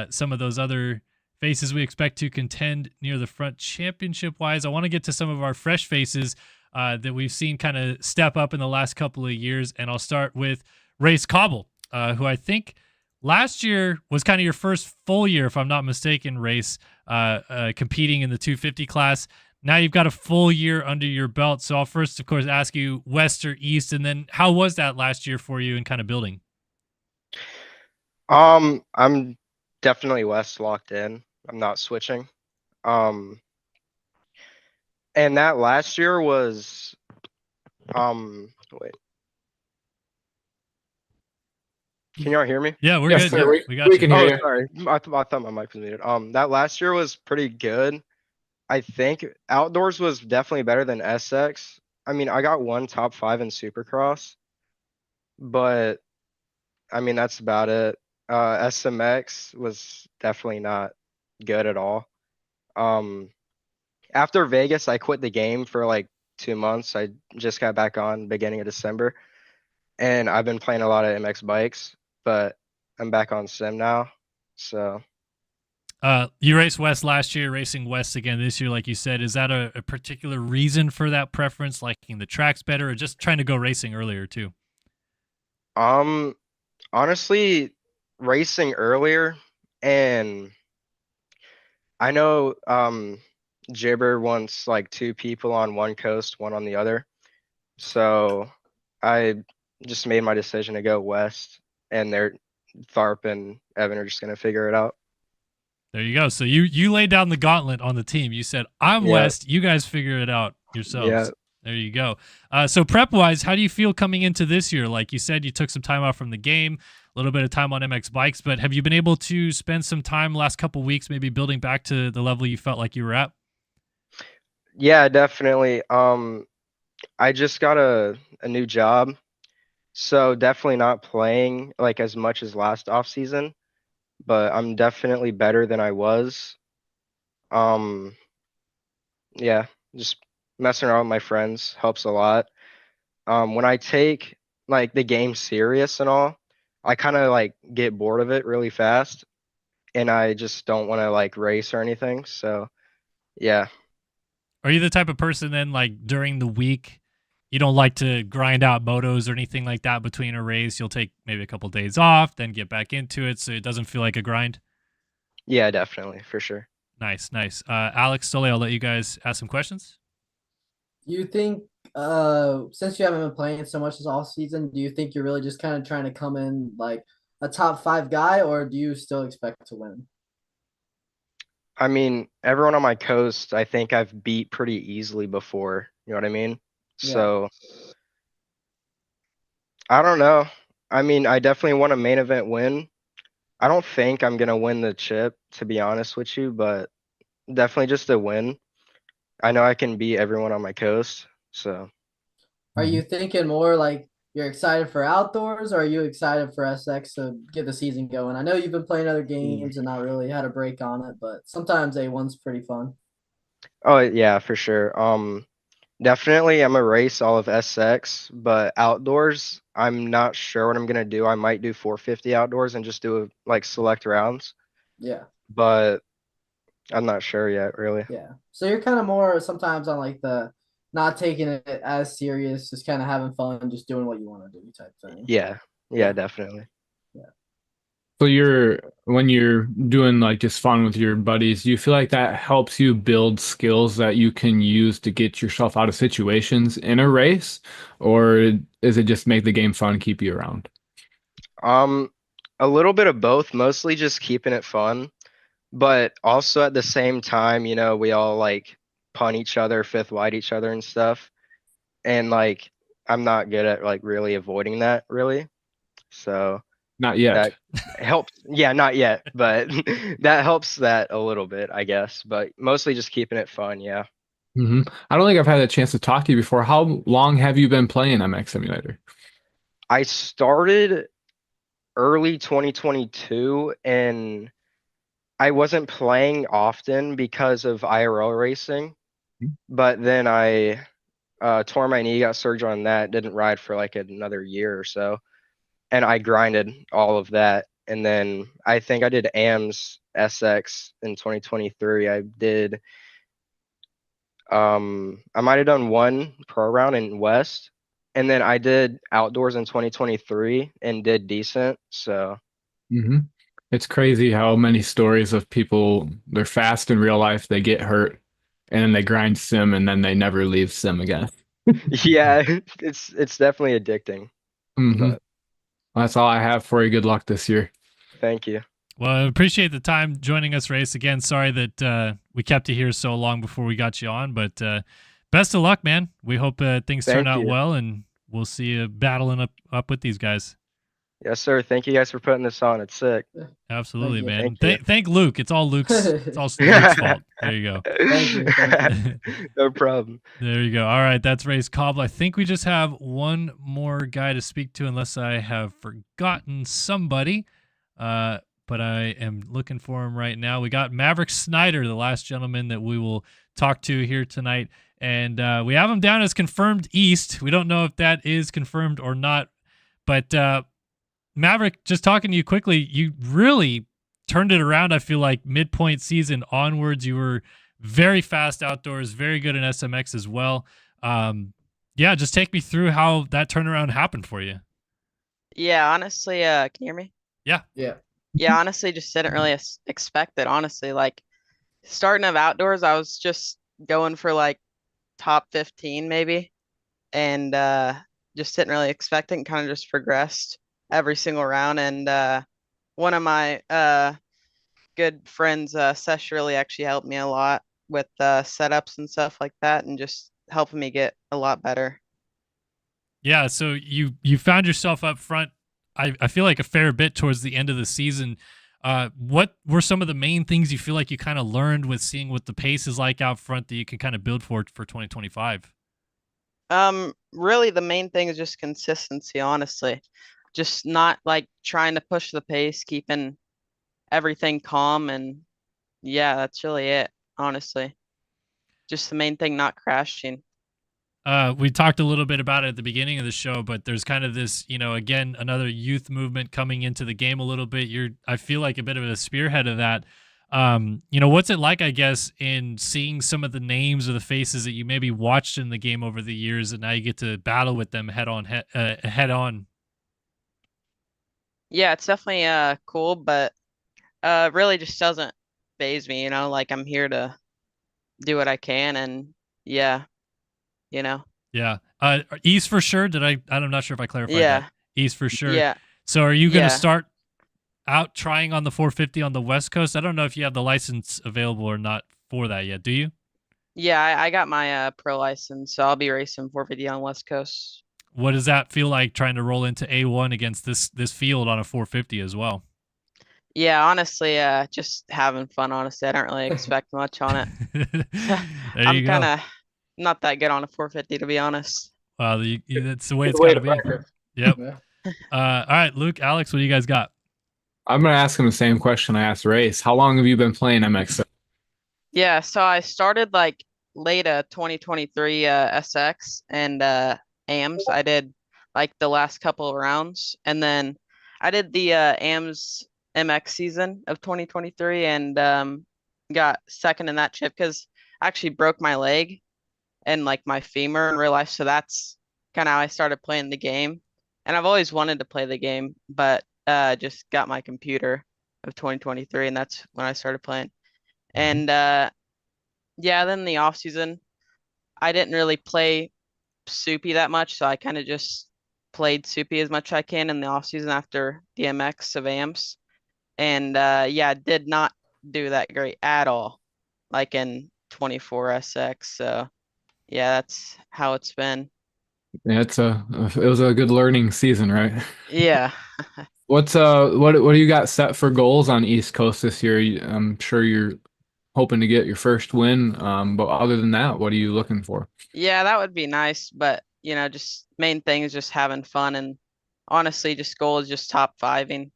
some of those other faces we expect to contend near the front championship-wise. I want to get to some of our fresh faces that we've seen kind of step up in the last couple of years, and I'll start with Race Cobble, who I think last year was kind of your first full year, if I'm not mistaken, Race, competing in the 250 class. Now you've got a full year under your belt. So I'll first, of course, ask you West or East, and then how was that last year for you in kind of building? I'm definitely West locked in. I'm not switching. And that last year was, wait. Can y'all hear me? Yeah, we're good. Sir, we got you. can hear you. Sorry. I thought my mic was muted. That last year was pretty good. I think outdoors was definitely better than SX. I mean, I got one top 5 in Supercross, but I mean, that's about it. SMX was definitely not good at all. After Vegas, I quit the game for like 2 months. I just got back on beginning of December, and I've been playing a lot of MX bikes, but I'm back on sim now. So you raced West last year, racing West again this year, like you said. Is that a particular reason for that preference, liking the tracks better, or just trying to go racing earlier too? Honestly, racing earlier, and I know Jibber wants like 2 people on one coast, one on the other. So I just made my decision to go West, and Tharp and Evan are just gonna figure it out. There you go. So you laid down the gauntlet on the team. You said, I'm West, you guys figure it out yourselves. Yeah. There you go. So prep-wise, how do you feel coming into this year? Like you said, you took some time off from the game, a little bit of time on MX bikes, but have you been able to spend some time last couple weeks maybe building back to the level you felt like you were at? Yeah, definitely. I just got a new job, So definitely not playing like as much as last off season, but I'm definitely better than I was. Um, yeah, just messing around with my friends helps a lot. When I take like the game serious and all, I kind of like get bored of it really fast, and I just don't want to like race or anything. So yeah. Are you the type of person then, like during the week, you don't like to grind out motos or anything like that between a race? You'll take maybe a couple days off, then get back into it, so it doesn't feel like a grind. Yeah, definitely, for sure. Nice, nice. Alex, Sully, I'll let you guys ask some questions. You think, since you haven't been playing so much this off season, do you think you're really just kind of trying to come in like a top 5 guy, or do you still expect to win? I mean, everyone on my coast, I think I've beat pretty easily before. You know what I mean? Yeah. So I don't know. I mean, I definitely want a main event win. I don't think I'm gonna win the chip, to be honest with you, but definitely just a win. I know I can beat everyone on my coast, so Are you thinking more like you're excited for outdoors, or are you excited for SX to get the season going? I know you've been playing other games and not really had a break on it, but sometimes A1's pretty fun. oh yeah, for sure. Definitely I'm a race all of SX, but outdoors, I'm not sure what I'm gonna do. I might do 450 outdoors and just do like select rounds, Yeah. but I'm not sure yet, really. Yeah. So you're kind of more sometimes on like the not taking it as serious, just kind of having fun, just doing what you want to do type thing. Yeah, Yeah. definitely. So when you're doing like just fun with your buddies, do you feel like that helps you build skills that you can use to get yourself out of situations in a race, or is it just make the game fun, keep you around? Um, a little bit of both, mostly just keeping it fun, but also at the same time, we all like pun each other, fifth wide each other and stuff. And like I'm not good at like really avoiding that really. So Not yet. that helps. Yeah, not yet, but that helps that a little bit, I guess. But mostly just keeping it fun, yeah. I don't think I've had a chance to talk to you before. How long have you been playing MX Simulator? I started early 2022 and I wasn't playing often because of IRL racing, but then I tore my knee, got surgery on that, didn't ride for like another year or so, and I grinded all of that. And then I think I did AMS SX in 2023. I might have done one pro round in West, and then I did outdoors in 2023 and did decent. So hmm It's crazy how many stories of people, they're fast in real life, they get hurt, and then they grind sim, and then they never leave sim again. yeah, it's definitely addicting. hmm But That's all I have for you. Good luck this year. thank you. Well, I appreciate the time joining us, Race. Again, sorry that we kept you here so long before we got you on, but best of luck, man. We hope things turn Thank out you. well, and we'll see you battling up with these guys. Yes, sir. Thank you guys for putting this on. It's sick. Absolutely, Thank you. man. Thank you. Thank Luke. It's all Luke's. It's all Luke's fault. There you go. Thank you. Thank No problem. There you go. All right, that's Race Cobbler. I think we just have one more guy to speak to, unless I have forgotten somebody. But I am looking for him right now. We got Maverick Snyder, the last gentleman that we will talk to here tonight. And we have him down as confirmed East. We don't know if that is confirmed or not. But Maverick, just talking to you quickly, you really turned it around, I feel like, midpoint season onwards. You were very fast outdoors, very good in SMX as well. Yeah, just take me through how that turnaround happened for you. Yeah, honestly, can you hear me? Yeah. Yeah. Yeah, honestly, just didn't really expect it. Honestly, like starting of outdoors, I was just going for like top 15 maybe, and just didn't really expect it, and kind of just progressed every single round. And one of my good friends, Sesh, really actually helped me a lot with setups and stuff like that, and just helping me get a lot better. Yeah, so you found yourself up front, I feel like a fair bit towards the end of the season. What were some of the main things you feel like you kind of learned with seeing what the pace is like out front that you can kind of build for 2025? Really the main thing is just consistency, honestly. Just not like trying to push the pace, keeping everything calm, and yeah, that's really it, honestly. Just the main thing, not crashing. We talked a little bit about it at the beginning of the show, but there's kind of this, again, another youth movement coming into the game a little bit. I feel like a bit of a spearhead of that. What's it like, I guess, in seeing some of the names or the faces that you maybe watched in the game over the years, and now you get to battle with them head on? Yeah, it's definitely cool, but really just doesn't phase me, like I'm here to do what I can, and yeah, you know. Yeah. East for sure. I'm not sure if I clarified that. Yeah. East for sure. Yeah. So are you going to Yeah. start out trying on the 450 on the West Coast? I don't know if you have the license available or not for that yet. Do you? Yeah, I got my pro license, so I'll be racing 450 on West Coast. What does that feel like trying to roll into A1 against this field on a 450 as well? Yeah, honestly, just having fun, honestly. I don't really expect much on it. There I'm you go. kind of not that good on a 450, to be honest. Well, that's the way Good it's way got to to be. practice. Yep. Yeah. All right, Luke, Alex, what do you guys got? I'm gonna ask him the same question I asked Race. How long have you been playing MX? Yeah, so I started like late 2023 SX and AMs. I did like the last couple of rounds, and then I did the AMs MX season of 2023 and got second in that chip because I actually broke my leg and like my femur in real life. So that's kind of how I started playing the game. And I've always wanted to play the game, but just got my computer of 2023, and that's when I started playing. And yeah, then in the off season, I didn't really play Soupy that much, so I kind of just played Soupy as much as I can in the off season after DMX of AMS. And yeah, did not do that great at all, like in 24 SX. So yeah, that's how it's been. Yeah, it was a good learning season, right? Yeah. What do you got set for goals on East Coast this year? I'm sure you're hoping to get your first win. But other than that, what are you looking for? Yeah, that would be nice, but just main thing is just having fun, and honestly, just goal is just top fiving,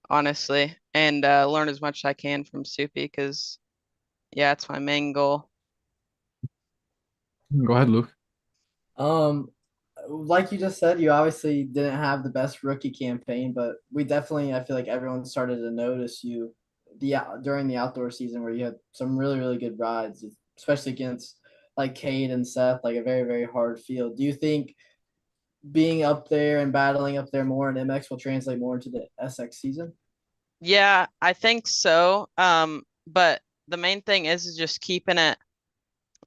honestly, and learn as much as I can from Soupy because yeah, it's my main goal. Go ahead, Luke. Like you just said, you obviously didn't have the best rookie campaign, but I feel like everyone started to notice you during the outdoor season where you had some really, really good rides, especially against like Cade and Seth, like a very, very hard field. Do you think being up there and battling up there more in MX will translate more into the SX season? Yeah, I think so. But the main thing is just keeping it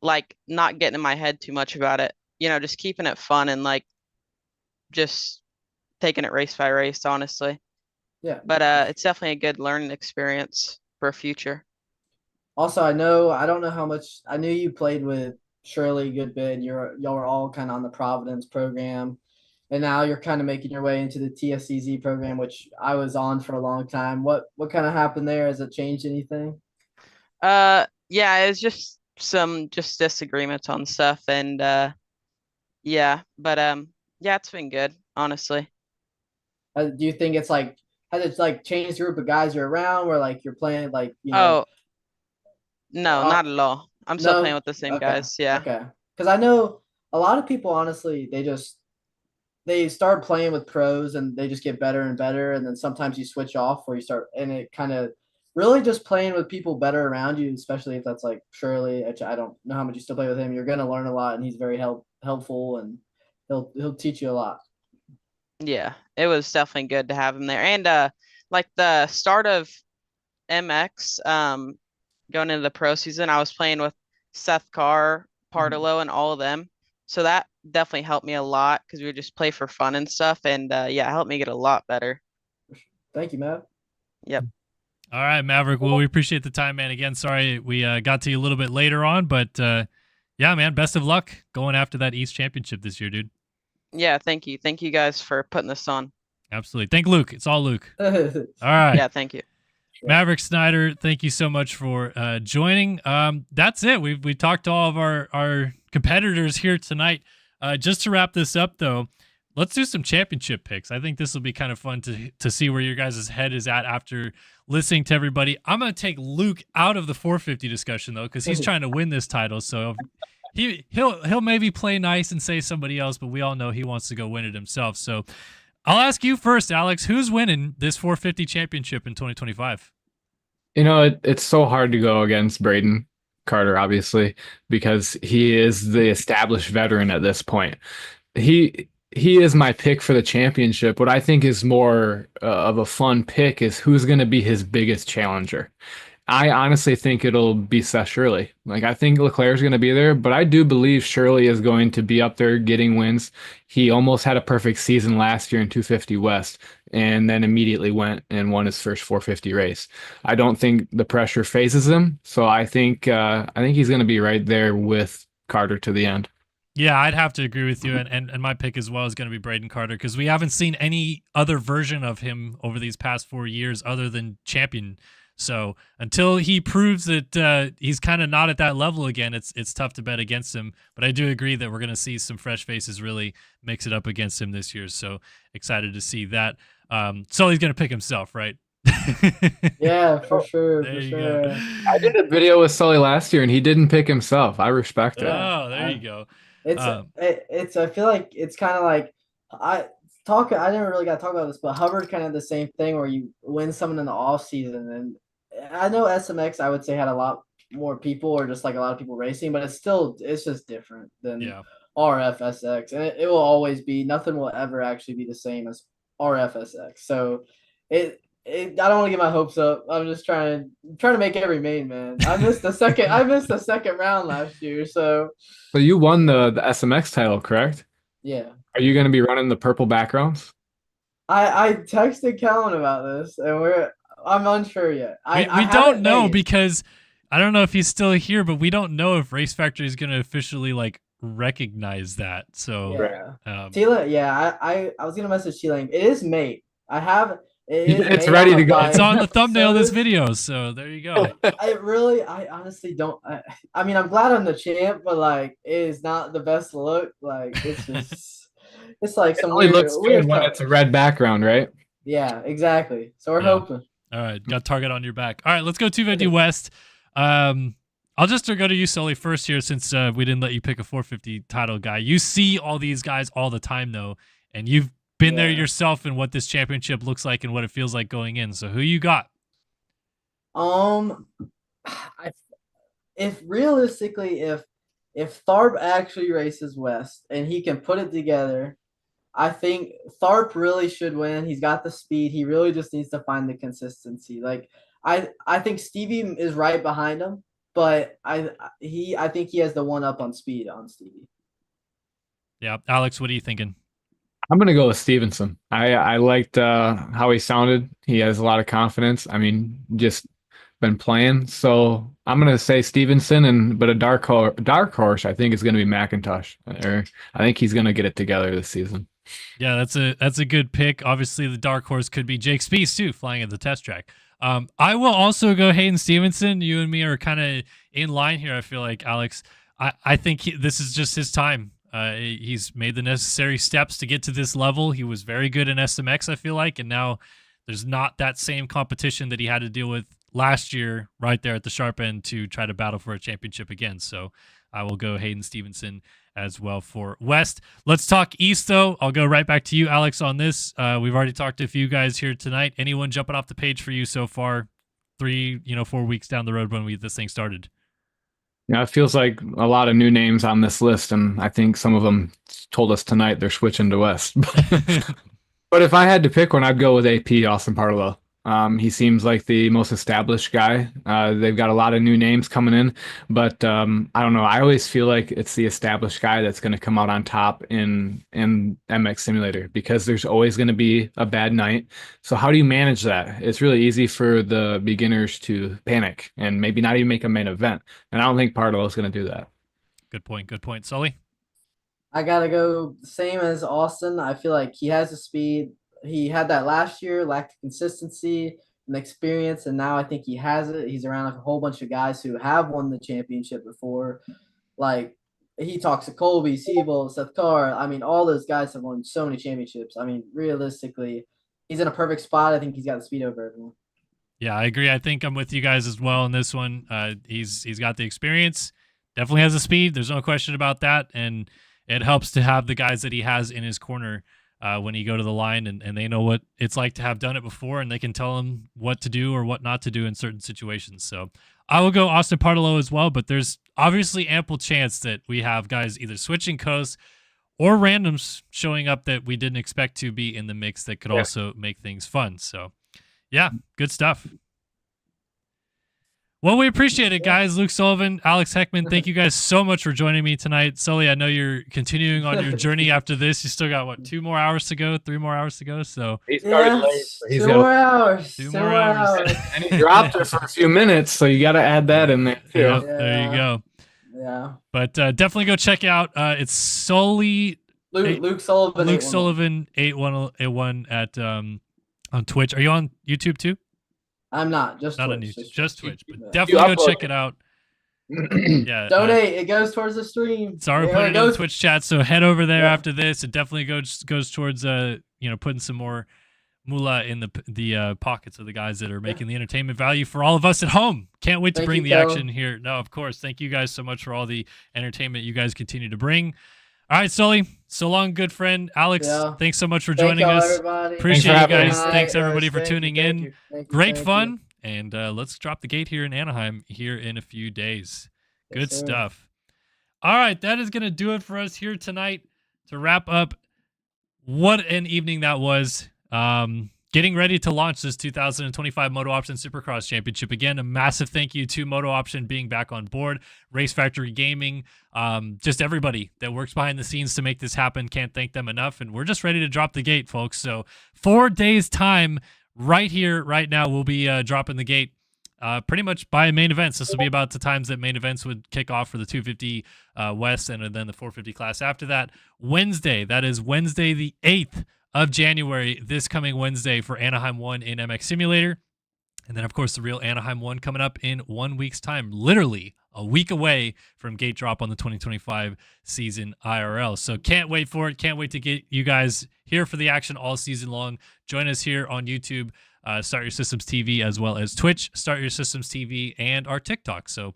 like not getting in my head too much about it. Just keeping it fun and like just taking it race by race, honestly. Yeah. But it's definitely a good learning experience for future. Also, I don't know how much I knew you played with Shirley a good bit. Y'all were all kind of on the Providence program, and now you're kind of making your way into the TSCZ program, which I was on for a long time. What kind of happened there? Has it changed anything? Yeah, it was just some just disagreements on stuff, and yeah, but yeah, it's been good, honestly. Do you think it's like has it like changed the group of guys you're around, where like you're playing like Oh, no, not at all. I'm still playing no? with the same Okay. guys. Yeah. Okay. Because I know a lot of people, honestly, they start playing with pros and they just get better and better, and then sometimes you switch off or you start, and it kind of really just playing with people better around you, especially if that's like Shirley, which I don't know how much you still play with him. You're gonna learn a lot, and he's very helpful, and he'll teach you a lot. Yeah, it was definitely good to have him there. And like the start of MX, going into the pro season, I was playing with Seth Carr, Partillo, and all of them. So that definitely helped me a lot because we would just play for fun and stuff. And yeah, it helped me get a lot better. Thank you, Matt. Yep. All right, Maverick. Well, we appreciate the time, man. Again, sorry we got to you a little bit later on, but yeah, man, best of luck going after that East Championship this year, dude. Yeah, thank you. Thank you guys for putting this on. Absolutely. Thank Luke. It's all Luke. All right. Yeah, thank you. Maverick Snyder, thank you so much for joining. That's it. We talked to all of our competitors here tonight. Just to wrap this up, though, let's do some championship picks. I think this will be kind of fun to see where your guys' head is at after listening to everybody. I'm going to take Luke out of the 450 discussion, though, because he's trying to win this title. So he'll maybe play nice and say somebody else, but we all know he wants to go win it himself. So I'll ask you first, Alex. Who's winning this 450 championship in 2025? It's so hard to go against Braden Carter, obviously, because he is the established veteran at this point. He is my pick for the championship. What I think is more of a fun pick is who's going to be his biggest challenger. I honestly think it'll be Seth Shirley. Like, I think Leclerc's going to be there, but I do believe Shirley is going to be up there getting wins. He almost had a perfect season last year in 250 West and then immediately went and won his first 450 race. I don't think the pressure phases him, so I think he's going to be right there with Carter to the end. Yeah, I'd have to agree with you, and my pick as well is going to be Braden Carter because we haven't seen any other version of him over these past 4 years other than champion. So until he proves that he's kind of not at that level again, it's tough to bet against him. But I do agree that we're going to see some fresh faces really mix it up against him this year. So excited to see that. Sully's going to pick himself, right? Yeah, for sure. There For you sure. go. I did a video with Sully last year, and he didn't pick himself. I respect it. Oh, there you go. It's I feel like it's kind of like I never really got to talk about this, but Hubbard kind of the same thing where you win someone in the off season, and I know SMX I would say had a lot more people or just like a lot of people racing, but it's just different than RFSX, and it will always be. Nothing will ever actually be the same as RFSX. So I don't want to get my hopes up. I'm just trying to make every main, man. I missed the second round last year, so you won the SMX title, correct? yeah. Are you going to be running the purple backgrounds? I texted Kellen about this, and I'm unsure yet. We don't know because I don't know if he's still here, but we don't know if Race Factory is going to officially like recognize that. So Tila, I was gonna message Tila. It is mate. It's ready to go. It's on the thumbnail of this video, so there you go. I honestly don't. I mean, I'm glad I'm the champ, but like, it is not the best look. Like, it's just. It's like some only looks good when it's a red background, right? Yeah, exactly. So we're hoping. All right, got target on your back. All right, let's go 250 West. I'll just go to you, Sully, first here since we didn't let you pick a 450 title guy. You see all these guys all the time, though, and you've been there yourself in what this championship looks like and what it feels like going in. So who you got? If realistically, if Tharp actually races West and he can put it together, I think Tharp really should win. He's got the speed. He really just needs to find the consistency. Like I think Stevie is right behind him, but I think he has the one up on speed on Stevie. Yeah, Alex, what are you thinking? I'm gonna go with Stevenson. I liked how he sounded. He has a lot of confidence. I mean, just been playing, so I'm gonna say Stevenson, but a dark horse I think is gonna be McIntosh. I think he's gonna get it together this season. Yeah, that's a good pick. Obviously, the dark horse could be Jake Spieth too, flying at the test track. I will also go Hayden Stevenson. You and me are kind of in line here. I feel like, Alex. I think this is just his time. He's made the necessary steps to get to this level. He was very good in SMX, I feel like, and now there's not that same competition that he had to deal with last year right there at the sharp end to try to battle for a championship again. So I will go Hayden Stevenson as well for West. Let's talk East, though. I'll go right back to you, Alex, on this. We've already talked to a few guys here tonight. Anyone jumping off the page for you so far? 4 weeks down the road when this thing started. Yeah, it feels like a lot of new names on this list, and I think some of them told us tonight they're switching to West. But if I had to pick one, I'd go with AP, Austin Parlow. He seems like the most established guy. They've got a lot of new names coming in, but I don't know. I always feel like it's the established guy that's going to come out on top in MX Simulator because there's always going to be a bad night. So how do you manage that? It's really easy for the beginners to panic and maybe not even make a main event. And I don't think Parlow is going to do that. Good point. Good point. Sully? I got to go same as Austin. I feel like he has the speed. He had that last year, lacked consistency and experience, and now I think he has it. He's around a whole bunch of guys who have won the championship before. Like, he talks to Colby, Siebel, Seth Carr. I mean, all those guys have won so many championships. I mean, realistically, he's in a perfect spot. I think he's got the speed over everyone. Yeah, I agree. I think I'm with you guys as well in this one. He's got the experience, definitely has the speed. There's no question about that, and it helps to have the guys that he has in his corner when he go to the line, and they know what it's like to have done it before, and they can tell him what to do or what not to do in certain situations. So I will go Austin Partolo as well, but there's obviously ample chance that we have guys either switching coasts or randoms showing up that we didn't expect to be in the mix that could also make things fun. So yeah, good stuff. Well, we appreciate it, guys. Luke Sullivan, Alex Heckman, thank you guys so much for joining me tonight. Sully, I know you're continuing on your journey after this. You still got, what, 2 more hours to go, 3 more hours to go? So he started late. So Two more hours. 2 more hours. And he dropped it for a few minutes, so you got to add that in there, too. Yep, there you go. Yeah. But definitely go check out. It's solely Luke Sullivan. Luke Sullivan 8181 at on Twitch. Are you on YouTube too? I'm not. Just not Twitch, on YouTube. just Just Twitch. Twitch. But Yeah. definitely go check it out. Yeah. Donate. It goes towards the stream. Sorry, Yeah, putting it in goes- the Twitch chat. So head over there Yeah. after this. It definitely goes towards putting some more moolah in the pockets of the guys that are making the entertainment value for all of us at home. Can't wait to Thank bring you, the Kellen. action here. No, of course. Thank you guys so much for all the entertainment you guys continue to bring. All right, Sully. So long, good friend. Alex, Yeah. thanks so much for Thank joining y'all, us. everybody. Appreciate Thanks you for having guys. me. Thanks All right, everybody guys. for Thank you, tuning thank in. you, thank you, Great thank fun. And let's drop the gate here in Anaheim here in a few days. Yes, Good sir. stuff. All right, that is going to do it for us here tonight to wrap up. What an evening that was. Getting ready to launch this 2025 Moto Option Supercross Championship. Again, a massive thank you to Moto Option being back on board, Race Factory Gaming, just everybody that works behind the scenes to make this happen. Can't thank them enough. And we're just ready to drop the gate, folks. So 4 days time right here, right now, we'll be dropping the gate pretty much by main events. This will be about the times that main events would kick off for the 250 West and then the 450 class after that. Wednesday, that is Wednesday the 8th of January, this coming Wednesday for Anaheim 1 in MX Simulator. And then, of course, the real Anaheim 1 coming up in 1 week's time, literally a week away from gate drop on the 2025 season IRL. So can't wait for it. Can't wait to get you guys here for the action all season long. Join us here on YouTube, Start Your Systems TV, as well as Twitch, Start Your Systems TV, and our TikTok. So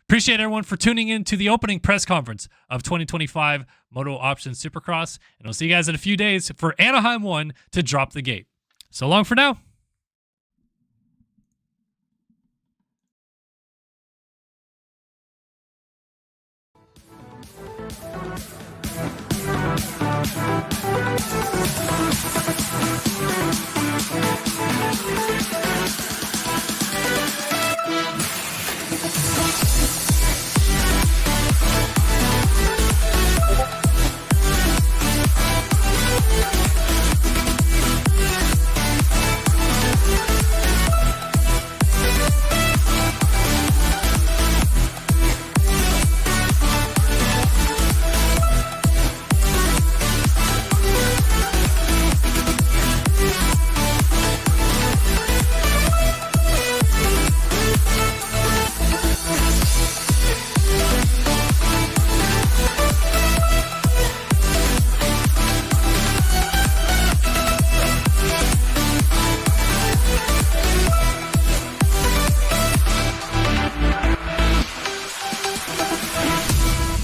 appreciate everyone for tuning in to the opening press conference of 2025 Moto Option Supercross. And we'll see you guys in a few days for Anaheim 1 to drop the gate. So long for now.